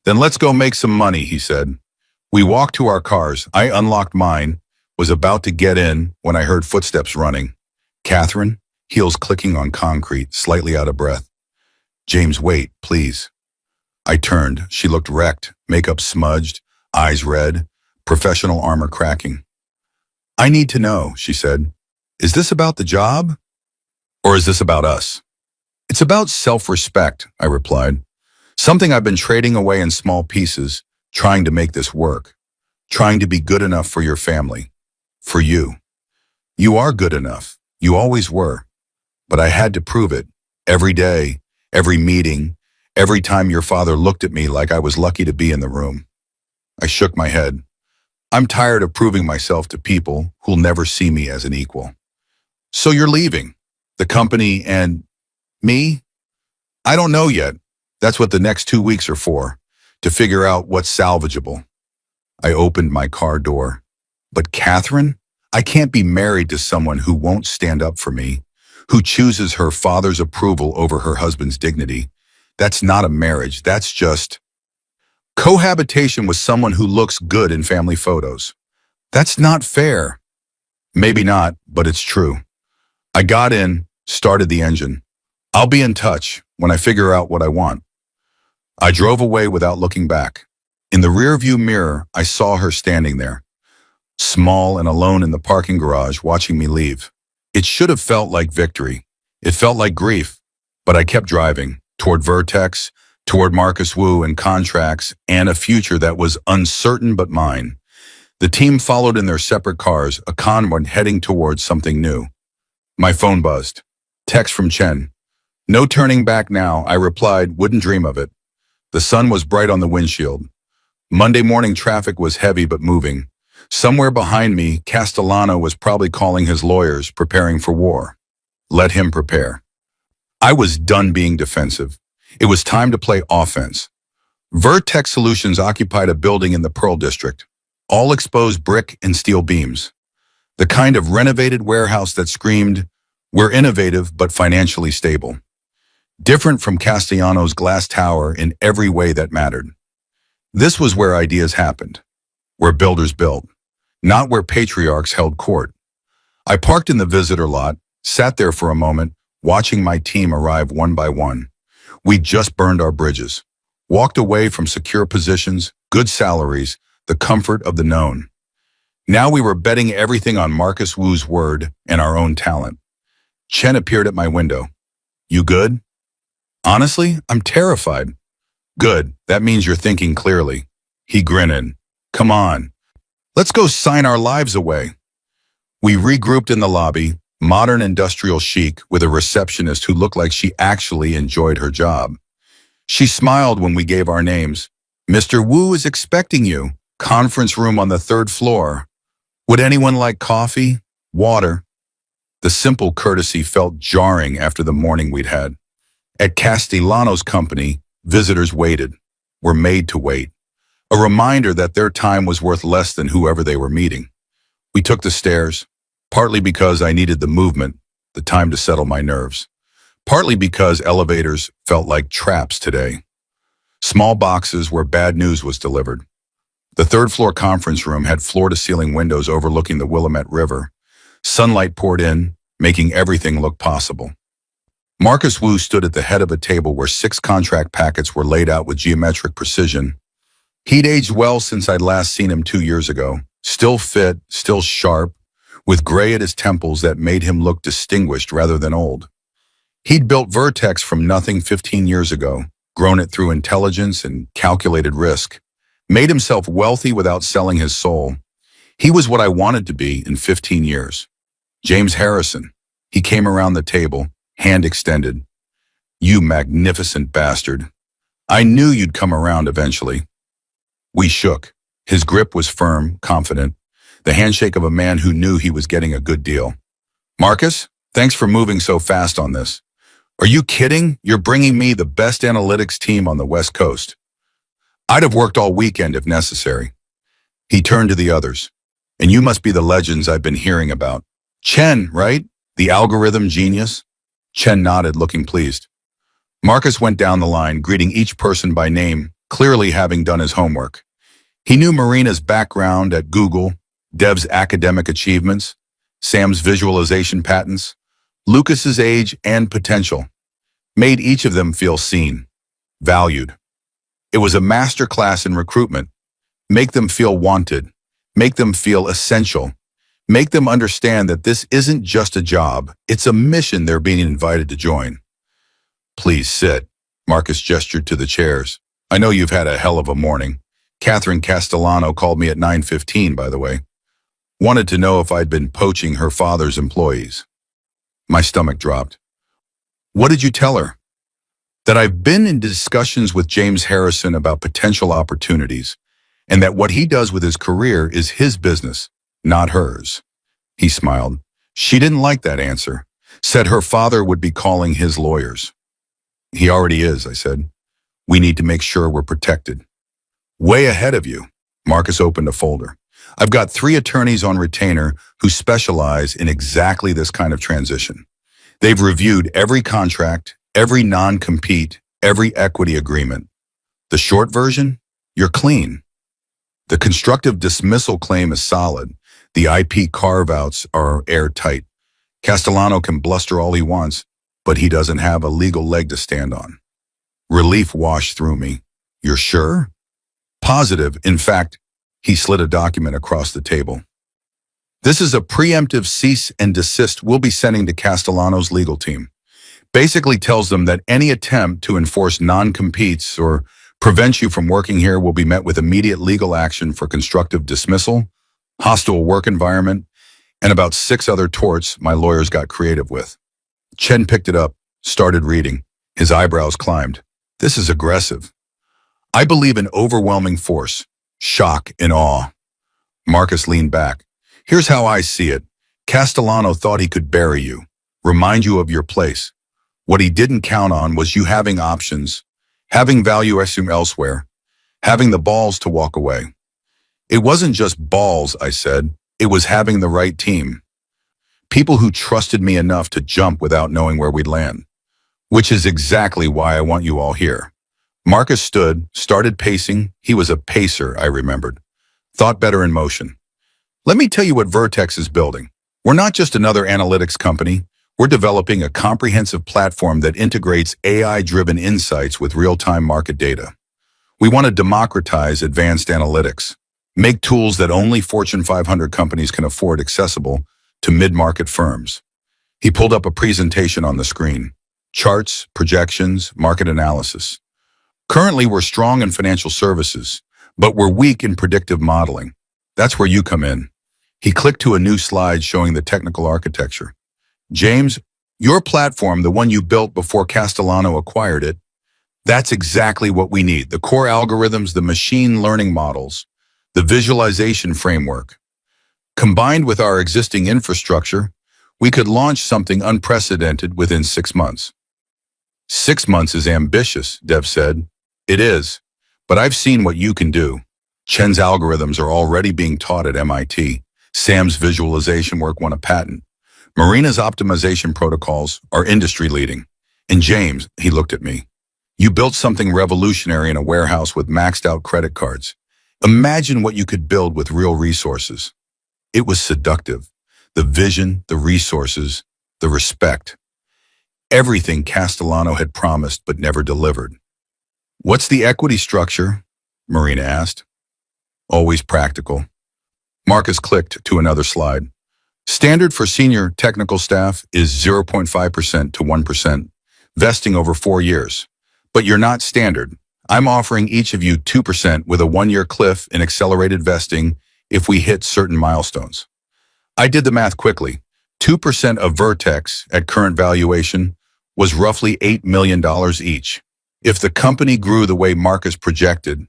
Then let's go make some money, he said. We walked to our cars. I unlocked mine, was about to get in when I heard footsteps running. Catherine, heels clicking on concrete, slightly out of breath. James, wait, please. I turned. She looked wrecked, makeup smudged, eyes red, professional armor cracking. I need to know, she said. Is this about the job? Or is this about us? It's about self-respect, I replied. Something I've been trading away in small pieces, trying to make this work. Trying to be good enough for your family. For you. You are good enough. You always were. But I had to prove it. Every day, every meeting, every time your father looked at me like I was lucky to be in the room. I shook my head. I'm tired of proving myself to people who'll never see me as an equal. So you're leaving? The company and me? I don't know yet. That's what the next 2 weeks are for, to figure out what's salvageable. I opened my car door. But Catherine, I can't be married to someone who won't stand up for me, who chooses her father's approval over her husband's dignity. That's not a marriage, that's just cohabitation with someone who looks good in family photos. That's not fair. Maybe not, but it's true. I got in, started the engine. I'll be in touch when I figure out what I want. I drove away without looking back. In the rearview mirror, I saw her standing there, small and alone in the parking garage, watching me leave. It should have felt like victory. It felt like grief, but I kept driving toward Vertex, toward Marcus Wu and contracts, and a future that was uncertain but mine. The team followed in their separate cars, a convoy heading towards something new. My phone buzzed. Text from Chen. No turning back now, I replied, wouldn't dream of it. The sun was bright on the windshield. Monday morning traffic was heavy but moving. Somewhere behind me, Castellano was probably calling his lawyers, preparing for war. Let him prepare. I was done being defensive. It was time to play offense. Vertex Solutions occupied a building in the Pearl District, all exposed brick and steel beams. The kind of renovated warehouse that screamed, we're innovative but financially stable. Different from Castellano's glass tower in every way that mattered. This was where ideas happened, where builders built, not where patriarchs held court. I parked in the visitor lot, sat there for a moment, watching my team arrive one by one. We'd just burned our bridges, walked away from secure positions, good salaries, the comfort of the known. Now we were betting everything on Marcus Wu's word and our own talent. Chen appeared at my window. You good? Honestly, I'm terrified. Good, that means you're thinking clearly. He grinned. Come on, let's go sign our lives away. We regrouped in the lobby, modern industrial chic, with a receptionist who looked like she actually enjoyed her job. She smiled when we gave our names. Mr. Wu is expecting you. Conference room on the 3rd floor. Would anyone like coffee? Water? The simple courtesy felt jarring after the morning we'd had. At Castellano's company, visitors waited, were made to wait. A reminder that their time was worth less than whoever they were meeting. We took the stairs, partly because I needed the movement, the time to settle my nerves. Partly because elevators felt like traps today. Small boxes where bad news was delivered. The 3rd floor conference room had floor-to-ceiling windows overlooking the Willamette River. Sunlight poured in, making everything look possible. Marcus Wu stood at the head of a table where 6 contract packets were laid out with geometric precision. He'd aged well since I'd last seen him 2 years ago. Still fit, still sharp, with gray at his temples that made him look distinguished rather than old. He'd built Vertex from nothing 15 years ago, grown it through intelligence and calculated risk, made himself wealthy without selling his soul. He was what I wanted to be in 15 years. James Harrison. He came around the table, hand extended. You magnificent bastard. I knew you'd come around eventually. We shook. His grip was firm, confident, the handshake of a man who knew he was getting a good deal. Marcus, thanks for moving so fast on this. Are you kidding? You're bringing me the best analytics team on the West Coast. I'd have worked all weekend if necessary. He turned to the others. And you must be the legends I've been hearing about. Chen, right? The algorithm genius? Chen nodded, looking pleased. Marcus went down the line, greeting each person by name, clearly having done his homework. He knew Marina's background at Google, Dev's academic achievements, Sam's visualization patents, Lucas's age and potential. Made each of them feel seen, valued. It was a master class in recruitment. Make them feel wanted. Make them feel essential. Make them understand that this isn't just a job, it's a mission they're being invited to join. Please sit. Marcus gestured to the chairs. I know you've had a hell of a morning. Catherine Castellano called me at 9:15, by the way. Wanted to know if I'd been poaching her father's employees. My stomach dropped. What did you tell her? That I've been in discussions with James Harrison about potential opportunities, and that what he does with his career is his business, not hers. He smiled. She didn't like that answer. Said her father would be calling his lawyers. He already is, I said. We need to make sure we're protected. Way ahead of you. Marcus opened a folder. I've got 3 attorneys on retainer who specialize in exactly this kind of transition. They've reviewed every contract, every non-compete, every equity agreement. The short version? You're clean. The constructive dismissal claim is solid. The IP carve-outs are airtight. Castellano can bluster all he wants, but he doesn't have a legal leg to stand on. Relief washed through me. You're sure? Positive. In fact, he slid a document across the table. This is a preemptive cease and desist we'll be sending to Castellano's legal team. Basically tells them that any attempt to enforce non-competes or prevent you from working here will be met with immediate legal action for constructive dismissal, hostile work environment, and about 6 other torts my lawyers got creative with. Chen picked it up, started reading. His eyebrows climbed. This is aggressive. I believe in overwhelming force, shock and awe. Marcus leaned back. Here's how I see it. Castellano thought he could bury you, remind you of your place. What he didn't count on was you having options, having value assume elsewhere, having the balls to walk away. It wasn't just balls, I said. It was having the right team. People who trusted me enough to jump without knowing where we'd land. Which is exactly why I want you all here. Marcus stood, started pacing. He was a pacer, I remembered. Thought better in motion. Let me tell you what Vertex is building. We're not just another analytics company. We're developing a comprehensive platform that integrates AI-driven insights with real-time market data. We want to democratize advanced analytics, make tools that only Fortune 500 companies can afford accessible to mid-market firms. He pulled up a presentation on the screen. Charts, projections, market analysis. Currently, we're strong in financial services, but we're weak in predictive modeling. That's where you come in. He clicked to a new slide showing the technical architecture. James, your platform, the one you built before Castellano acquired it, that's exactly what we need. The core algorithms, the machine learning models, the visualization framework. Combined with our existing infrastructure, we could launch something unprecedented within 6 months. 6 months is ambitious, Dev said. It is, but I've seen what you can do. Chen's algorithms are already being taught at MIT. Sam's visualization work won a patent. Marina's optimization protocols are industry-leading. And James, he looked at me. You built something revolutionary in a warehouse with maxed-out credit cards. Imagine what you could build with real resources. It was seductive. The vision, the resources, the respect. Everything Castellano had promised but never delivered. What's the equity structure? Marina asked. Always practical. Marcus clicked to another slide. Standard for senior technical staff is 0.5% to 1%, vesting over 4 years. But you're not standard. I'm offering each of you 2% with a 1-year cliff in accelerated vesting if we hit certain milestones. I did the math quickly. 2% of Vertex at current valuation was roughly $8 million each. If the company grew the way Marcus projected.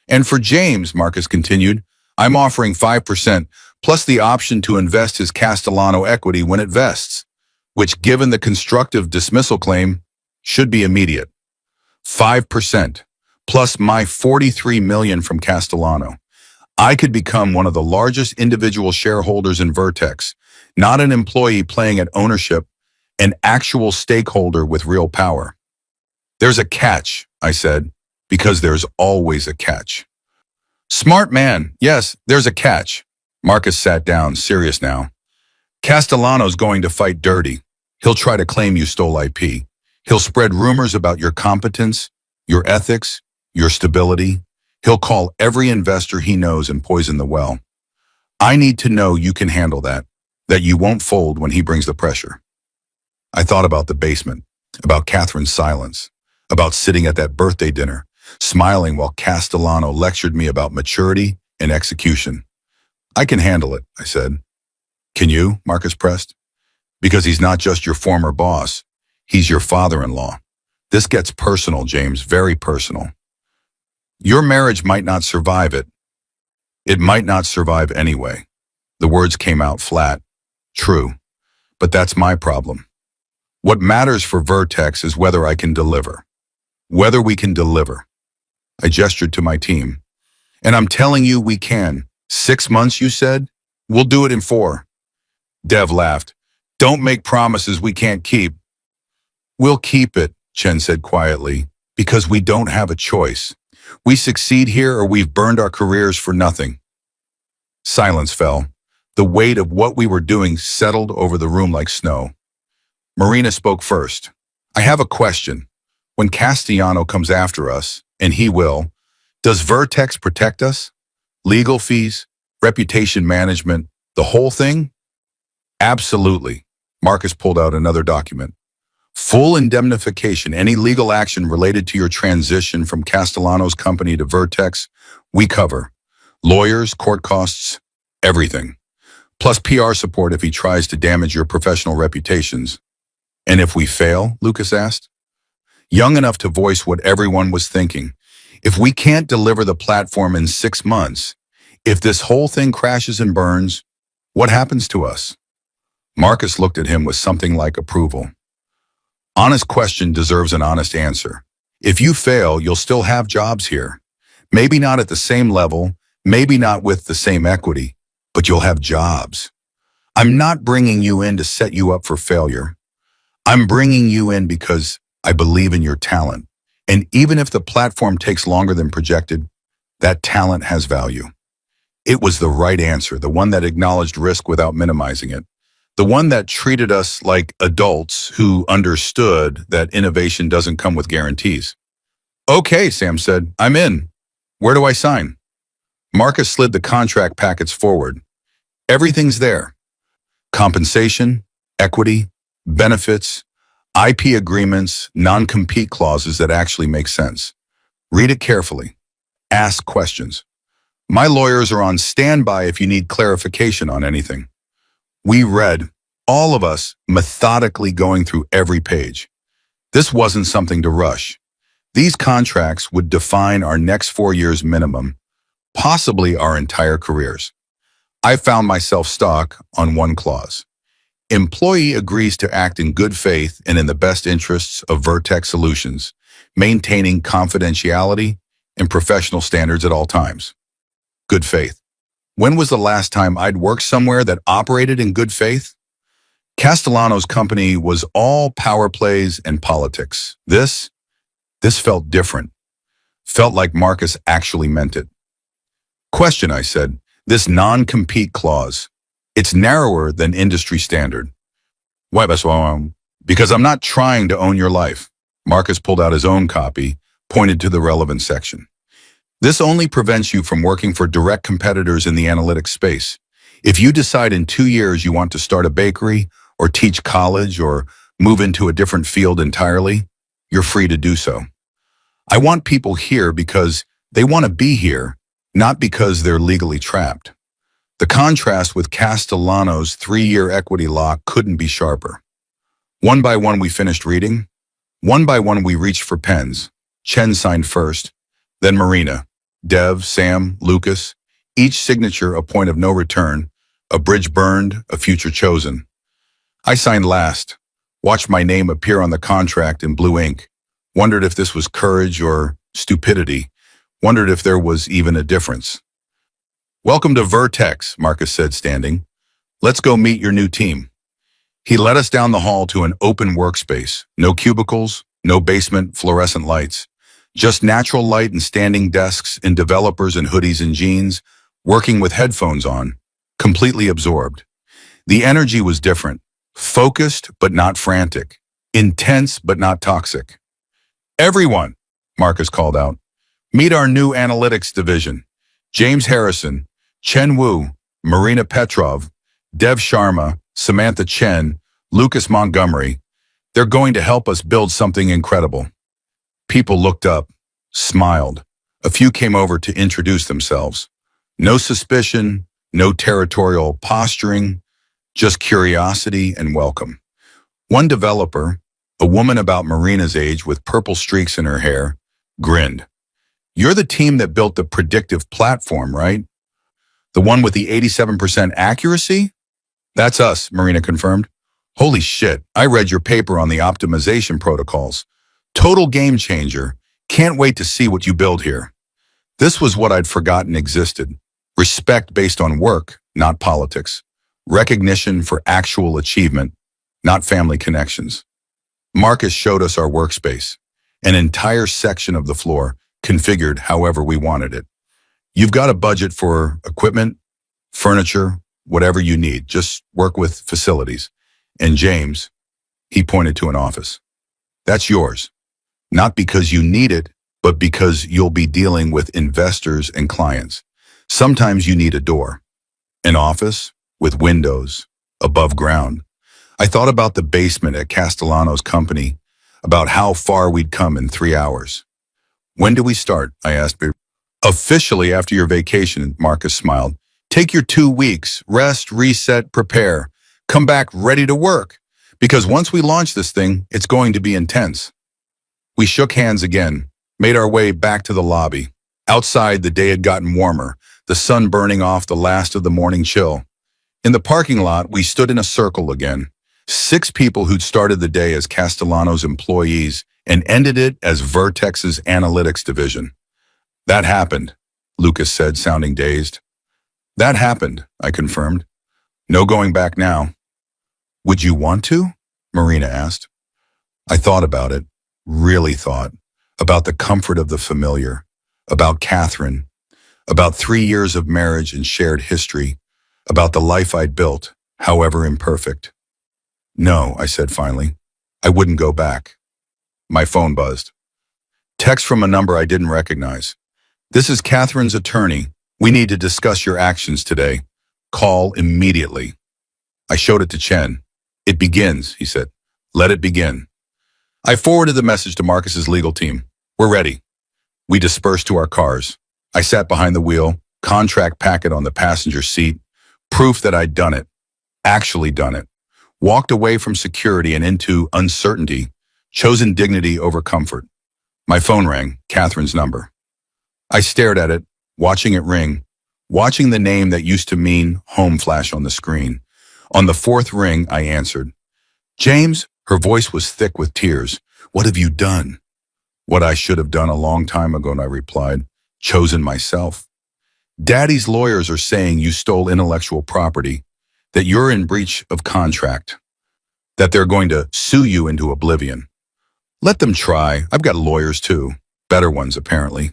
And for James, Marcus continued, I'm offering 5% plus the option to invest his Castellano equity when it vests, which given the constructive dismissal claim should be immediate. 5% plus my $43 million from Castellano. I could become one of the largest individual shareholders in Vertex, not an employee playing at ownership, an actual stakeholder with real power. There's a catch, I said, because there's always a catch. Smart man, yes, there's a catch. Marcus sat down, serious now. Castellano's going to fight dirty. He'll try to claim you stole IP. He'll spread rumors about your competence, your ethics, your stability. He'll call every investor he knows and poison the well. I need to know you can handle that you won't fold when he brings the pressure. I thought about the basement, about Catherine's silence, about sitting at that birthday dinner, smiling while Castellano lectured me about maturity and execution. I can handle it, I said. Can you? Marcus pressed. Because he's not just your former boss. He's your father-in-law. This gets personal, James, very personal. Your marriage might not survive it. It might not survive anyway. The words came out flat. True. But that's my problem. What matters for Vertex is whether I can deliver. whether we can deliver. I gestured to my team. And I'm telling you we can. 6 months, you said? We'll do it in 4. Dev laughed. Don't make promises we can't keep. We'll keep it, Chen said quietly, because we don't have a choice. We succeed here or we've burned our careers for nothing. Silence fell. The weight of what we were doing settled over the room like snow. Marina spoke first. I have a question. When Castellano comes after us, and he will, does Vertex protect us? Legal fees, reputation management, the whole thing? Absolutely. Marcus pulled out another document. Full indemnification, any legal action related to your transition from Castellano's company to Vertex, we cover. Lawyers, court costs, everything. Plus PR support if he tries to damage your professional reputations. And if we fail, Lucas asked. Young enough to voice what everyone was thinking. If we can't deliver the platform in 6 months, if this whole thing crashes and burns, what happens to us? Marcus looked at him with something like approval. Honest question deserves an honest answer. If you fail, you'll still have jobs here. Maybe not at the same level, maybe not with the same equity, but you'll have jobs. I'm not bringing you in to set you up for failure. I'm bringing you in because I believe in your talent. And even if the platform takes longer than projected, that talent has value. It was the right answer, the one that acknowledged risk without minimizing it. The one that treated us like adults who understood that innovation doesn't come with guarantees. Okay, Sam said, I'm in. Where do I sign? Marcus slid the contract packets forward. Everything's there. Compensation, equity, benefits, IP agreements, non-compete clauses that actually make sense. Read it carefully. Ask questions. My lawyers are on standby if you need clarification on anything. We read, all of us, methodically going through every page. This wasn't something to rush. These contracts would define our next 4 years minimum, possibly our entire careers. I found myself stuck on one clause. Employee agrees to act in good faith and in the best interests of Vertex Solutions, maintaining confidentiality and professional standards at all times. Good faith. When was the last time I'd worked somewhere that operated in good faith? Castellano's company was all power plays and politics. This felt different. Felt like Marcus actually meant it. Question, I said. This non-compete clause. It's narrower than industry standard. Why? Because I'm not trying to own your life. Marcus pulled out his own copy, pointed to the relevant section. This only prevents you from working for direct competitors in the analytics space. If you decide in 2 years you want to start a bakery or teach college or move into a different field entirely, you're free to do so. I want people here because they want to be here, not because they're legally trapped. The contrast with Castellano's 3-year equity lock couldn't be sharper. One by one we finished reading. One by one we reached for pens. Chen signed first, then Marina, Dev, Sam, Lucas, each signature a point of no return, a bridge burned, a future chosen. I signed last, watched my name appear on the contract in blue ink, wondered if this was courage or stupidity, wondered if there was even a difference. Welcome to Vertex, Marcus said, standing. Let's go meet your new team. He led us down the hall to an open workspace. No cubicles, no basement fluorescent lights. Just natural light and standing desks and developers in hoodies and jeans, working with headphones on, completely absorbed. The energy was different, focused but not frantic, intense but not toxic. Everyone, Marcus called out, meet our new analytics division. James Harrison, Chen Wu, Marina Petrov, Dev Sharma, Samantha Chen, Lucas Montgomery. They're going to help us build something incredible. People looked up, smiled. A few came over to introduce themselves. No suspicion, no territorial posturing, just curiosity and welcome. One developer, a woman about Marina's age with purple streaks in her hair, grinned. You're the team that built the predictive platform, right? The one with the 87% accuracy? That's us, Marina confirmed. Holy shit, I read your paper on the optimization protocols. Total game changer. Can't wait to see what you build here. This was what I'd forgotten existed. Respect based on work, not politics. Recognition for actual achievement, not family connections. Marcus showed us our workspace, an entire section of the floor, configured however we wanted it. You've got a budget for equipment, furniture, whatever you need. Just work with facilities. And James, he pointed to an office. That's yours. Not because you need it, but because you'll be dealing with investors and clients. Sometimes you need a door, an office with windows, above ground. I thought about the basement at Castellano's company, about how far we'd come in 3 hours. When do we start? I asked. Officially after your vacation, Marcus smiled. Take your 2 weeks, rest, reset, prepare. Come back ready to work. Because once we launch this thing, it's going to be intense. We shook hands again, made our way back to the lobby. Outside, the day had gotten warmer, the sun burning off the last of the morning chill. In the parking lot, we stood in a circle again. 6 people who'd started the day as Castellano's employees and ended it as Vertex's analytics division. That happened, Lucas said, sounding dazed. That happened, I confirmed. No going back now. Would you want to? Marina asked. I thought about it, really thought, about the comfort of the familiar, about Catherine, about 3 years of marriage and shared history, about the life I'd built, however imperfect. No, I said finally. I wouldn't go back. My phone buzzed. Text from a number I didn't recognize. This is Catherine's attorney. We need to discuss your actions today. Call immediately. I showed it to Chen. It begins, he said. Let it begin. I forwarded the message to Marcus's legal team. We're ready. We dispersed to our cars. I sat behind the wheel, contract packet on the passenger seat, proof that I'd done it, actually done it. Walked away from security and into uncertainty, chosen dignity over comfort. My phone rang, Catherine's number. I stared at it, watching it ring, watching the name that used to mean home flash on the screen. On the 4th ring, I answered. James, her voice was thick with tears. What have you done? What I should have done a long time ago, I replied. Chosen myself. Daddy's lawyers are saying you stole intellectual property, that you're in breach of contract, that they're going to sue you into oblivion. Let them try. I've got lawyers too. Better ones, apparently.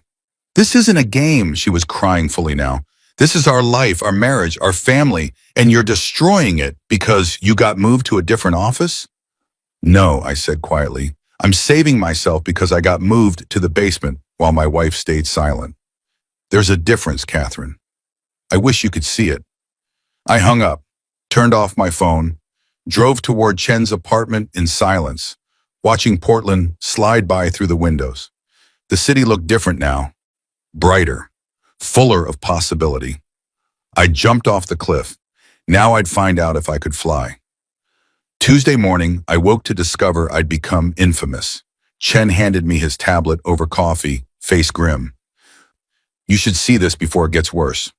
This isn't a game, she was crying fully now. This is our life, our marriage, our family, and you're destroying it because you got moved to a different office? No, I said quietly. I'm saving myself because I got moved to the basement while my wife stayed silent. There's a difference, Catherine. I wish you could see it. I hung up, turned off my phone, drove toward Chen's apartment in silence, watching Portland slide by through the windows. The city looked different now, brighter, fuller of possibility. I jumped off the cliff. Now I'd find out if I could fly. Tuesday morning, I woke to discover I'd become infamous. Chen handed me his tablet over coffee, face grim. You should see this before it gets worse.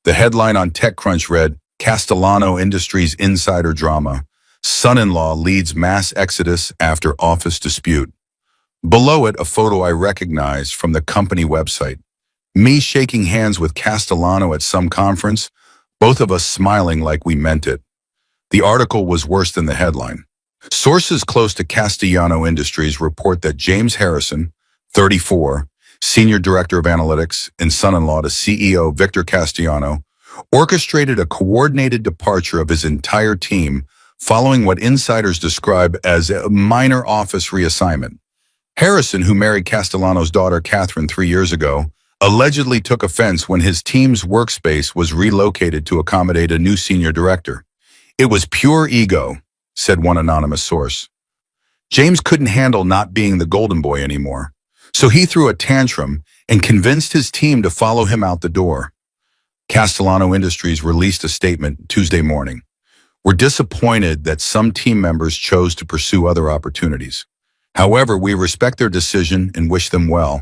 The headline on TechCrunch read, Castellano Industries insider drama. Son-in-law leads mass exodus after office dispute. Below it, a photo I recognized from the company website. Me shaking hands with Castellano at some conference, both of us smiling like we meant it. The article was worse than the headline. Sources close to Castellano Industries report that James Harrison, 34, Senior Director of Analytics and son-in-law to CEO Victor Castellano, orchestrated a coordinated departure of his entire team following what insiders describe as a minor office reassignment. Harrison, who married Castellano's daughter Catherine 3 years ago, allegedly took offense when his team's workspace was relocated to accommodate a new senior director. It was pure ego, said one anonymous source. James couldn't handle not being the golden boy anymore, so he threw a tantrum and convinced his team to follow him out the door. Castellano Industries released a statement Tuesday morning. We're disappointed that some team members chose to pursue other opportunities. However, we respect their decision and wish them well.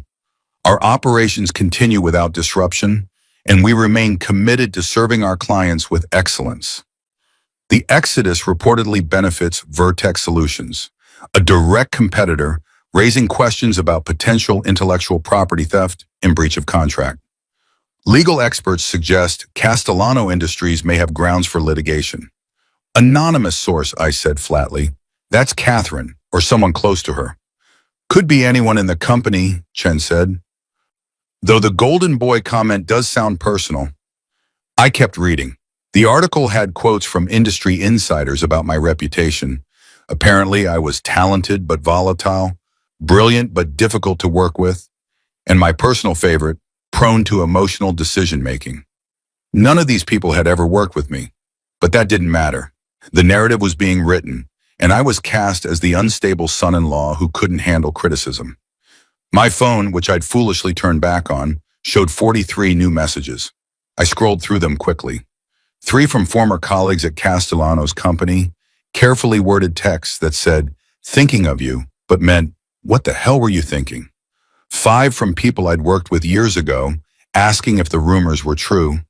Our operations continue without disruption, and we remain committed to serving our clients with excellence. The exodus reportedly benefits Vertex Solutions, a direct competitor raising questions about potential intellectual property theft and breach of contract. Legal experts suggest Castellano Industries may have grounds for litigation. Anonymous source, I said flatly. That's Catherine, or someone close to her. Could be anyone in the company, Chen said. Though the Golden Boy comment does sound personal, I kept reading. The article had quotes from industry insiders about my reputation. Apparently, I was talented but volatile, brilliant but difficult to work with, and my personal favorite, prone to emotional decision-making. None of these people had ever worked with me, but that didn't matter. The narrative was being written, and I was cast as the unstable son-in-law who couldn't handle criticism. My phone, which I'd foolishly turned back on, showed 43 new messages. I scrolled through them quickly. 3 from former colleagues at Castellano's company, carefully worded texts that said, "Thinking of you," but meant, "What the hell were you thinking?" 5 from people I'd worked with years ago, asking if the rumors were true.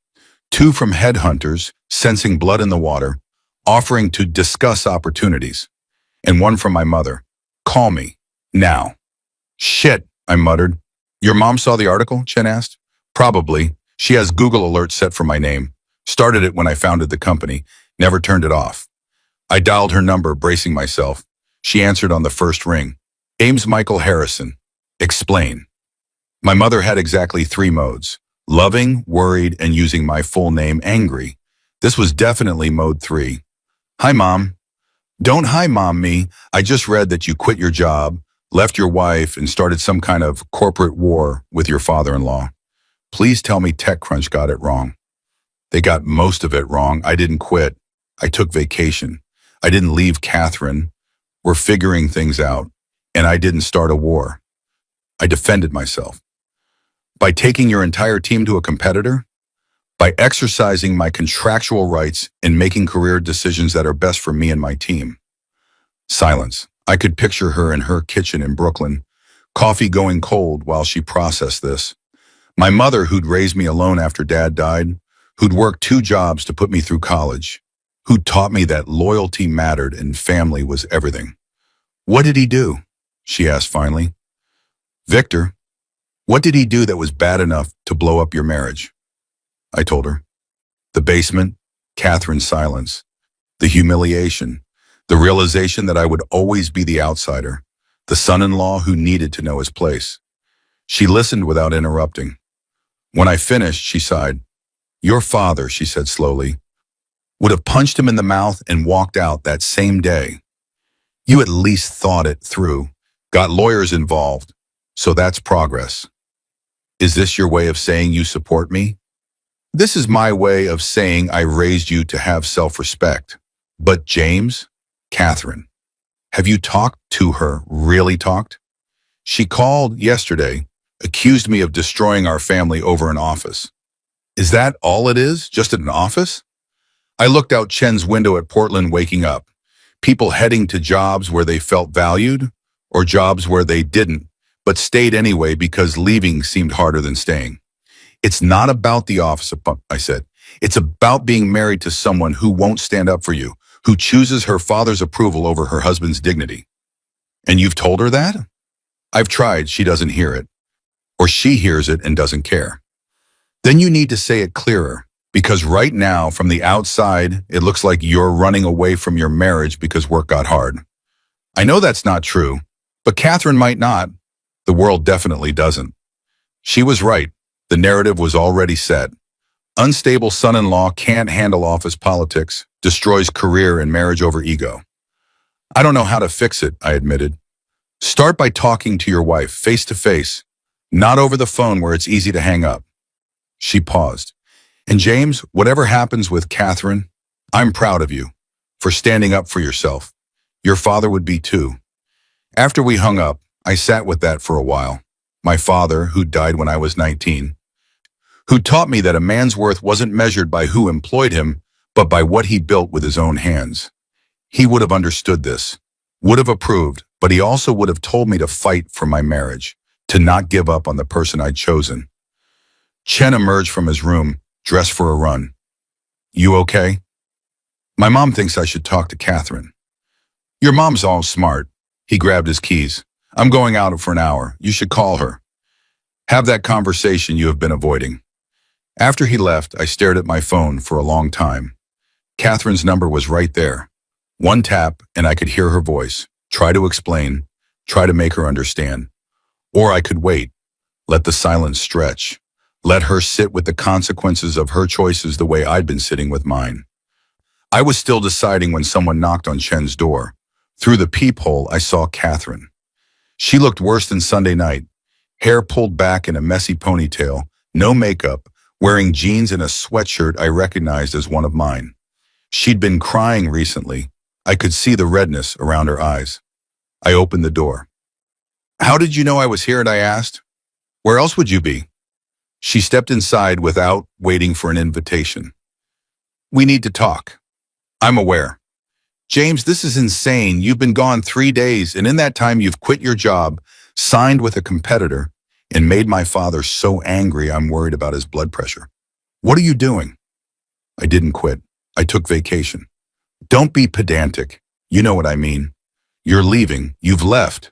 2 from headhunters, sensing blood in the water, offering to discuss opportunities. And 1 from my mother. "Call me. Now." "Shit," I muttered. "Your mom saw the article?" Chen asked. "Probably. She has Google alerts set for my name. Started it when I founded the company. Never turned it off." I dialed her number, bracing myself. She answered on the first ring. "James Michael Harrison. Explain." My mother had exactly 3 modes: loving, worried, and using my full name, angry. This was definitely mode 3. "Hi, Mom." "Don't hi, Mom me. I just read that you quit your job, left your wife, and started some kind of corporate war with your father-in-law. Please tell me TechCrunch got it wrong." They got most of it wrong. I didn't quit. I took vacation. I didn't leave Catherine. We're figuring things out. And I didn't start a war. I defended myself. By taking your entire team to a competitor? By exercising my contractual rights and making career decisions that are best for me and my team. Silence. I could picture her in her kitchen in Brooklyn, coffee going cold while she processed this. My mother, who'd raised me alone after Dad died, who'd worked 2 jobs to put me through college, who taught me that loyalty mattered and family was everything. "What did he do?" she asked finally. "Victor, what did he do that was bad enough to blow up your marriage?" I told her. The basement, Catherine's silence, the humiliation, the realization that I would always be the outsider, the son-in-law who needed to know his place. She listened without interrupting. When I finished, she sighed. "Your father," she said slowly, "would have punched him in the mouth and walked out that same day. You at least thought it through, got lawyers involved, so that's progress. Is this your way of saying you support me?" "This is my way of saying I raised you to have self-respect. But James, Catherine, have you talked to her, really talked?" "She called yesterday, accused me of destroying our family over an office." "Is that all it is? Just an office?" I looked out Chen's window at Portland waking up. People heading to jobs where they felt valued, or jobs where they didn't, but stayed anyway because leaving seemed harder than staying. "It's not about the office," I said. "It's about being married to someone who won't stand up for you, who chooses her father's approval over her husband's dignity." "And you've told her that?" "I've tried. She doesn't hear it. Or she hears it and doesn't care." "Then you need to say it clearer, because right now, from the outside, it looks like you're running away from your marriage because work got hard." "I know that's not true, but Catherine might not. The world definitely doesn't." She was right. The narrative was already set. Unstable son-in-law can't handle office politics, destroys career and marriage over ego. "I don't know how to fix it," I admitted. "Start by talking to your wife face to face, not over the phone where it's easy to hang up." She paused. "And James, whatever happens with Catherine, I'm proud of you for standing up for yourself. Your father would be too." After we hung up, I sat with that for a while. My father, who died when I was 19, who taught me that a man's worth wasn't measured by who employed him, but by what he built with his own hands. He would have understood this, would have approved, but he also would have told me to fight for my marriage, to not give up on the person I'd chosen. Chen emerged from his room, dressed for a run. "You okay?" "My mom thinks I should talk to Catherine." "Your mom's all smart." He grabbed his keys. I'm going out for an hour. You should call her. Have that conversation you have been avoiding. After he left, I stared at my phone for a long time. Catherine's number was right there. One tap, and I could hear her voice. Try to explain, try to make her understand. Or I could wait, let the silence stretch. Let her sit with the consequences of her choices the way I'd been sitting with mine. I was still deciding when someone knocked on Chen's door. Through the peephole, I saw Catherine. She looked worse than Sunday night. Hair pulled back in a messy ponytail, no makeup, wearing jeans and a sweatshirt I recognized as one of mine. She'd been crying recently. I could see the redness around her eyes. I opened the door. "How did you know I was here?" I asked. "Where else would you be?" She stepped inside without waiting for an invitation. "We need to talk." "I'm aware." "James, this is insane. You've been gone 3 days, and in that time you've quit your job, signed with a competitor, and made my father so angry I'm worried about his blood pressure. What are you doing?" "I didn't quit. I took vacation." "Don't be pedantic. You know what I mean. You're leaving. You've left.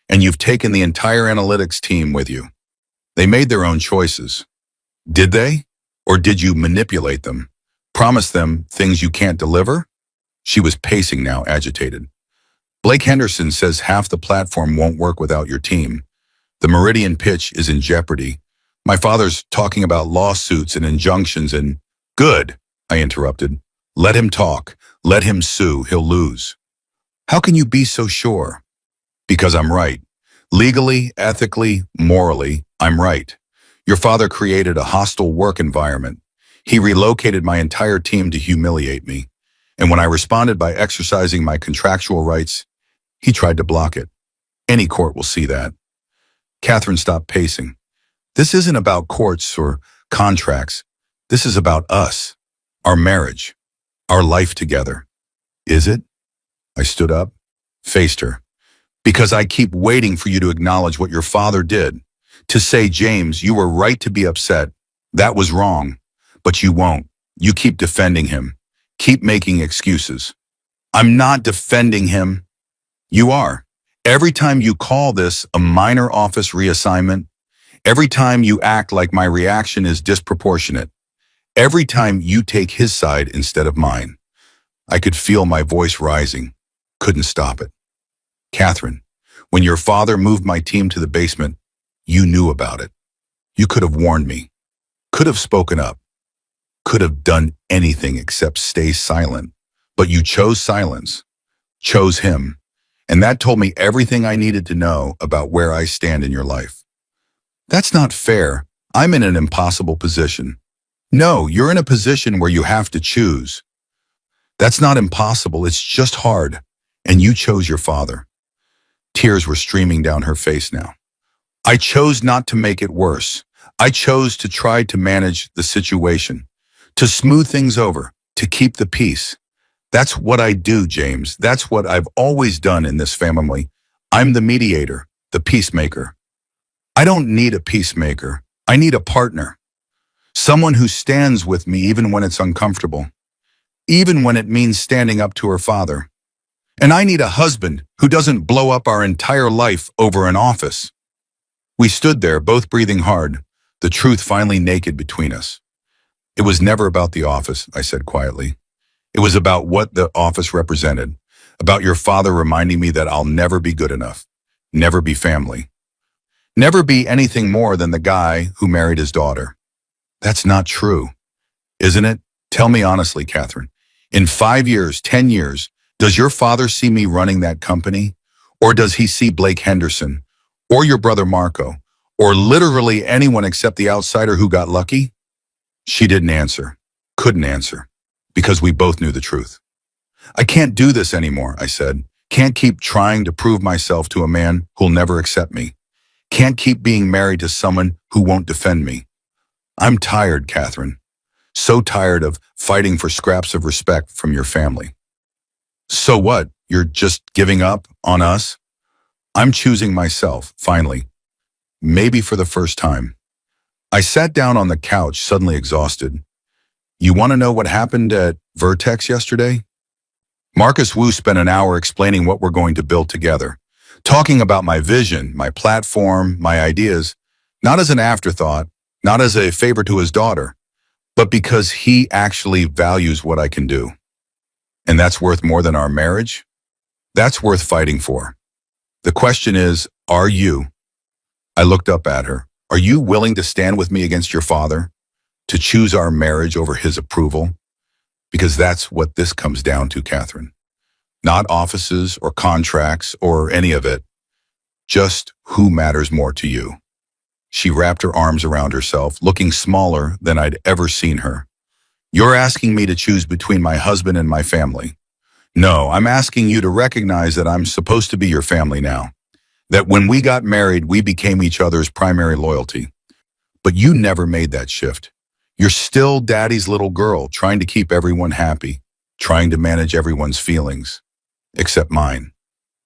And you've taken the entire analytics team with you. They made their own choices. Did they? Or did you manipulate them? Promise them things you can't deliver?" She was pacing now, agitated. "Blake Henderson says half the platform won't work without your team. The Meridian pitch is in jeopardy. My father's talking about lawsuits and injunctions and—" "Good," I interrupted. "Let him talk. Let him sue. He'll lose." "How can you be so sure?" "Because I'm right. Legally, ethically, morally, I'm right. Your father created a hostile work environment. He relocated my entire team to humiliate me. And when I responded by exercising my contractual rights, he tried to block it. Any court will see that." Catherine stopped pacing. "This isn't about courts or contracts. This is about us, our marriage, our life together." "Is it?" I stood up, faced her. "Because I keep waiting for you to acknowledge what your father did. To say, 'James, you were right to be upset. That was wrong.' But you won't. You keep defending him. Keep making excuses." "I'm not defending him." "You are. Every time you call this a minor office reassignment, every time you act like my reaction is disproportionate, every time you take his side instead of mine." I could feel my voice rising. Couldn't stop it. "Catherine, when your father moved my team to the basement, you knew about it. You could have warned me. Could have spoken up. Could have done anything except stay silent. But you chose silence. Chose him. And that told me everything I needed to know about where I stand in your life." "That's not fair. I'm in an impossible position." "No, you're in a position where you have to choose." "That's not impossible. It's just hard. And you chose your father." Tears were streaming down her face now. "I chose not to make it worse. I chose to try to manage the situation, to smooth things over, to keep the peace. That's what I do, James. That's what I've always done in this family. I'm the mediator, the peacemaker." "I don't need a peacemaker. I need a partner. Someone who stands with me even when it's uncomfortable, even when it means standing up to her father. And I need a husband who doesn't blow up our entire life over an office." We stood there, both breathing hard, the truth finally naked between us. "It was never about the office," I said quietly. "It was about what the office represented, about your father reminding me that I'll never be good enough, never be family, never be anything more than the guy who married his daughter." "That's not true, isn't it? Tell me honestly, Catherine. In 5 years, 10 years, does your father see me running that company? Or does he see Blake Henderson? Or your brother Marco? Or literally anyone except the outsider who got lucky?" She didn't answer, couldn't answer, because we both knew the truth. "I can't do this anymore," I said. "Can't keep trying to prove myself to a man who'll never accept me. Can't keep being married to someone who won't defend me. I'm tired, Catherine. So tired of fighting for scraps of respect from your family." "So what? You're just giving up on us?" "I'm choosing myself, finally. Maybe for the first time." I sat down on the couch, suddenly exhausted. "You want to know what happened at Vertex yesterday?" Marcus Wu spent an hour explaining what we're going to build together, talking about my vision, my platform, my ideas, not as an afterthought, not as a favor to his daughter, but because he actually values what I can do. And that's worth more than our marriage? That's worth fighting for. The question is, are you? I looked up at her. Are you willing to stand with me against your father? To choose our marriage over his approval? Because that's what this comes down to, Catherine. Not offices or contracts or any of it. Just who matters more to you. She wrapped her arms around herself, looking smaller than I'd ever seen her. You're asking me to choose between my husband and my family. No, I'm asking you to recognize that I'm supposed to be your family now. That when we got married, we became each other's primary loyalty. But you never made that shift. You're still daddy's little girl, trying to keep everyone happy, trying to manage everyone's feelings, except mine.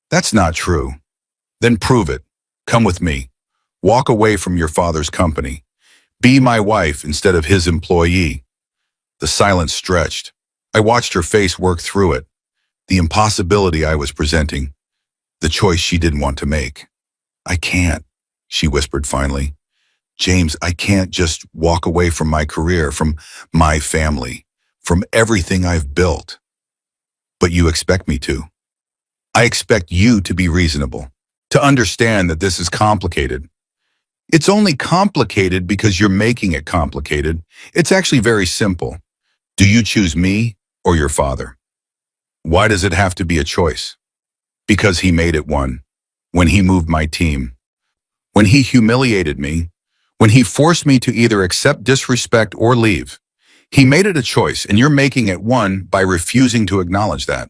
That's not true. Then prove it. Come with me. Walk away from your father's company. Be my wife instead of his employee. The silence stretched. I watched her face work through it. The impossibility I was presenting. The choice she didn't want to make. I can't, she whispered finally. James, I can't just walk away from my career, from my family, from everything I've built. But you expect me to. I expect you to be reasonable, to understand that this is complicated. It's only complicated because you're making it complicated. It's actually very simple. Do you choose me or your father? Why does it have to be a choice? Because he made it one. When he moved my team. When he humiliated me. When he forced me to either accept disrespect or leave. He made it a choice, and you're making it one by refusing to acknowledge that.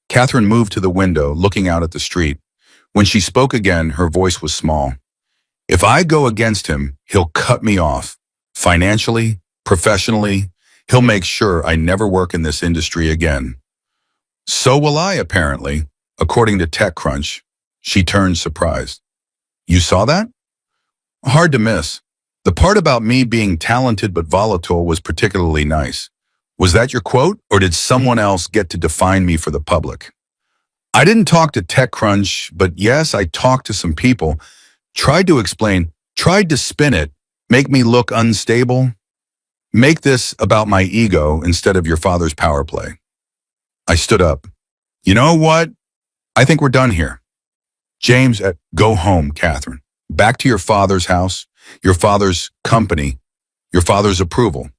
Catherine moved to the window, looking out at the street. When she spoke again, her voice was small. If I go against him, he'll cut me off. Financially, professionally, he'll make sure I never work in this industry again. So will I, apparently, according to TechCrunch. She turned surprised. You saw that? Hard to miss. The part about me being talented but volatile was particularly nice. Was that your quote, or did someone else get to define me for the public? I didn't talk to TechCrunch, but yes, I talked to some people. Tried to explain, tried to spin it, make me look unstable. Make this about my ego instead of your father's power play. I stood up. You know what? I think we're done here. James, go home, Catherine. Back to your father's house, your father's company, your father's approval.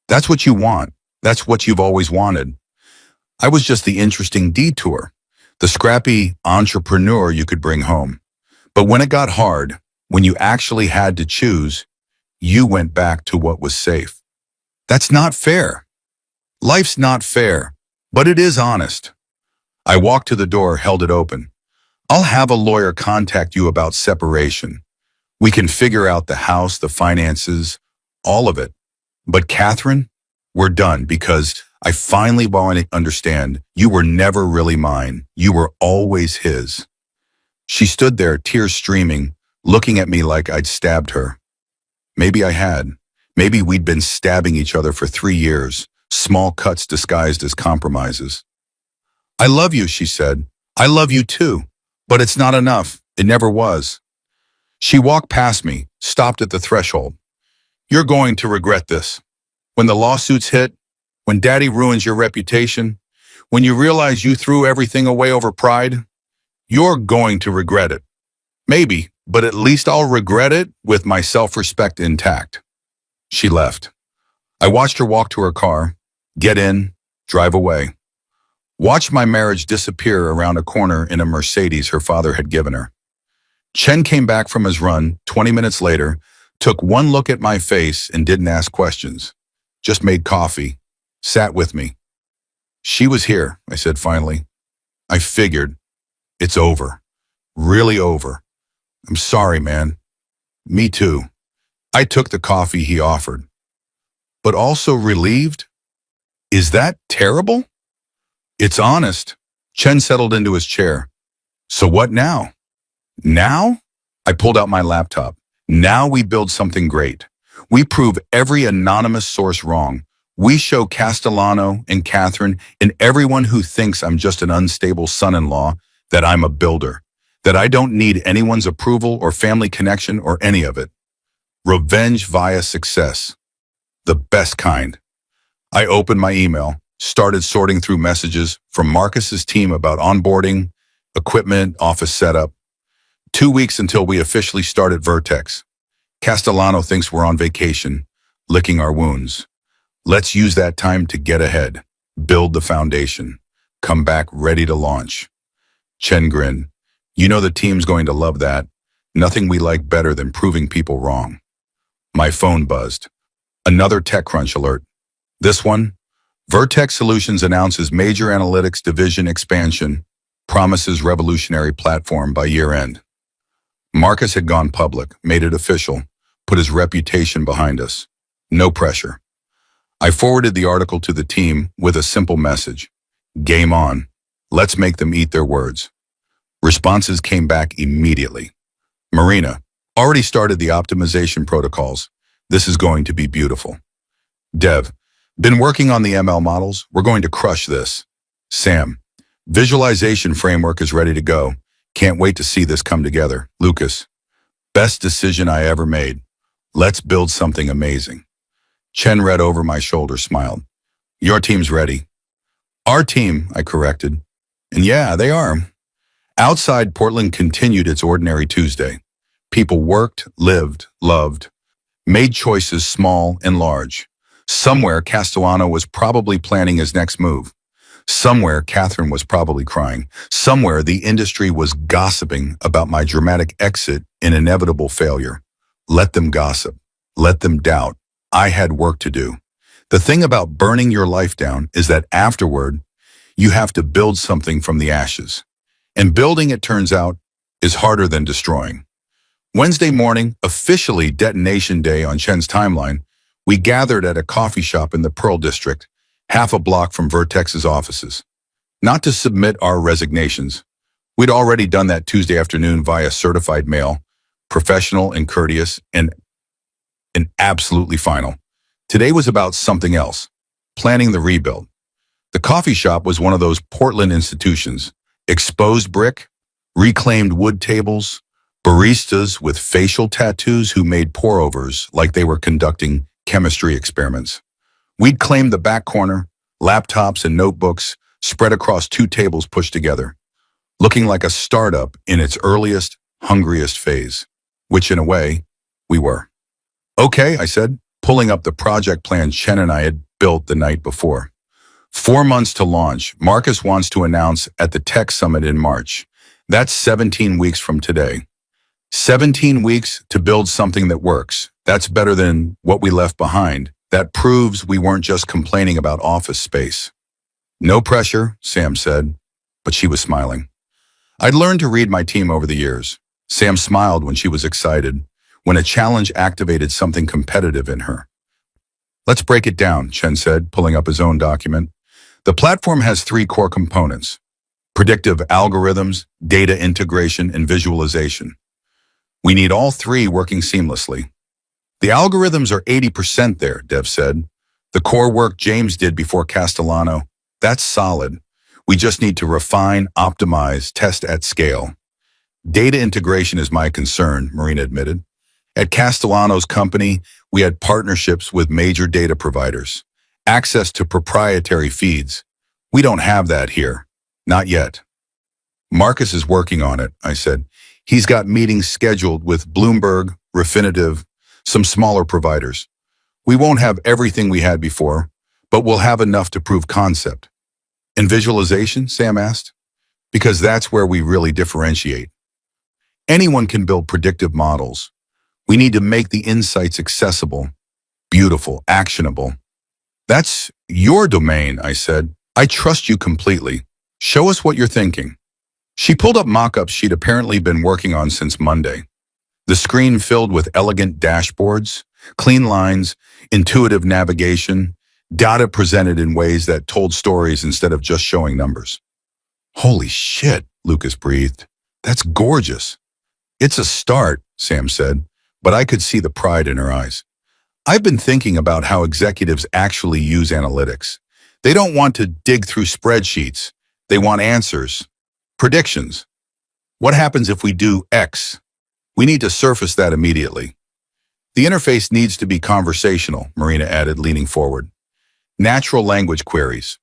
That's what you want. That's what you've always wanted. I was just the interesting detour, the scrappy entrepreneur you could bring home. But when it got hard, when you actually had to choose, you went back to what was safe. That's not fair. Life's not fair, but it is honest. I walked to the door, held it open. I'll have a lawyer contact you about separation. We can figure out the house, the finances, all of it. But Catherine, we're done because I finally want to understand you were never really mine. You were always his. She stood there, tears streaming, looking at me like I'd stabbed her. Maybe I had. Maybe we'd been stabbing each other for 3 years, small cuts disguised as compromises. I love you, she said. I love you too. But it's not enough. It never was. She walked past me, stopped at the threshold. You're going to regret this. When the lawsuits hit, when daddy ruins your reputation, when you realize you threw everything away over pride, you're going to regret it. Maybe, but at least I'll regret it with my self-respect intact. She left. I watched her walk to her car, get in, drive away. Watched my marriage disappear around a corner in a Mercedes her father had given her. Chen came back from his run 20 minutes later, took one look at my face and didn't ask questions. Just made coffee, sat with me. She was here, I said finally. I figured. It's over. Really over. I'm sorry, man. Me too. I took the coffee he offered. But also relieved? Is that terrible? It's honest. Chen settled into his chair. So what now? Now? I pulled out my laptop. Now we build something great. We prove every anonymous source wrong. We show Castellano and Catherine and everyone who thinks I'm just an unstable son-in-law that I'm a builder, that I don't need anyone's approval or family connection or any of it. Revenge via success. The best kind. I opened my email, started sorting through messages from Marcus's team about onboarding, equipment, office setup. 2 weeks until we officially start at Vertex. Castellano thinks we're on vacation, licking our wounds. Let's use that time to get ahead, build the foundation, come back ready to launch. Chen grinned. You know the team's going to love that. Nothing we like better than proving people wrong. My phone buzzed. Another TechCrunch alert. This one, Vertex Solutions announces major analytics division expansion, promises revolutionary platform by year-end. Marcus had gone public, made it official, put his reputation behind us. No pressure. I forwarded the article to the team with a simple message. Game on. Let's make them eat their words. Responses came back immediately. Marina, already started the optimization protocols. This is going to be beautiful. Dev, been working on the ML models. We're going to crush this. Sam, visualization framework is ready to go. Can't wait to see this come together. Lucas, best decision I ever made. Let's build something amazing. Chen read over my shoulder, smiled. Your team's ready. Our team, I corrected. And yeah, they are. Outside, Portland continued its ordinary Tuesday. People worked, lived, loved, made choices small and large. Somewhere, Castellano was probably planning his next move. Somewhere, Catherine was probably crying. Somewhere, the industry was gossiping about my dramatic exit and inevitable failure. Let them gossip. Let them doubt. I had work to do. The thing about burning your life down is that afterward, you have to build something from the ashes. And building, it turns out, is harder than destroying. Wednesday morning, officially detonation day on Chen's timeline, we gathered at a coffee shop in the Pearl District, half a block from Vertex's offices. Not to submit our resignations. We'd already done that Tuesday afternoon via certified mail, professional and courteous, and absolutely final. Today was about something else, planning the rebuild. The coffee shop was one of those Portland institutions, exposed brick, reclaimed wood tables, baristas with facial tattoos who made pour-overs like they were conducting chemistry experiments. We'd claimed the back corner, laptops and notebooks spread across 2 tables pushed together, looking like a startup in its earliest, hungriest phase, which in a way, we were. Okay, I said, pulling up the project plan Chen and I had built the night before. 4 months to launch. Marcus wants to announce at the Tech Summit in March. That's 17 weeks from today. 17 weeks to build something that works. That's better than what we left behind. That proves we weren't just complaining about office space. No pressure, Sam said, but she was smiling. I'd learned to read my team over the years. Sam smiled when she was excited, when a challenge activated something competitive in her. Let's break it down, Chen said, pulling up his own document. The platform has 3 core components: predictive algorithms, data integration, and visualization. We need all 3 working seamlessly. The algorithms are 80% there, Dev said. The core work James did before Castellano, that's solid. We just need to refine, optimize, test at scale. Data integration is my concern, Marina admitted. At Castellano's company, we had partnerships with major data providers, access to proprietary feeds. We don't have that here. Not yet. Marcus is working on it, I said. He's got meetings scheduled with Bloomberg, Refinitiv, some smaller providers. We won't have everything we had before, but we'll have enough to prove concept. And visualization, Sam asked? Because that's where we really differentiate. Anyone can build predictive models. We need to make the insights accessible, beautiful, actionable. That's your domain, I said. I trust you completely. Show us what you're thinking. She pulled up mock-ups she'd apparently been working on since Monday. The screen filled with elegant dashboards, clean lines, intuitive navigation, data presented in ways that told stories instead of just showing numbers. Holy shit, Lucas breathed. That's gorgeous. It's a start, Sam said, but I could see the pride in her eyes. I've been thinking about how executives actually use analytics. They don't want to dig through spreadsheets. They want answers, predictions. What happens if we do X? We need to surface that immediately. The interface needs to be conversational, Marina added, leaning forward. Natural language queries.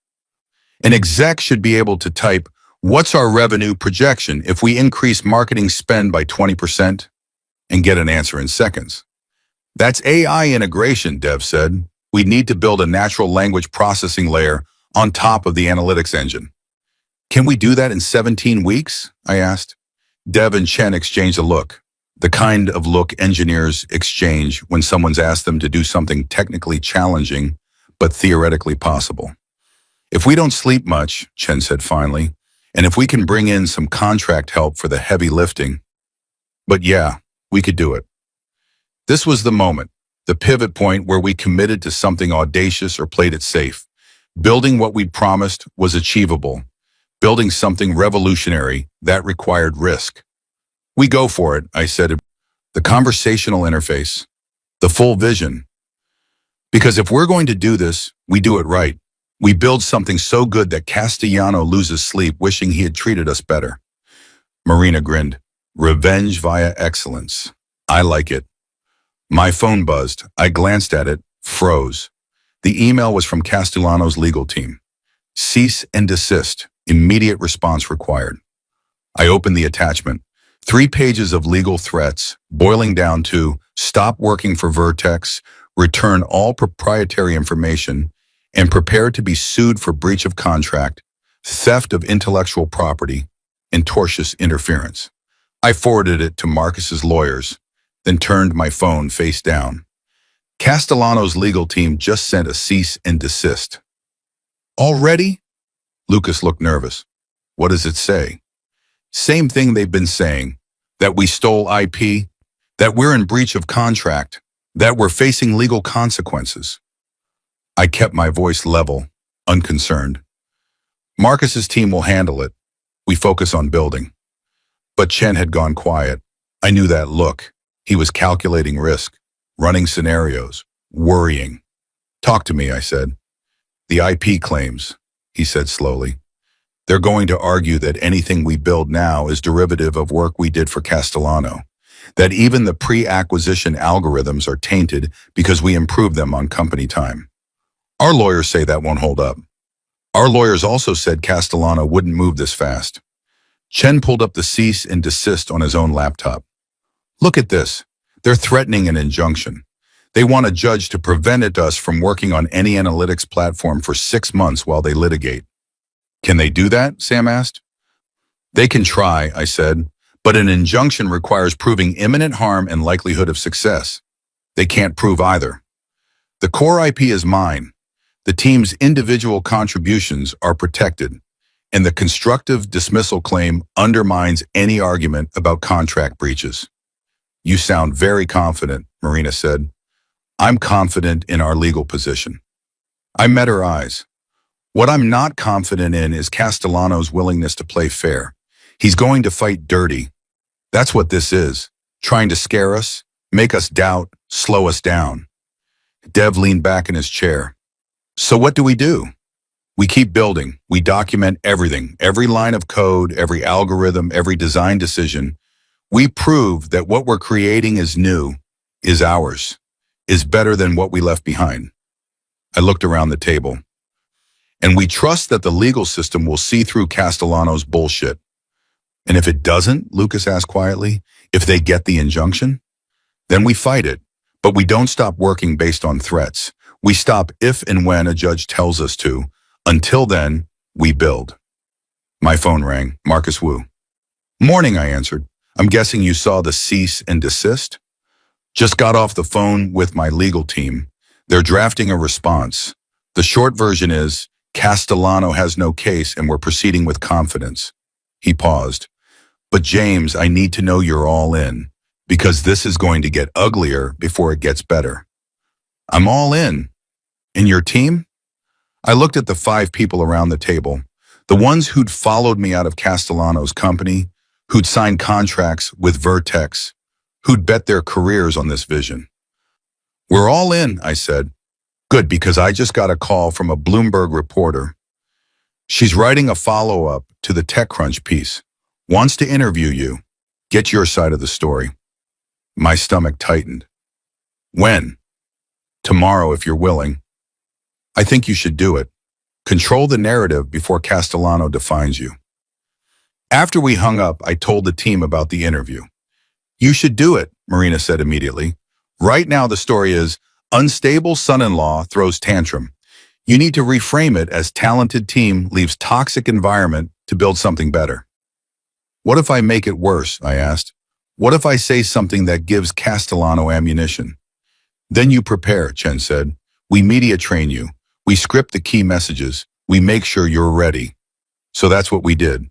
An exec should be able to type, "What's our revenue projection if we increase marketing spend by 20%?" and get an answer in seconds. That's AI integration, Dev said. We need to build a natural language processing layer on top of the analytics engine. Can we do that in 17 weeks? I asked. Dev and Chen exchanged a look. The kind of look engineers exchange when someone's asked them to do something technically challenging, but theoretically possible. If we don't sleep much, Chen said finally, and if we can bring in some contract help for the heavy lifting. But yeah, we could do it. This was the moment, the pivot point where we committed to something audacious or played it safe. Building what we'd promised was achievable. Building something revolutionary, that required risk. We go for it, I said. The conversational interface, the full vision. Because if we're going to do this, we do it right. We build something so good that Castellano loses sleep wishing he had treated us better. Marina grinned. Revenge via excellence. I like it. My phone buzzed. I glanced at it, froze. The email was from Castellano's legal team. Cease and desist. Immediate response required. I opened the attachment. 3 pages of legal threats, boiling down to stop working for Vertex, return all proprietary information, and prepare to be sued for breach of contract, theft of intellectual property, and tortious interference. I forwarded it to Marcus's lawyers, then turned my phone face down. Castellano's legal team just sent a cease and desist. Already? Lucas looked nervous. What does it say? Same thing they've been saying, that we stole IP, that we're in breach of contract, that we're facing legal consequences. I kept my voice level, unconcerned. Marcus's team will handle it. We focus on building. But Chen had gone quiet. I knew that look. He was calculating risk, running scenarios, worrying. Talk to me, I said. The IP claims, he said slowly. They're going to argue that anything we build now is derivative of work we did for Castellano, that even the pre-acquisition algorithms are tainted because we improved them on company time. Our lawyers say that won't hold up. Our lawyers also said Castellano wouldn't move this fast. Chen pulled up the cease and desist on his own laptop. Look at this. They're threatening an injunction. They want a judge to prevent us from working on any analytics platform for 6 months while they litigate. Can they do that? Sam asked. They can try, I said, but an injunction requires proving imminent harm and likelihood of success. They can't prove either. The core IP is mine. The team's individual contributions are protected, and the constructive dismissal claim undermines any argument about contract breaches. You sound very confident, Marina said. I'm confident in our legal position. I met her eyes. What I'm not confident in is Castellano's willingness to play fair. He's going to fight dirty. That's what this is, trying to scare us, make us doubt, slow us down. Dev leaned back in his chair. So what do? We keep building. We document everything, every line of code, every algorithm, every design decision. We prove that what we're creating is new, is ours, is better than what we left behind. I looked around the table. And we trust that the legal system will see through Castellano's bullshit. And if it doesn't, Lucas asked quietly, if they get the injunction, then we fight it. But we don't stop working based on threats. We stop if and when a judge tells us to. Until then, we build. My phone rang. Marcus Wu. Morning, I answered. I'm guessing you saw the cease and desist? Just got off the phone with my legal team. They're drafting a response. The short version is, Castellano has no case and we're proceeding with confidence. He paused. But James, I need to know you're all in, because this is going to get uglier before it gets better. I'm all in. And your team? I looked at the 5 people around the table, the ones who'd followed me out of Castellano's company, who'd signed contracts with Vertex, who'd bet their careers on this vision. We're all in, I said. Good, because I just got a call from a Bloomberg reporter. She's writing a follow-up to the TechCrunch piece. Wants to interview you. Get your side of the story. My stomach tightened. When? Tomorrow, if you're willing. I think you should do it. Control the narrative before Castellano defines you. After we hung up, I told the team about the interview. You should do it, Marina said immediately. Right now, the story is, unstable son-in-law throws tantrum. You need to reframe it as talented team leaves toxic environment to build something better. What if I make it worse? I asked. What if I say something that gives Castellano ammunition? Then you prepare, Chen said. We media train you. We script the key messages. We make sure you're ready. So that's what we did.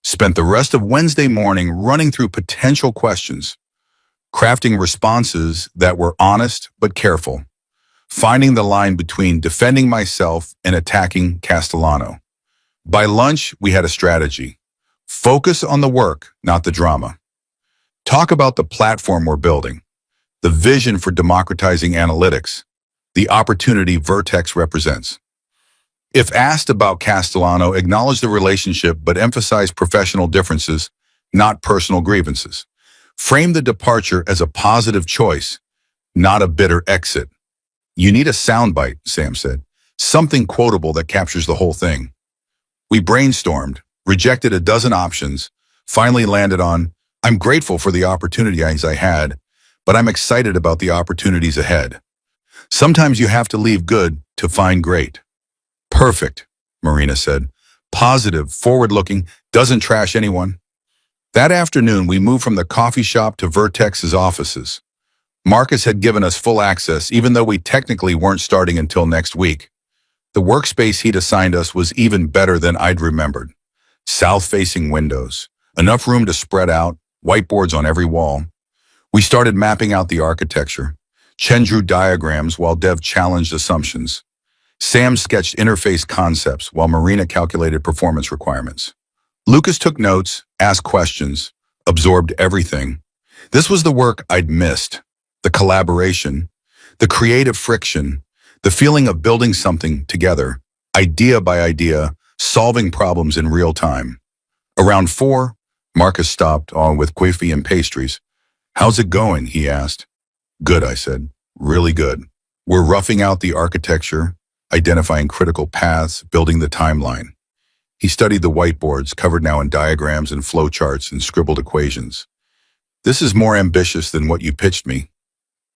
Spent the rest of Wednesday morning running through potential questions, crafting responses that were honest but careful, finding the line between defending myself and attacking Castellano. By lunch, we had a strategy. Focus on the work, not the drama. Talk about the platform we're building, the vision for democratizing analytics, the opportunity Vertex represents. If asked about Castellano, acknowledge the relationship but emphasize professional differences, not personal grievances. Frame the departure as a positive choice, not a bitter exit. You need a soundbite, Sam said. Something quotable that captures the whole thing. We brainstormed, rejected a dozen options, finally landed on, I'm grateful for the opportunities I had, but I'm excited about the opportunities ahead. Sometimes you have to leave good to find great. Perfect, Marina said. Positive, forward-looking, doesn't trash anyone. That afternoon, we moved from the coffee shop to Vertex's offices. Marcus had given us full access, even though we technically weren't starting until next week. The workspace he'd assigned us was even better than I'd remembered. South-facing windows, enough room to spread out, whiteboards on every wall. We started mapping out the architecture. Chen drew diagrams while Dev challenged assumptions. Sam sketched interface concepts while Marina calculated performance requirements. Lucas took notes, asked questions, absorbed everything. This was the work I'd missed. The collaboration, the creative friction, the feeling of building something together, idea by idea, solving problems in real time. Around 4, Marcus stopped on with coffee and pastries. How's it going? He asked. Good, I said. Really good. We're roughing out the architecture, identifying critical paths, building the timeline. He studied the whiteboards, covered now in diagrams and flowcharts and scribbled equations. This is more ambitious than what you pitched me.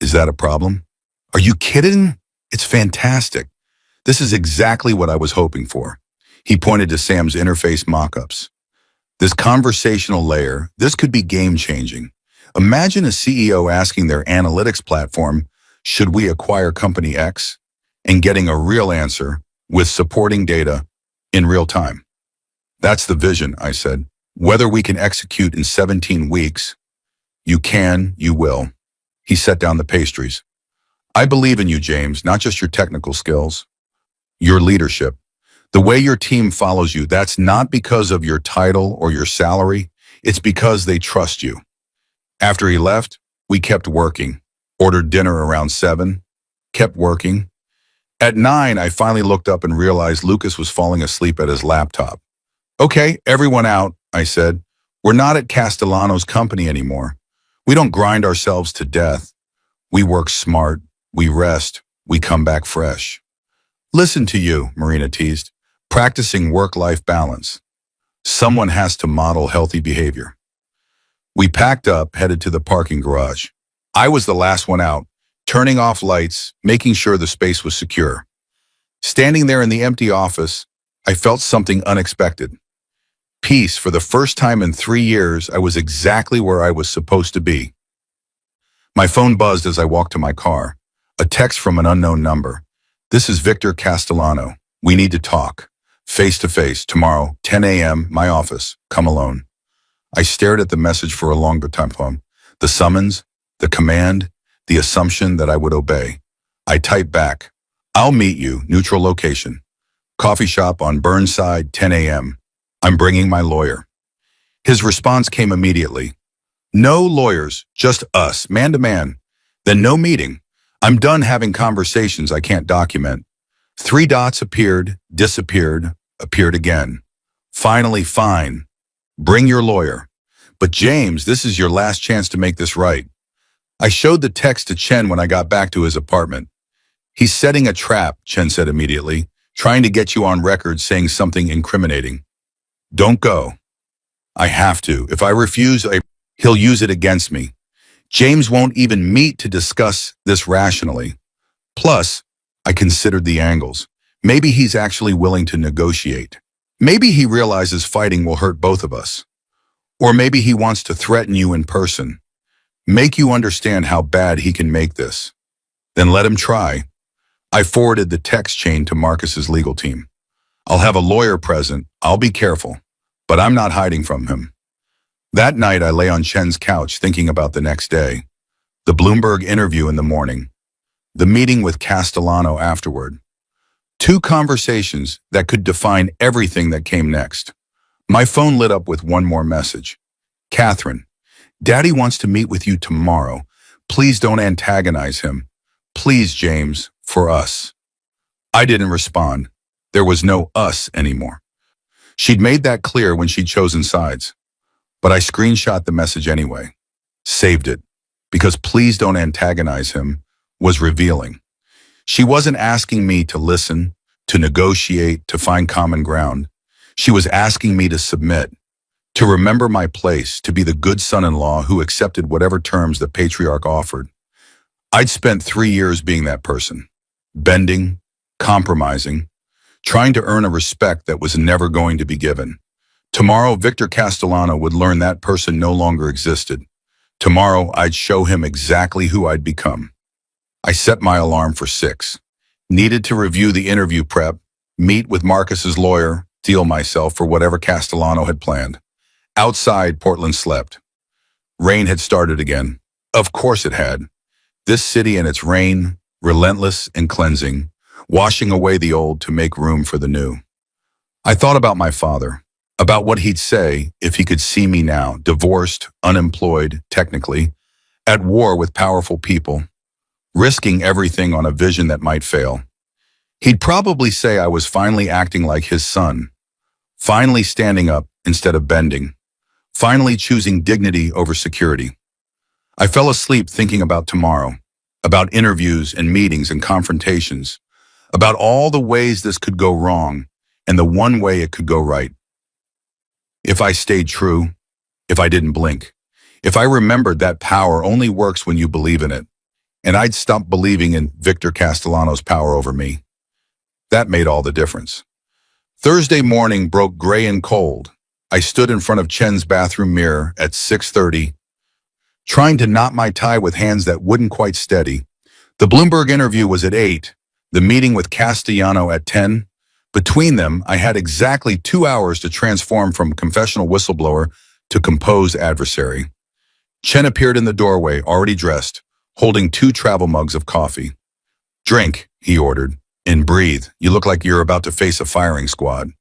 Is that a problem? Are you kidding? It's fantastic. This is exactly what I was hoping for. He pointed to Sam's interface mock-ups. This conversational layer, this could be game-changing. Imagine a CEO asking their analytics platform, should we acquire company X? And getting a real answer with supporting data in real time. That's the vision, I said. Whether we can execute in 17 weeks, you can, you will. He set down the pastries. I believe in you, James, not just your technical skills, your leadership. The way your team follows you, that's not because of your title or your salary. It's because they trust you. After he left, we kept working. Ordered dinner around 7. Kept working. At 9, I finally looked up and realized Lucas was falling asleep at his laptop. Okay, everyone out, I said. We're not at Castellano's company anymore. We don't grind ourselves to death. We work smart. We rest. We come back fresh. Listen to you, Marina teased. Practicing work-life balance. Someone has to model healthy behavior. We packed up, headed to the parking garage. I was the last one out, turning off lights, making sure the space was secure. Standing there in the empty office, I felt something unexpected. Peace. For the first time in 3 years, I was exactly where I was supposed to be. My phone buzzed as I walked to my car. A text from an unknown number. This is Victor Castellano. We need to talk. Face to face, tomorrow, 10 a.m., my office. Come alone. I stared at the message for a longer time. The summons, the command, the assumption that I would obey. I typed back, I'll meet you, neutral location. Coffee shop on Burnside, 10 a.m. I'm bringing my lawyer. His response came immediately. No lawyers, just us, man to man. Then no meeting. I'm done having conversations I can't document. 3 dots appeared, disappeared, appeared again. Finally, fine. Bring your lawyer. But James, this is your last chance to make this right. I showed the text to Chen when I got back to his apartment. He's setting a trap, Chen said immediately, trying to get you on record saying something incriminating. Don't go. I have to. If I refuse, he'll use it against me. James won't even meet to discuss this rationally. Plus, I considered the angles. Maybe he's actually willing to negotiate. Maybe he realizes fighting will hurt both of us. Or maybe he wants to threaten you in person. Make you understand how bad he can make this. Then let him try. I forwarded the text chain to Marcus's legal team. I'll have a lawyer present. I'll be careful. But I'm not hiding from him. That night, I lay on Chen's couch thinking about the next day. The Bloomberg interview in the morning. The meeting with Castellano afterward. Two conversations that could define everything that came next. My phone lit up with one more message. Catherine, Daddy wants to meet with you tomorrow. Please don't antagonize him. Please, James, for us. I didn't respond. There was no us anymore. She'd made that clear when she'd chosen sides. But I screenshot the message anyway. Saved it. Because please don't antagonize him was revealing. She wasn't asking me to listen, to negotiate, to find common ground. She was asking me to submit, to remember my place, to be the good son-in-law who accepted whatever terms the patriarch offered. I'd spent 3 years being that person, bending, compromising, trying to earn a respect that was never going to be given. Tomorrow, Victor Castellano would learn that person no longer existed. Tomorrow, I'd show him exactly who I'd become. I set my alarm for 6. Needed to review the interview prep, meet with Marcus's lawyer, steel myself for whatever Castellano had planned. Outside, Portland slept. Rain had started again. Of course it had. This city and its rain, relentless and cleansing, washing away the old to make room for the new. I thought about my father, about what he'd say if he could see me now, divorced, unemployed, technically, at war with powerful people, risking everything on a vision that might fail. He'd probably say I was finally acting like his son, finally standing up instead of bending, finally choosing dignity over security. I fell asleep thinking about tomorrow, about interviews and meetings and confrontations, about all the ways this could go wrong and the one way it could go right. If I stayed true, if I didn't blink, if I remembered that power only works when you believe in it, and I'd stopped believing in Victor Castellano's power over me. That made all the difference. Thursday morning broke gray and cold. I stood in front of Chen's bathroom mirror at 6:30, trying to knot my tie with hands that wouldn't quite steady. The Bloomberg interview was at 8, the meeting with Castellano at 10. Between them, I had exactly 2 hours to transform from confessional whistleblower to composed adversary. Chen appeared in the doorway, already dressed, holding 2 travel mugs of coffee. Drink, he ordered, and breathe. You look like you're about to face a firing squad.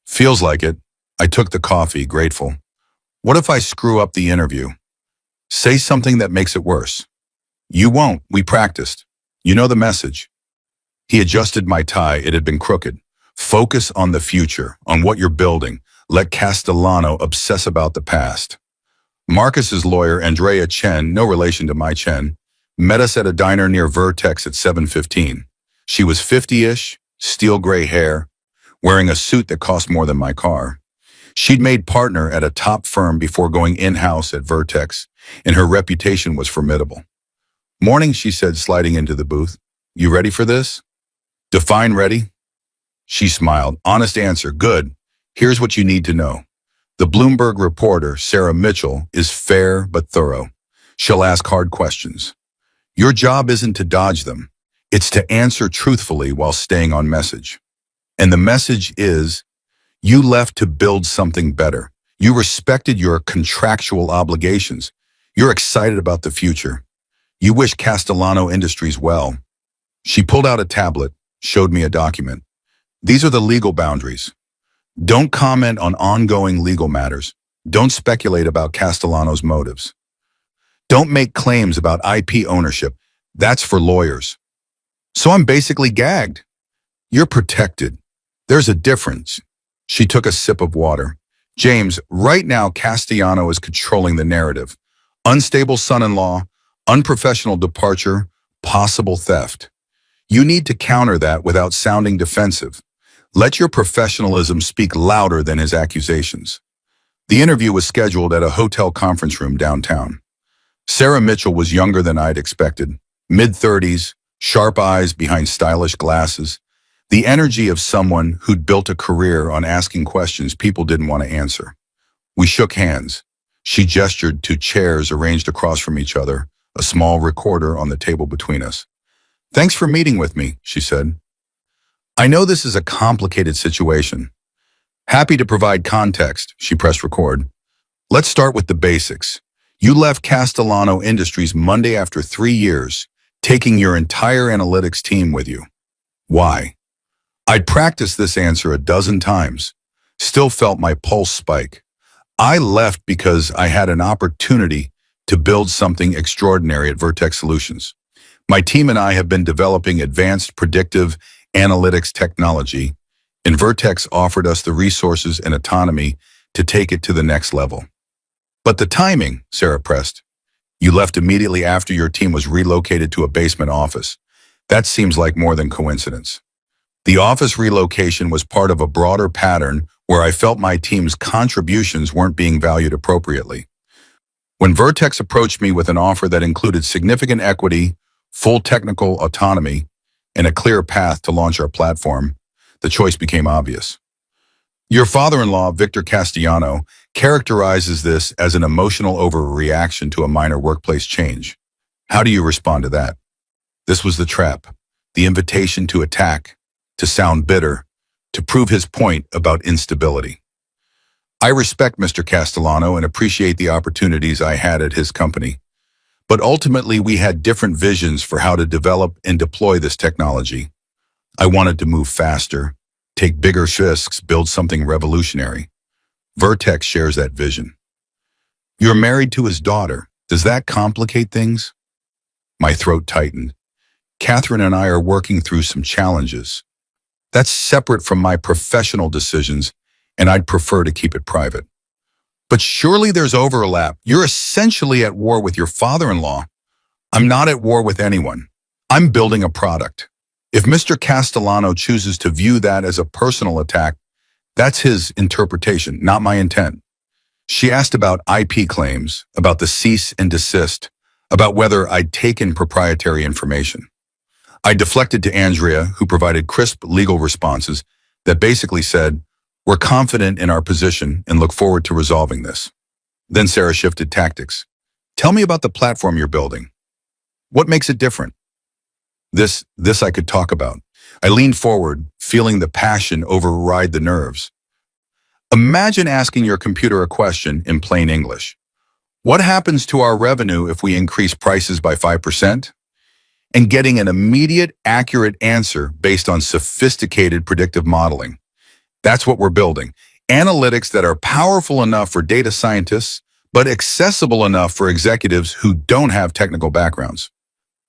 Feels like it. I took the coffee, grateful. What if I screw up the interview? Say something that makes it worse. You won't. We practiced. You know the message. He adjusted my tie. It had been crooked. Focus on the future, on what you're building. Let Castellano obsess about the past. Marcus's lawyer, Andrea Chen, no relation to my Chen, met us at a diner near Vertex at 7:15. She was 50-ish, steel gray hair, wearing a suit that cost more than my car. She'd made partner at a top firm before going in-house at Vertex, and her reputation was formidable. Morning, she said, sliding into the booth. You ready for this? Define ready? She smiled. Honest answer. Good. Here's what you need to know. The Bloomberg reporter, Sarah Mitchell, is fair but thorough. She'll ask hard questions. Your job isn't to dodge them. It's to answer truthfully while staying on message. And the message is, you left to build something better. You respected your contractual obligations. You're excited about the future. You wish Castellano Industries well. She pulled out a tablet, showed me a document. These are the legal boundaries. Don't comment on ongoing legal matters. Don't speculate about Castellano's motives. Don't make claims about IP ownership. That's for lawyers. So I'm basically gagged. You're protected. There's a difference. She took a sip of water. James, right now Castellano is controlling the narrative. Unstable son-in-law, unprofessional departure, possible theft. You need to counter that without sounding defensive. Let your professionalism speak louder than his accusations. The interview was scheduled at a hotel conference room downtown. Sarah Mitchell was younger than I'd expected. Mid-30s, sharp eyes behind stylish glasses. The energy of someone who'd built a career on asking questions people didn't want to answer. We shook hands. She gestured to chairs arranged across from each other, a small recorder on the table between us. "Thanks for meeting with me," she said. "I know this is a complicated situation." "Happy to provide context," she pressed record. "Let's start with the basics. You left Castellano Industries Monday after 3 years, taking your entire analytics team with you. Why?" I'd practiced this answer a dozen times, still felt my pulse spike. I left because I had an opportunity to build something extraordinary at Vertex Solutions. My team and I have been developing advanced predictive analytics technology, and Vertex offered us the resources and autonomy to take it to the next level. "But the timing," Sarah pressed. "You left immediately after your team was relocated to a basement office. That seems like more than coincidence." The office relocation was part of a broader pattern where I felt my team's contributions weren't being valued appropriately. When Vertex approached me with an offer that included significant equity, full technical autonomy, and a clear path to launch our platform, the choice became obvious. Your father-in-law, Victor Castellano, characterizes this as an emotional overreaction to a minor workplace change. How do you respond to that? This was the trap, the invitation to attack, to sound bitter, to prove his point about instability. I respect Mr. Castellano and appreciate the opportunities I had at his company. But ultimately, we had different visions for how to develop and deploy this technology. I wanted to move faster, take bigger risks, build something revolutionary. Vertex shares that vision. You're married to his daughter. Does that complicate things? My throat tightened. Catherine and I are working through some challenges. That's separate from my professional decisions, and I'd prefer to keep it private. But surely there's overlap. You're essentially at war with your father-in-law. I'm not at war with anyone. I'm building a product. If Mr. Castellano chooses to view that as a personal attack, that's his interpretation, not my intent. She asked about IP claims, about the cease and desist, about whether I'd taken proprietary information. I deflected to Andrea, who provided crisp legal responses that basically said, "We're confident in our position and look forward to resolving this." Then Sarah shifted tactics. "Tell me about the platform you're building. What makes it different?" This I could talk about. I leaned forward, feeling the passion override the nerves. Imagine asking your computer a question in plain English. What happens to our revenue if we increase prices by 5%? And getting an immediate, accurate answer based on sophisticated predictive modeling. That's what we're building. Analytics that are powerful enough for data scientists, but accessible enough for executives who don't have technical backgrounds.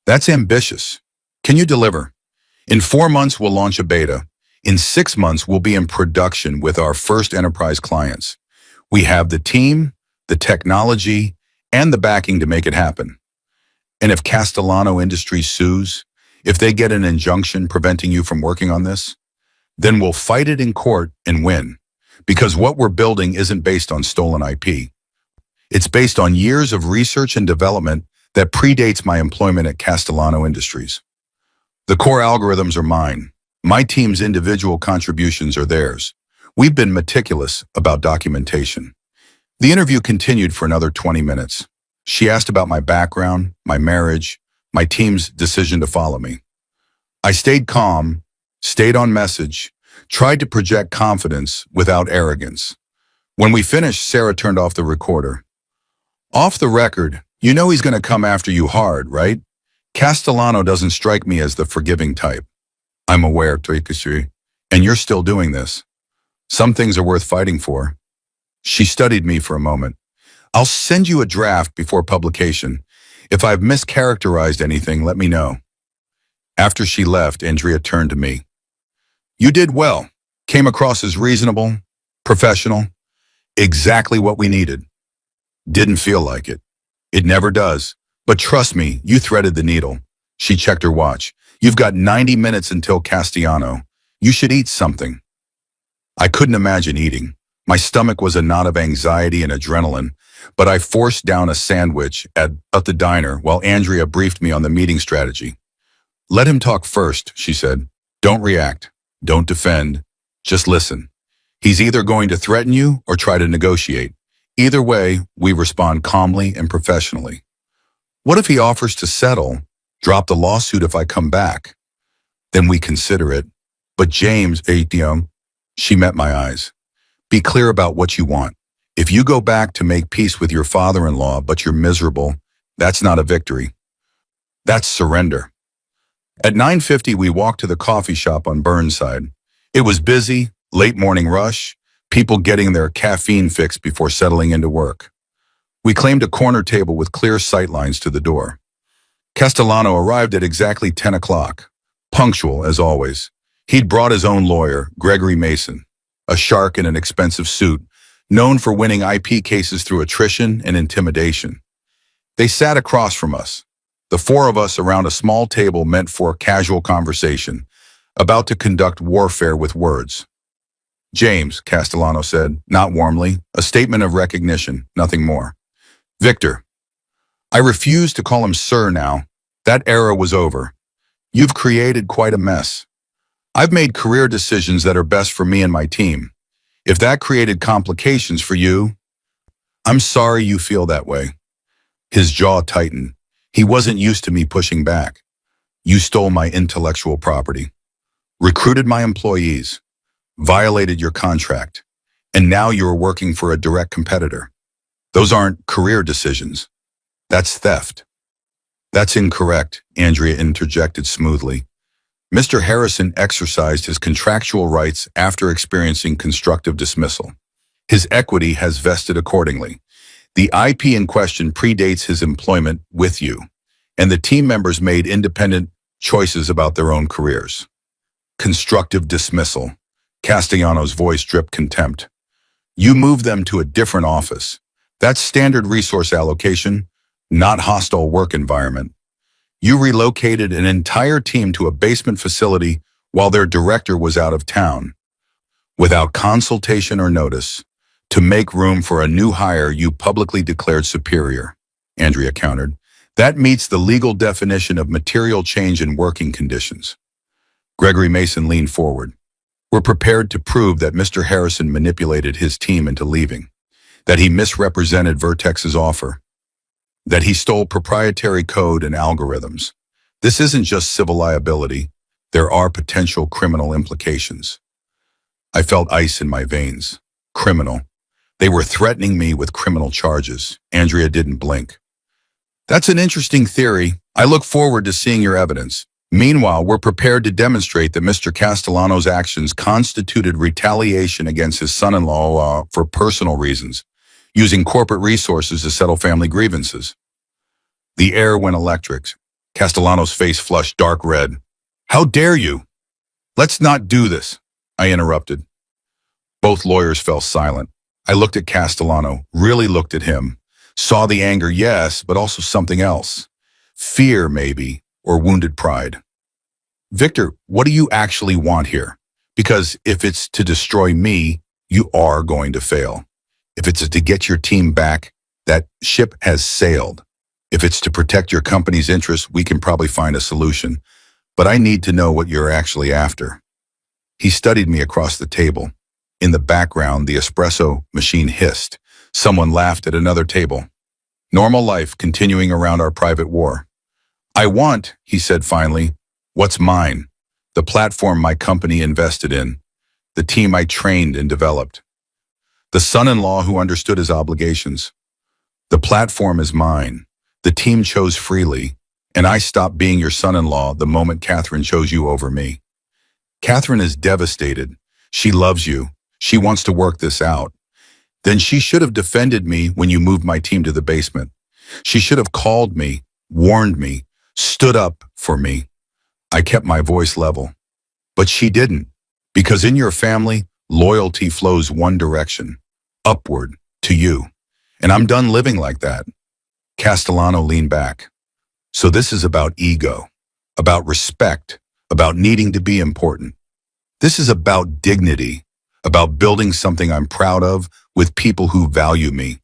That's ambitious. Can you deliver? In 4 months, we'll launch a beta. In 6 months, we'll be in production with our first enterprise clients. We have the team, the technology, and the backing to make it happen. And if Castellano Industries sues, if they get an injunction preventing you from working on this, then we'll fight it in court and win. Because what we're building isn't based on stolen IP. It's based on years of research and development that predates my employment at Castellano Industries. The core algorithms are mine. My team's individual contributions are theirs. We've been meticulous about documentation. The interview continued for another 20 minutes. She asked about my background, my marriage, my team's decision to follow me. I stayed calm, stayed on message, tried to project confidence without arrogance. When we finished, Sarah turned off the recorder. "Off the record, you know he's going to come after you hard, right? Castellano doesn't strike me as the forgiving type." "I'm aware, Toykushi, and you're still doing this. Some things are worth fighting for." She studied me for a moment. "I'll send you a draft before publication. If I've mischaracterized anything, let me know." After she left, Andrea turned to me. "You did well. Came across as reasonable, professional, Exactly what we needed. Didn't feel like it. It never does. But trust me, you threaded the needle. She checked her watch. You've got 90 minutes until Castellano. You should eat something. I couldn't imagine eating. My stomach was a knot of anxiety and adrenaline, but I forced down a sandwich at the diner while Andrea briefed me on the meeting strategy. Let him talk first, she said. Don't react. Don't defend. Just listen. He's either going to threaten you or try to negotiate. Either way, we respond calmly and professionally. What if he offers to settle, drop the lawsuit if I come back? Then we consider it. But James, she met my eyes. Be clear about what you want. If you go back to make peace with your father-in-law but you're miserable, that's not a victory. That's surrender. At 9:50, we walked to the coffee shop on Burnside. It was busy, late morning rush, people getting their caffeine fix before settling into work. We claimed a corner table with clear sightlines to the door. Castellano arrived at exactly 10 o'clock, punctual as always. He'd brought his own lawyer, Gregory Mason, a shark in an expensive suit, known for winning IP cases through attrition and intimidation. They sat across from us, the four of us around a small table meant for casual conversation, about to conduct warfare with words. James, Castellano said, not warmly, a statement of recognition, nothing more. Victor. I refuse to call him sir now. That era was over. You've created quite a mess. I've made career decisions that are best for me and my team. If that created complications for you, I'm sorry you feel that way. His jaw tightened. He wasn't used to me pushing back. You stole my intellectual property, recruited my employees, violated your contract, and now you're working for a direct competitor. Those aren't career decisions. That's theft. That's incorrect, Andrea interjected smoothly. Mr. Harrison exercised his contractual rights after experiencing constructive dismissal. His equity has vested accordingly. The IP in question predates his employment with you, and the team members made independent choices about their own careers. Constructive dismissal. Castellano's voice dripped contempt. You moved them to a different office. That's standard resource allocation, not hostile work environment. You relocated an entire team to a basement facility while their director was out of town, without consultation or notice, to make room for a new hire you publicly declared superior, Andrea countered. That meets the legal definition of material change in working conditions. Gregory Mason leaned forward. We're prepared to prove that Mr. Harrison manipulated his team into leaving, that he misrepresented Vertex's offer, that he stole proprietary code and algorithms. This isn't just civil liability. There are potential criminal implications. I felt ice in my veins. Criminal. They were threatening me with criminal charges. Andrea didn't blink. That's an interesting theory. I look forward to seeing your evidence. Meanwhile, we're prepared to demonstrate that Mr. Castellano's actions constituted retaliation against his son-in-law for personal reasons, using corporate resources to settle family grievances. The air went electric. Castellano's face flushed dark red. How dare you? Let's not do this, I interrupted. Both lawyers fell silent. I looked at Castellano, really looked at him, saw the anger, yes, but also something else. Fear, maybe, or wounded pride. Victor, what do you actually want here? Because if it's to destroy me, you are going to fail. If it's to get your team back, that ship has sailed. If it's to protect your company's interests, we can probably find a solution. But I need to know what you're actually after. He studied me across the table. In the background, the espresso machine hissed. Someone laughed at another table. Normal life continuing around our private war. I want, he said finally, what's mine? The platform my company invested in. The team I trained and developed. The son-in-law who understood his obligations. The platform is mine. The team chose freely, and I stopped being your son-in-law the moment Catherine chose you over me. Catherine is devastated. She loves you. She wants to work this out. Then she should have defended me when you moved my team to the basement. She should have called me, warned me, stood up for me. I kept my voice level. But she didn't, because in your family, loyalty flows one direction. upward, to you. And I'm done living like that. Castellano leaned back. So this is about ego, about respect, about needing to be important. This is about dignity, about building something I'm proud of with people who value me.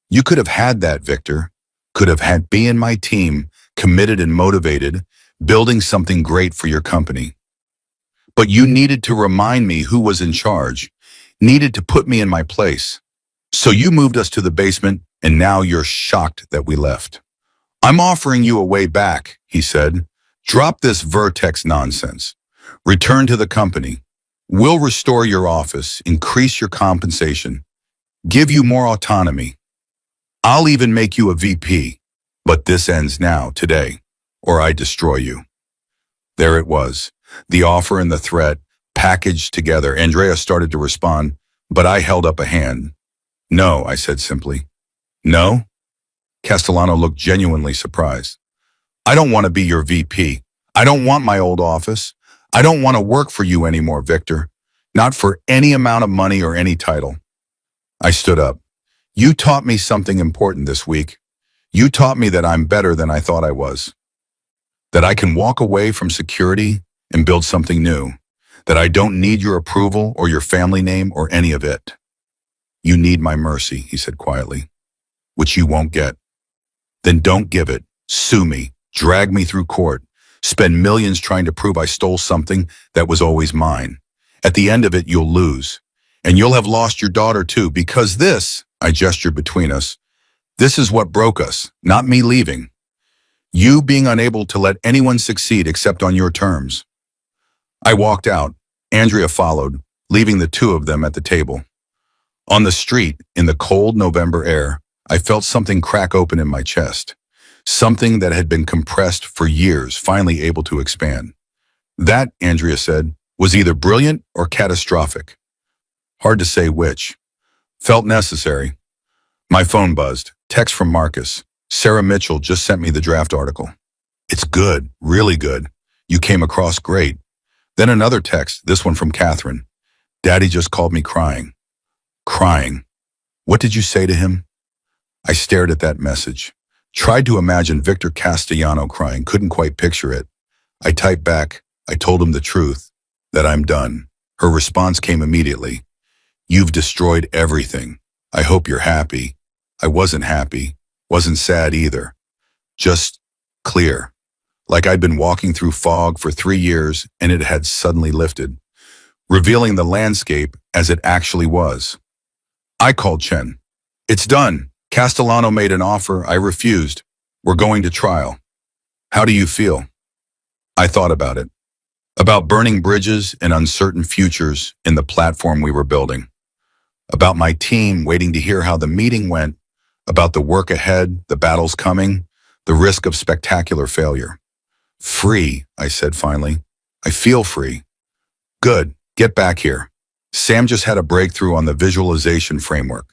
You could have had that, Victor. Could have had me and my team committed and motivated, building something great for your company. But you needed to remind me who was in charge, needed to put me in my place. So you moved us to the basement, and now you're shocked that we left. I'm offering you a way back, he said. Drop this Vertex nonsense. Return to the company. We'll restore your office, increase your compensation, give you more autonomy. I'll even make you a VP. But this ends now, today, or I destroy you. There it was, the offer and the threat, packaged together. Andrea started to respond, but I held up a hand. No, I said simply. No? Castellano looked genuinely surprised. I don't want to be your VP. I don't want my old office. I don't want to work for you anymore, Victor. Not for any amount of money or any title. I stood up. You taught me something important this week. You taught me that I'm better than I thought I was. That I can walk away from security and build something new. That I don't need your approval or your family name or any of it. You need my mercy, he said quietly, which you won't get. Then don't give it. Sue me. Drag me through court. Spend millions trying to prove I stole something that was always mine. At the end of it, you'll lose. And you'll have lost your daughter too, because this, I gestured between us, this is what broke us, not me leaving. You being unable to let anyone succeed except on your terms. I walked out. Andrea followed, leaving the two of them at the table. On the street, in the cold November air, I felt something crack open in my chest. Something that had been compressed for years, finally able to expand. That, Andrea said, was either brilliant or catastrophic. Hard to say which. Felt necessary. My phone buzzed. Text from Marcus. Sarah Mitchell just sent me the draft article. It's good, really good. You came across great. Then another text, this one from Catherine. Daddy just called me crying. Crying. What did you say to him? I stared at that message. Tried to imagine Victor Castellano crying, couldn't quite picture it. I typed back, I told him the truth, that I'm done. Her response came immediately. You've destroyed everything. I hope you're happy. I wasn't happy, wasn't sad either. Just clear. Like I'd been walking through fog for 3 years and it had suddenly lifted, revealing the landscape as it actually was. I called Chen. It's done. Castellano made an offer. I refused. We're going to trial. How do you feel? I thought about it. About burning bridges and uncertain futures in the platform we were building. About my team waiting to hear how the meeting went. About the work ahead, the battles coming, the risk of spectacular failure. Free, I said finally. I feel free. Good. Get back here. Sam just had a breakthrough on the visualization framework.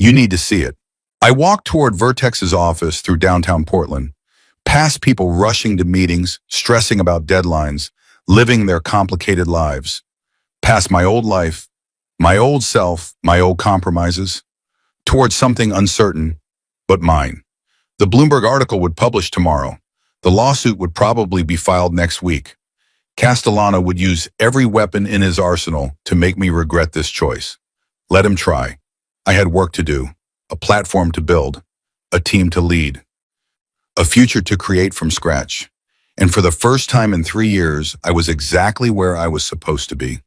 You need to see it. I walked toward Vertex's office through downtown Portland, past people rushing to meetings, stressing about deadlines, living their complicated lives, past my old life, my old self, my old compromises, towards something uncertain, but mine. The Bloomberg article would publish tomorrow. The lawsuit would probably be filed next week. Castellano would use every weapon in his arsenal to make me regret this choice. Let him try. I had work to do, a platform to build, a team to lead, a future to create from scratch. And for the first time in 3 years, I was exactly where I was supposed to be.